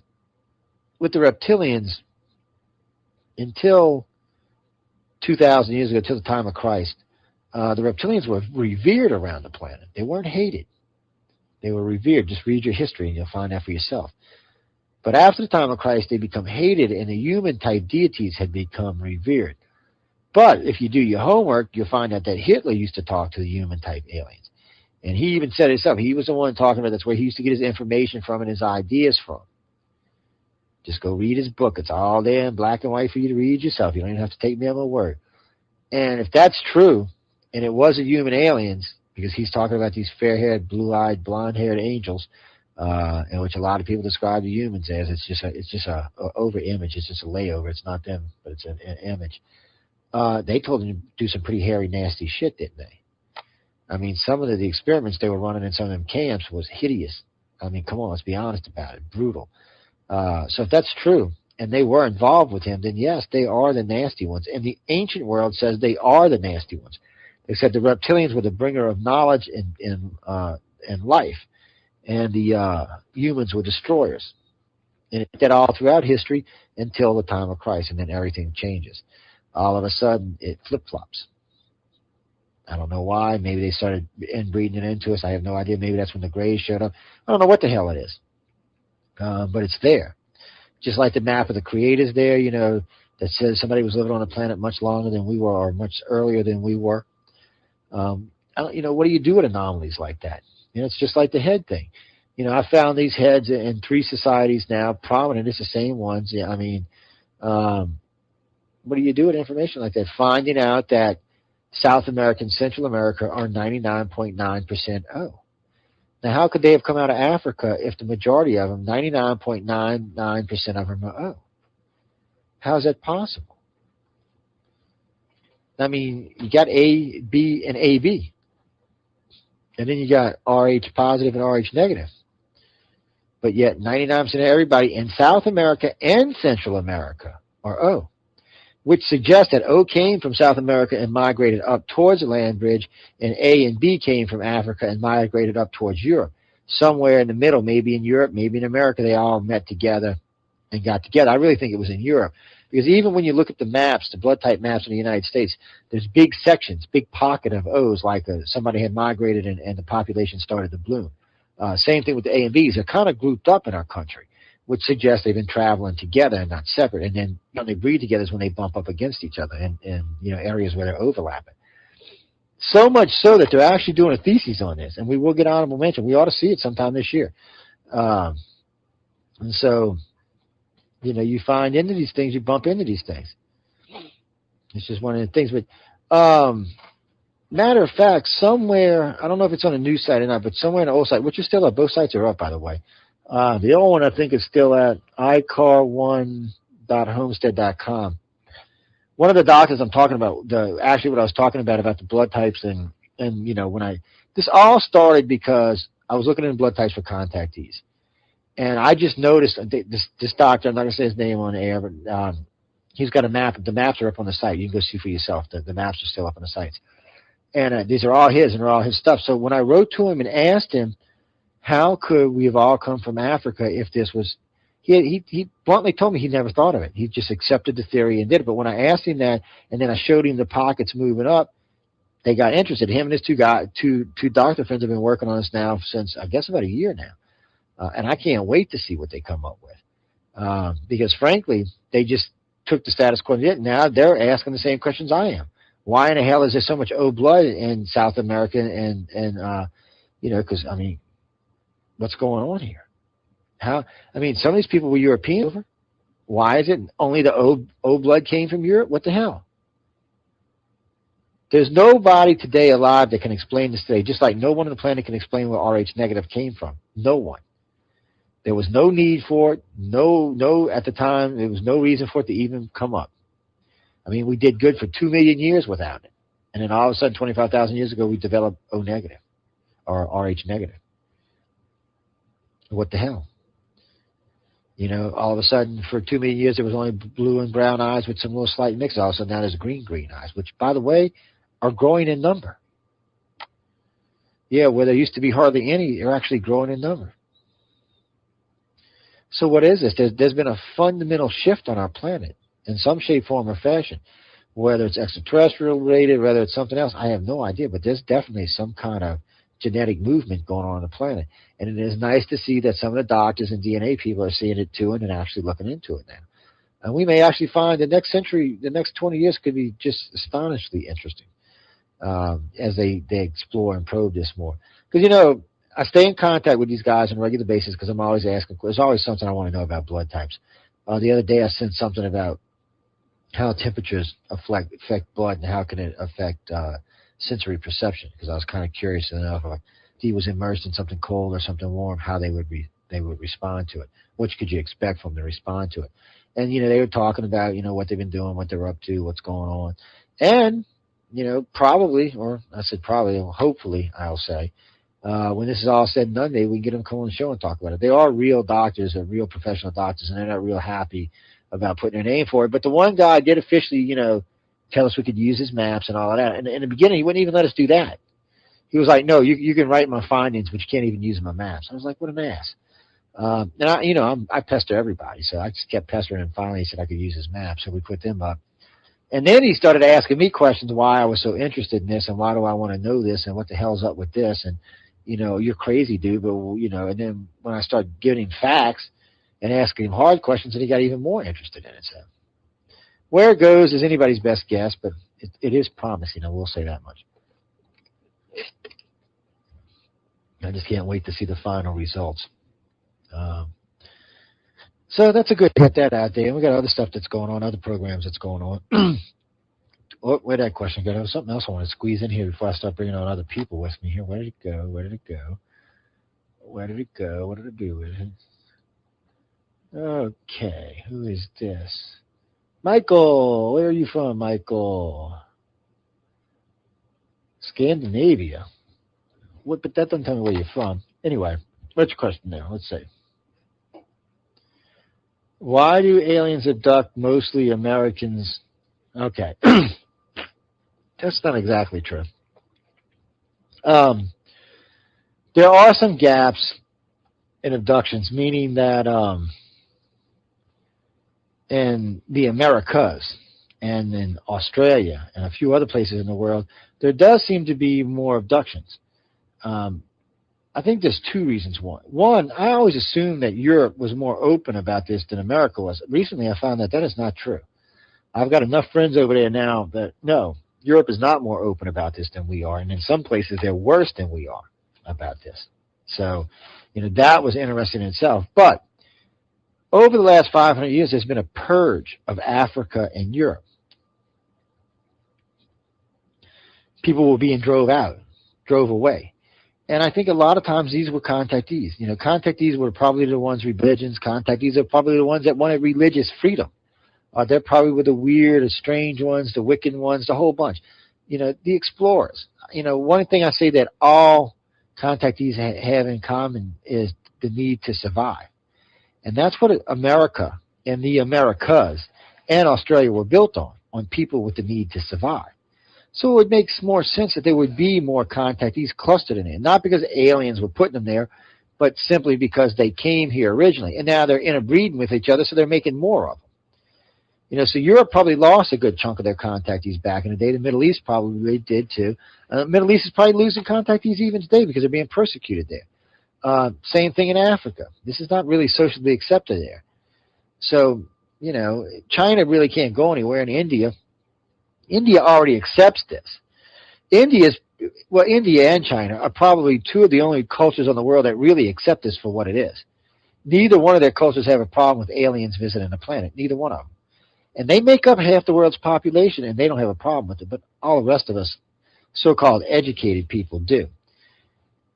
with the reptilians, until 2,000 years ago, until the time of Christ, the reptilians were revered around the planet. They weren't hated. They were revered. Just read your history and you'll find that for yourself. But after the time of Christ, they become hated, and the human-type deities had become revered. But if you do your homework, you'll find out that Hitler used to talk to the human-type aliens. And he even said it himself. He was the one talking about that's where he used to get his information from and his ideas from. Just go read his book. It's all there in black and white for you to read yourself. You don't even have to take me on my word. And if that's true, and it wasn't human aliens, because he's talking about these fair-haired, blue-eyed, blonde-haired angels, in which a lot of people describe the humans as, it's just a over image. It's just a layover. It's not them, but it's an image. They told them to do some pretty hairy, nasty shit, didn't they? I mean, some of the experiments they were running in some of them camps was hideous. I mean, come on, let's be honest about it. Brutal. So if that's true, and they were involved with him, then yes, they are the nasty ones. And the ancient world says they are the nasty ones. They said the reptilians were the bringer of knowledge and life, and the humans were destroyers. And it did that all throughout history until the time of Christ, and then everything changes. All of a sudden, it flip-flops. I don't know why. Maybe they started inbreeding it into us. I have no idea. Maybe that's when the Greys showed up. I don't know what the hell it is. But it's there. Just like the map of the creators there, you know, that says somebody was living on the planet much longer than we were, or much earlier than we were. You know, what do you do with anomalies like that? You know, it's just like the head thing. You know, I found these heads in 3 societies now, prominent. It's the same ones. Yeah, I mean, what do you do with information like that? Finding out that South America and Central America are 99.9% O. Now, how could they have come out of Africa if the majority of them, 99.99% of them are O? How is that possible? I mean, you got A, B, and AB. And then you got RH positive and RH negative. But yet 99% of everybody in South America and Central America are O, which suggests that O came from South America and migrated up towards the land bridge, and A and B came from Africa and migrated up towards Europe. Somewhere in the middle, maybe in Europe, maybe in America, they all met together and got together. I really think it was in Europe, because even when you look at the maps, the blood type maps in the United States, there's big sections, big pocket of O's, like somebody had migrated and the population started to bloom. Same thing with the A and B's. They're kind of grouped up in our country, which suggests they've been traveling together and not separate. And then when they breed together is when they bump up against each other in you know, areas where they're overlapping. So much so that they're actually doing a thesis on this, and we will get honorable mention. We ought to see it sometime this year. And so, you know, you find into these things, you bump into these things. It's just one of the things. But matter of fact, somewhere, I don't know if it's on a new site or not, but somewhere in the old site, which is still up. Both sites are up, by the way. The old one, I think, is still at icar1.homestead.com. One of the doctors I'm talking about, actually what I was talking about the blood types, and you know, this all started because I was looking in blood types for contactees. And I just noticed this doctor, I'm not going to say his name on the air, but he's got a map. The maps are up on the site. You can go see for yourself. The maps are still up on the sites. And these are all his, and they're all his stuff. So when I wrote to him and asked him, how could we have all come from Africa if this was... He bluntly told me he never thought of it. He just accepted the theory and did it. But when I asked him that, and then I showed him the pockets moving up, they got interested. Him and his two doctor friends have been working on this now since, I guess, about a year now. And I can't wait to see what they come up with. Because, frankly, they just took the status quo. Now they're asking the same questions I am. Why in the hell is there so much O blood in South America? And you know, because, I mean, what's going on here? How? I mean, some of these people were European. Why is it only the O blood came from Europe? What the hell? There's nobody today alive that can explain this today, just like no one on the planet can explain where RH negative came from. No one. There was no need for it. No, at the time, there was no reason for it to even come up. I mean, we did good for 2 million years without it. And then all of a sudden, 25,000 years ago, we developed O negative or RH negative. What the hell? You know, all of a sudden, for 2 million years, there was only blue and brown eyes with some little slight mix. All of a sudden, now there's green eyes, which, by the way, are growing in number. Yeah, where there used to be hardly any, they're actually growing in number. So what is this? There's been a fundamental shift on our planet in some shape, form, or fashion. Whether it's extraterrestrial related, whether it's something else, I have no idea. But there's definitely some kind of genetic movement going on the planet. And it is nice to see that some of the doctors and DNA people are seeing it too and actually looking into it now. And we may actually find the next century, the next 20 years could be just astonishingly interesting as they explore and probe this more. Because, you know, I stay in contact with these guys on a regular basis because I'm always asking. There's always something I want to know about blood types. The other day I sent something about how temperatures affect blood and how can it affect sensory perception, because I was kind of curious enough if he was immersed in something cold or something warm, how they would respond to it. Which could you expect from them to respond to it? And, you know, they were talking about, you know, what they've been doing, what they're up to, what's going on. And, you know, probably, or I said probably, or hopefully, I'll say, when this is all said and done, maybe we can get them come on the show and talk about it. They are real doctors, they're real professional doctors, and they're not real happy about putting their name for it. But the one guy did officially, you know, tell us we could use his maps and all of that. And in the beginning, he wouldn't even let us do that. He was like, no, you can write my findings, but you can't even use my maps. I was like, what an ass. And I pester everybody, so I just kept pestering him. Finally, he said I could use his maps, so we put them up. And then he started asking me questions why I was so interested in this and why do I want to know this and what the hell's up with this. And, you know, you're crazy, dude, but, you know, and then when I started giving him facts and asking him hard questions, and he got even more interested in it. So where it goes is anybody's best guess, but it is promising. I will say that much. I just can't wait to see the final results. So that's a good get that out there. And we got other stuff that's going on, other programs that's going on. Where'd that question go? There was something else I want to squeeze in here before I start bringing on other people with me here. Where did it go? Where did it go? Where did it go? What did it do with it? Okay, who is this? Michael, where are you from, Michael? Scandinavia. What? But that doesn't tell me where you're from. Anyway, what's your question now? Let's see. Why do aliens abduct mostly Americans? Okay. That's not exactly true. There are some gaps in abductions, meaning that in the Americas and in Australia and a few other places in the world, there does seem to be more abductions. I think there's two reasons. One, I always assumed that Europe was more open about this than America was. Recently, I found that is not true. I've got enough friends over there now that, no, Europe is not more open about this than we are. And in some places, they're worse than we are about this. So, you know, that was interesting in itself. But over the last 500 years, there's been a purge of Africa and Europe. People were being drove away. And I think a lot of times these were contactees. You know, contactees were probably the ones, religions. Contactees are probably the ones that wanted religious freedom. They're probably were the weird, the strange ones, the wicked ones, the whole bunch. You know, the explorers. You know, one thing I say that all contactees have in common is the need to survive. And that's what America and the Americas and Australia were built on people with the need to survive. So it makes more sense that there would be more contactees clustered in there. Not because aliens were putting them there, but simply because they came here originally. And now they're interbreeding with each other, so they're making more of them. You know, so Europe probably lost a good chunk of their contactees back in the day. The Middle East probably did too. The Middle East is probably losing contactees even today because they're being persecuted there. Same thing in Africa. This is not really socially accepted there. So, you know, China really can't go anywhere. And India already accepts this. India and China are probably two of the only cultures on the world that really accept this for what it is. Neither one of their cultures have a problem with aliens visiting the planet. Neither one of them. And they make up half the world's population, and they don't have a problem with it. But all the rest of us, so-called educated people, do.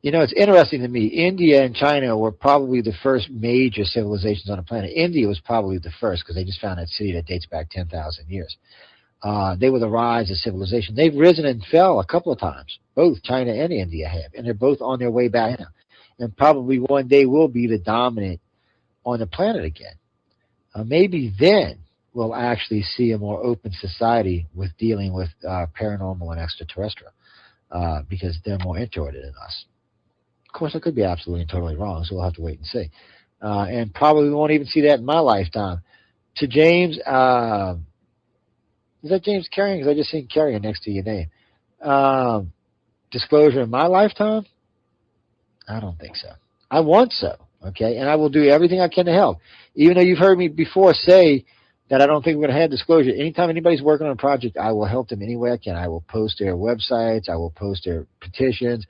You know, it's interesting to me. India and China were probably the first major civilizations on the planet. India was probably the first because they just found that city that dates back 10,000 years. They were the rise of civilization. They've risen and fell a couple of times. Both China and India have, and they're both on their way back now. And probably one day will be the dominant on the planet again. Maybe then we'll actually see a more open society with dealing with paranormal and extraterrestrial because they're more interested in us. Of course, I could be absolutely and totally wrong, so we'll have to wait and see. And probably won't even see that in my lifetime. To James, is that James Carrion? Because I just seen Carrion next to your name. Disclosure in my lifetime? I don't think so. I want so, okay? And I will do everything I can to help. Even though you've heard me before say that I don't think we're going to have disclosure. Anytime anybody's working on a project, I will help them any way I can. I will post their websites. I will post their petitions.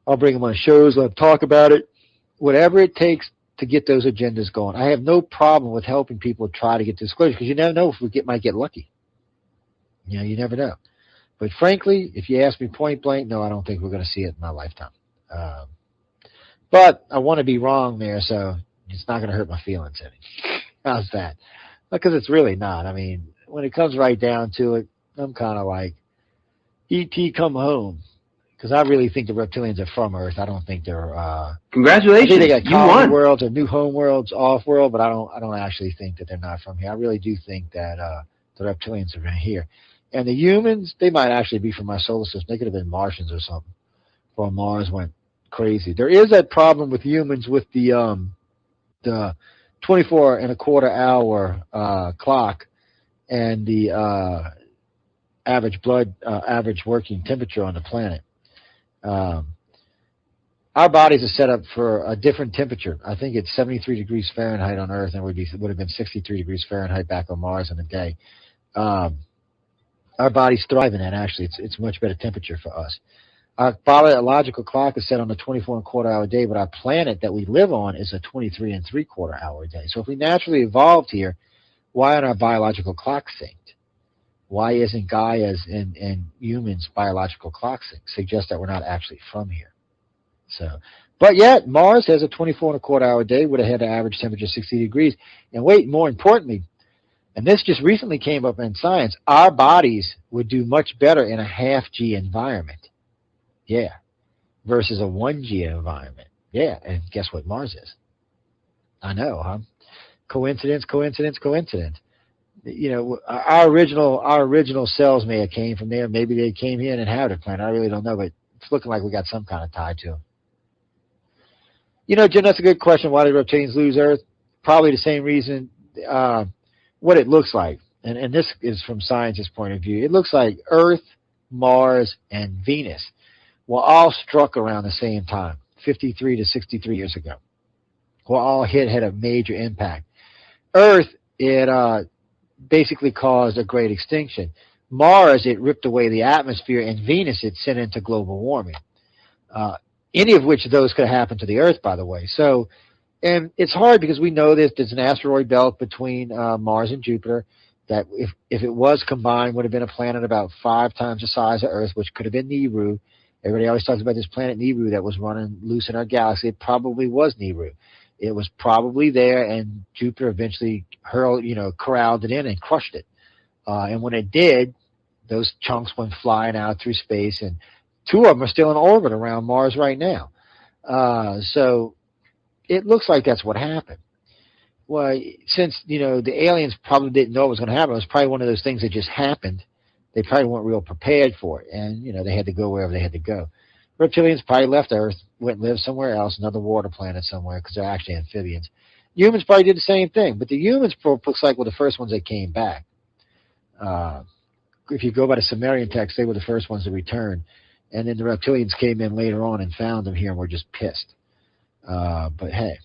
I'll bring them on shows. Let them talk about it. Whatever it takes to get those agendas going. I have no problem with helping people try to get disclosure because you never know if we might get lucky. You know, you never know. But frankly, if you ask me point blank, no, I don't think we're going to see it in my lifetime. But I want to be wrong there, so it's not going to hurt my feelings any. How's that? Because it's really not. I mean, when it comes right down to it, I'm kind of like, E.T. come home. Because I really think the reptilians are from Earth. I don't think they're. Congratulations! I think they got you won. worlds or new home worlds, off world, but I don't actually think that they're not from here. I really do think that the reptilians are here, and the humans they might actually be from our solar system. They could have been Martians or something. Before Mars went crazy. There is that problem with humans with the 24.25 hour clock and the average working temperature on the planet. Our bodies are set up for a different temperature. I think it's 73 degrees Fahrenheit on Earth, and would have been 63 degrees Fahrenheit back on Mars in a day. Our bodies thrive in that. Actually, it's much better temperature for us. Our biological clock is set on a 24.25 hour day, but our planet that we live on is a 23.75 hour day. So if we naturally evolved here, why aren't our biological clocks synced? Why isn't Gaia's and humans' biological clock synced? Suggests that we're not actually from here. So, but yet Mars has a 24.25 hour day with a head average temperature of 60 degrees. And wait, more importantly, and this just recently came up in science, our bodies would do much better in a half G environment. Yeah, versus a 1G environment. Yeah, and guess what Mars is? I know, huh? Coincidence. You know, our original cells may have came from there. Maybe they came here and inhabited the planet. I really don't know, but it's looking like we got some kind of tie to them. You know, Jim, that's a good question. Why did reptilians lose Earth? Probably the same reason. What it looks like, and this is from scientists' point of view. It looks like Earth, Mars, and Venus were all struck around the same time, 53 to 63 years ago. Were all had a major impact. Earth, it basically caused a great extinction. Mars, it ripped away the atmosphere, and Venus, it sent into global warming. Any of which of those could happen to the Earth, by the way. So, and it's hard because we know there's an asteroid belt between Mars and Jupiter that if it was combined would have been a planet about 5 times the size of Earth, which could have been Nibiru. Everybody always talks about this planet Nibiru that was running loose in our galaxy. It probably was Nibiru. It was probably there, and Jupiter eventually corralled it in and crushed it. And when it did, those chunks went flying out through space, and 2 of them are still in orbit around Mars right now. So it looks like that's what happened. Well, since, the aliens probably didn't know it was going to happen, it was probably one of those things that just happened. They probably weren't real prepared for it, and, they had to go wherever they had to go. Reptilians probably left Earth, went and lived somewhere else, another water planet somewhere, because they're actually amphibians. Humans probably did the same thing, but the humans looks like were the first ones that came back. If you go by the Sumerian text, they were the first ones to return, and then the reptilians came in later on and found them here and were just pissed. But hey,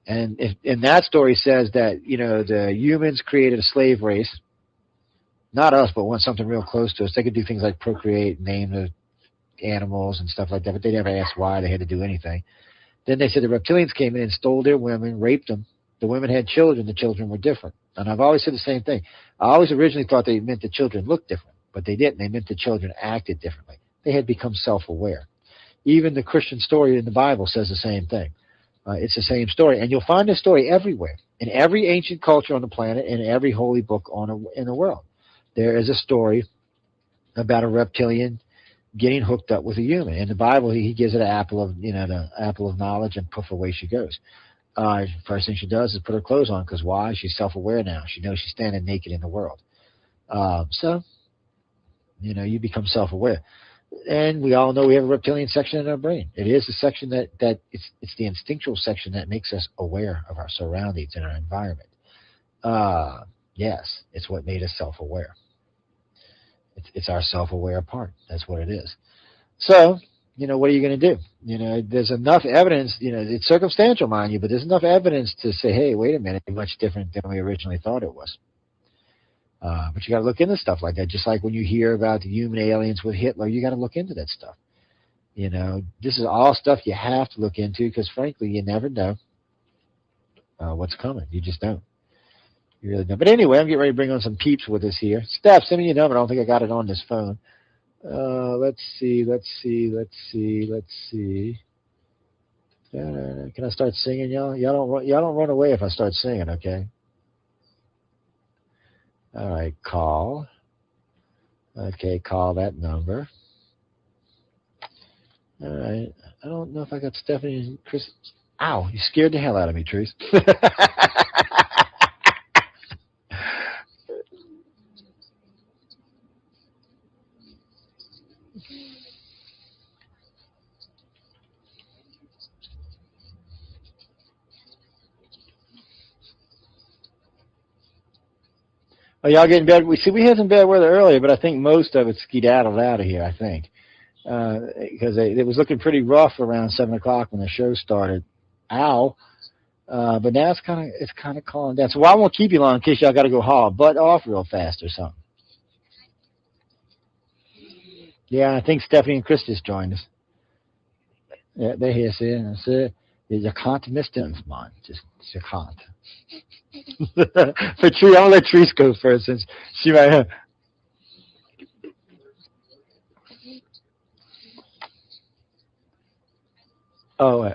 and that story says that, the humans created a slave race, not us, but want something real close to us. They could do things like procreate, name the animals and stuff like that, but they never asked why they had to do anything. Then they said the reptilians came in and stole their women, raped them. The women had children. The children were different. And I've always said the same thing. I always originally thought they meant the children looked different, but they didn't. They meant the children acted differently. They had become self-aware. Even the Christian story in the Bible says the same thing. It's the same story, and you'll find this story everywhere, in every ancient culture on the planet, in every holy book in the world. There is a story about a reptilian getting hooked up with a human. In the Bible, he gives it an apple of, the apple of knowledge, and poof, away she goes. First thing she does is put her clothes on, because why? She's self-aware now. She knows she's standing naked in the world. So, you become self-aware. And we all know we have a reptilian section in our brain. It is the section that it's the instinctual section that makes us aware of our surroundings and our environment. Yes, it's what made us self-aware. It's our self-aware part. That's what it is. So, what are you going to do? There's enough evidence, it's circumstantial, mind you, but there's enough evidence to say, hey, wait a minute, it's much different than we originally thought it was. But you got to look into stuff like that. Just like when you hear about the human aliens with Hitler, you got to look into that stuff. This is all stuff you have to look into, because frankly, you never know what's coming. You just don't. You really don't. But anyway, I'm getting ready to bring on some peeps with us here. Steph, send me your number. I don't think I got it on this phone. Let's see. Can I start singing, y'all? Y'all don't run away if I start singing, okay? All right, call. Okay, call that number. All right. I don't know if I got Stephanie and Chris. Ow, you scared the hell out of me, Trees. Oh, y'all getting bad? We had some bad weather earlier, but I think most of it skedaddled out of here, I think. Because it was looking pretty rough around 7 o'clock when the show started. Ow. But now it's kind of calming down. So I won't keep you long in case y'all got to go haul butt off real fast or something. Yeah, I think Stephanie and Chris just joined us. Yeah, they're here, see? That's it. You can't miss them, man. You can't. For Tree, I'll let Trees go first since she might have. Oh,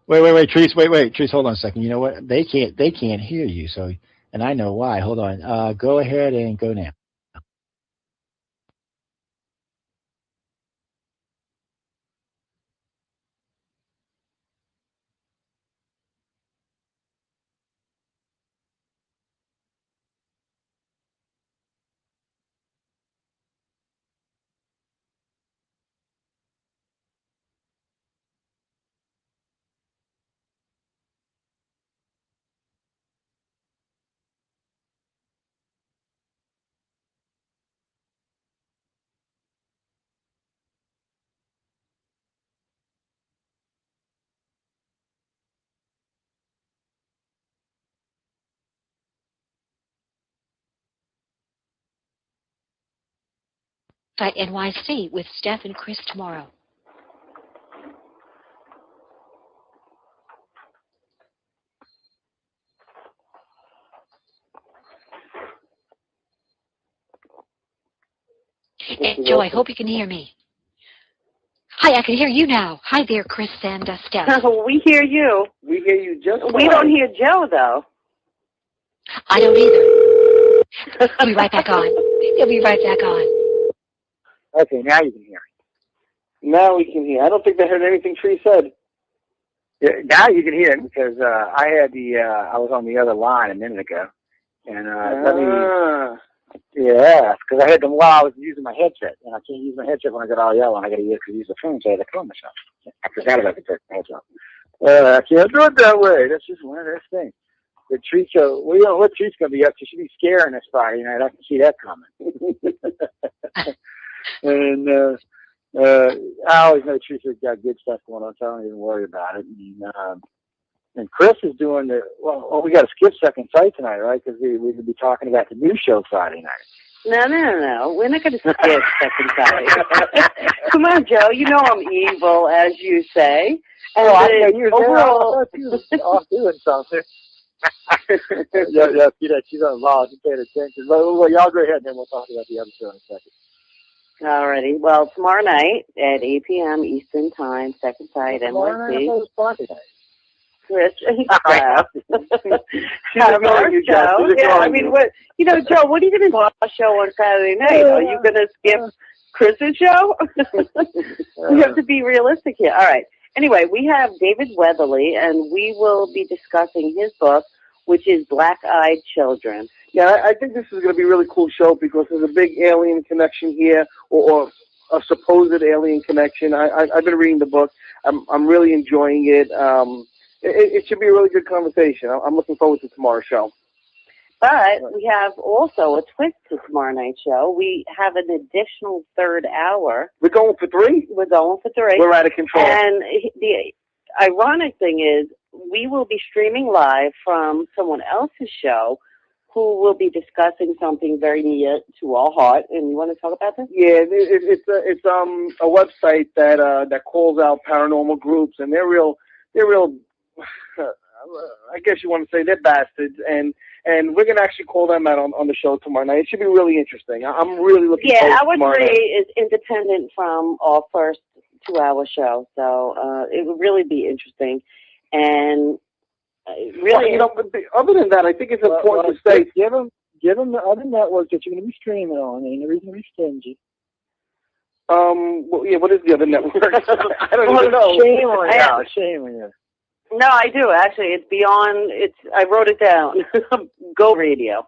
wait, Trees, wait, Trees, hold on a second. You know what? They can't hear you. So, and I know why. Hold on. Go ahead and go now. Fight NYC with Steph and Chris tomorrow. And Joe, I hope you can hear me. Hi, I can hear you now. Hi there, Chris and Steph. We hear you. We hear you just fine. We don't hear Joe, though. I don't either. He'll be right back on. He'll be right back on. Okay, now you can hear me. Now we can hear. I don't think they heard anything Tree said. Yeah, now you can hear it because I was on the other line a minute ago, and because I had them while I was using my headset, and I can't use my headset when I got all yellow, and I got to use the phone, so I had to call myself. I forgot about the headset. I can't do it that way. That's just one of those things. The treat show, we don't know what Treat's going to be up to. She'll be scaring us Friday night. I can see that coming. And I always know Treat's got good stuff going on, so I don't even worry about it. And Chris is doing we got to skip Second Sight tonight, right? Because we will be talking about the new show Friday night. No. We're not going to skip Second Sight. Come on, Joe. You know I'm evil, as you say. And I know you're overall, off doing something. yeah, she's involved. She's paying attention. Well, y'all go ahead, and then we'll talk about the other show in a second. Alrighty. Well, tomorrow night at 8 p.m. Eastern Time, second side, NYC. Chris and Steph. Yeah, I mean, what? You know, Joe, what are you going to do on our show on Saturday night? Are you going to skip Chris's show? We have to be realistic here. All right. Anyway, we have David Weatherly, and we will be discussing his book, which is Black-Eyed Children. Yeah, I think this is going to be a really cool show because there's a big alien connection here, or a supposed alien connection. I've been reading the book. I'm really enjoying it. It should be a really good conversation. I'm looking forward to tomorrow's show. But we have also a twist to tomorrow night's show. We have an additional third hour. We're going for 3? We're going for 3. We're out of control. And the ironic thing is we will be streaming live from someone else's show who will be discussing something very near to our heart. And you want to talk about this? Yeah, it's a website that calls out paranormal groups, and they're real. I guess you want to say they're bastards, and we're gonna actually call them out on the show tomorrow night. It should be really interesting. I'm really looking forward to tomorrow night. Yeah, our 3 is independent from our first 2-hour show, so it will really be interesting. And really, but other than that, I think it's important to say, give them the other network that you're going to be streaming on. Ain't no reason to be stingy. Well, yeah, what is the other network? I don't even know. Shame on you. Shame on you. No, I do, actually. It's beyond, I wrote it down. Go Radio.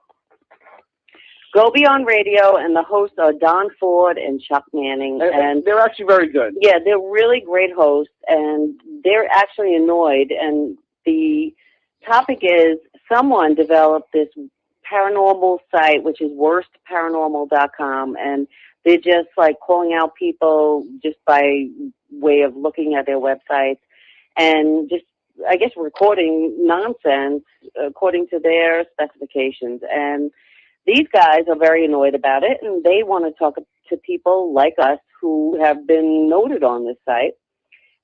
Go Beyond Radio, and the hosts are Don Ford and Chuck Manning. And they're actually very good. Yeah, they're really great hosts, and they're actually annoyed. And the topic is someone developed this paranormal site, which is worstparanormal.com, and they're just like calling out people just by way of looking at their websites and just, I guess, recording nonsense according to their specifications. And these guys are very annoyed about it, and they want to talk to people like us who have been noted on this site.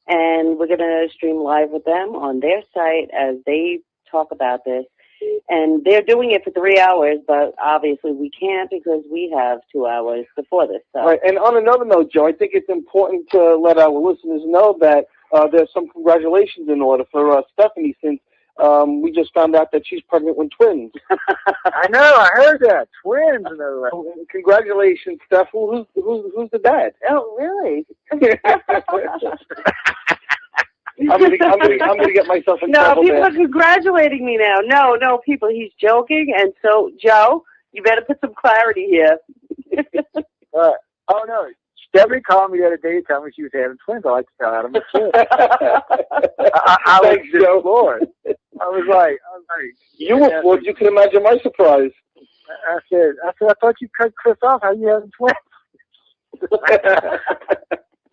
And we're going to stream live with them on their site as they talk about this. And they're doing it for 3 hours, but obviously we can't because we have 2 hours before this. So. Right. And on another note, Joe, I think it's important to let our listeners know that there's some congratulations in order for Stephanie, since we just found out that she's pregnant with twins. I know, I heard that. Twins. Congratulations, Steph. Who's the dad? Oh, really? I'm gonna get myself in trouble. No, people there. are congratulating me now. No, people, he's joking. And so, Joe, you better put some clarity here. Oh, no. Stephanie called me the other day telling me she was having twins. I like to tell Adam a kid. I was just floored. I was like, you were floored. You can imagine my surprise. I said, I thought you cut Chris off. How you having twins?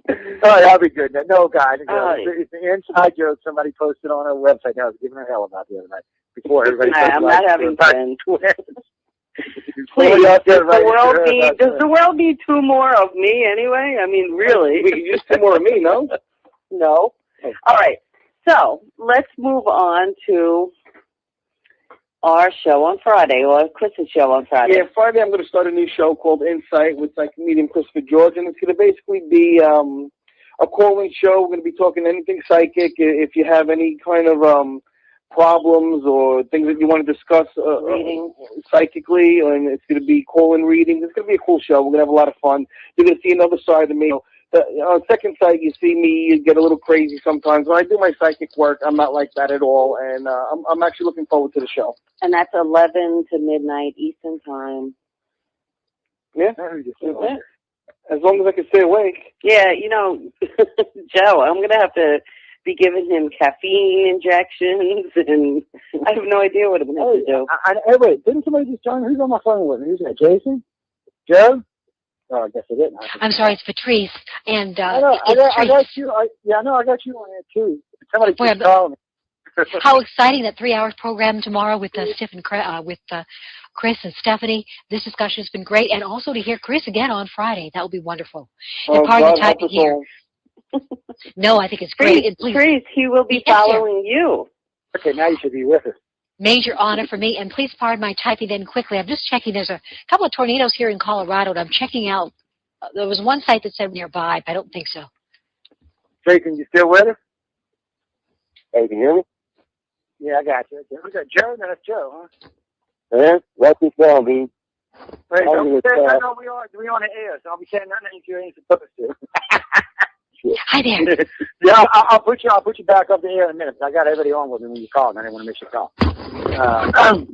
All right, I'll be good. No, guys, it's an inside joke somebody posted on our website. I was giving her hell about the other night before everybody. I'm not having twins. Please, does the world need 2 more of me anyway? I mean, really? We can use 2 more of me, no? No. All right. So let's move on to our show on Friday, or Chris's show on Friday. Yeah, Friday I'm going to start a new show called Insight with psychic medium Christopher George, and it's going to basically be a call-in show. We're going to be talking anything psychic. If you have any kind of problems or things that you want to discuss psychically, and it's going to be call-in readings. It's going to be a cool show. We're going to have a lot of fun. You're going to see another side of me. On second sight, you see me, you get a little crazy sometimes. When I do my psychic work, I'm not like that at all, and I'm actually looking forward to the show. And that's 11 to midnight Eastern Time. Yeah, as long as I can stay awake. Yeah, Joe, I'm going to have to be giving him caffeine injections, and I have no idea what I'm going to do. Hey, wait, didn't somebody just join? Who's on my phone with me? Who's that, Jason? Joe? Oh, I guess I didn't. I'm sorry, it's Patrice. And I got you. I got you on there too. Somebody keeps calling me. How exciting that 3-hour program tomorrow with Chris and Stephanie. This discussion has been great, and also to hear Chris again on Friday. That will be wonderful. And part of the typing here. No, I think it's great. Please, he will be following you. Okay, now you should be with us. Major honor for me, and please pardon my typing then quickly. I'm just checking. There's a couple of tornadoes here in Colorado, and I'm checking out There was one site that said nearby, but I don't think so. Jason, you still with us? Hey, can you hear me? Yeah, I got you. We got Joe, and that's Joe, huh? Yeah, what's this going, B? Wait, don't say nothing we on the air, so I'll be saying nothing you ain't supposed to. Hi there. Yeah, I'll put you back up the air in a minute. I got everybody on with me when you call, and I didn't want to miss your call.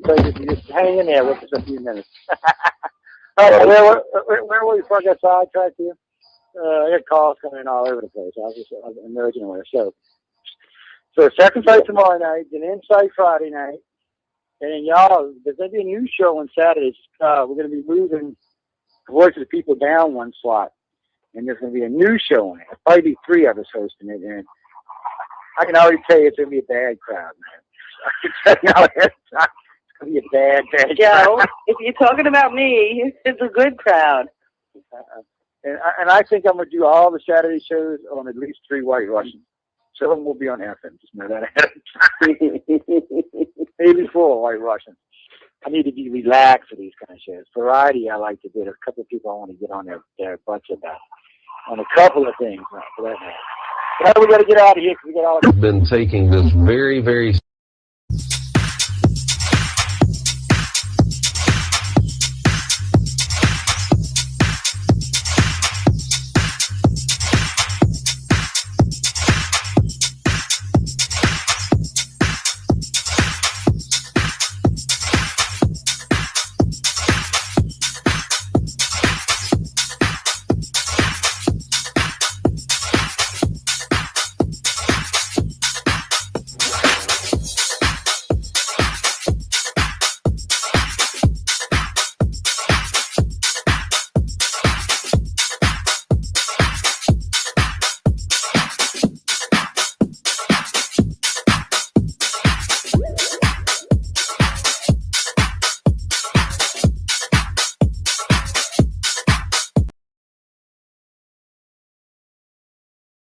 So you just hang in there with us a few minutes. All right, where were you before I got sidetracked here? I had calls coming in all over the place. I was emerging aware. So second fight tomorrow night, then Insight Friday night. And then y'all, there's going to be a new show on Saturdays. We're going to be moving Voice of the People down one slot. And there's going to be a new show on it. There'll probably be 3 of us hosting it. And I can already tell you it's going to be a bad crowd, man. It's going to be a bad crowd. Joe, if you're talking about me, it's a good crowd. And I think I'm going to do all the Saturday shows on at least 3 White Russians. Some of them will be on FM. Just know that ahead of time. Maybe 4 White Russians. I need to be relaxed for these kind of shows. Variety, I like to do. There's a couple of people I want to get on their butts about. On a couple of things, for that matter. Well, we got to get out of here because we got all. Been taking this very, very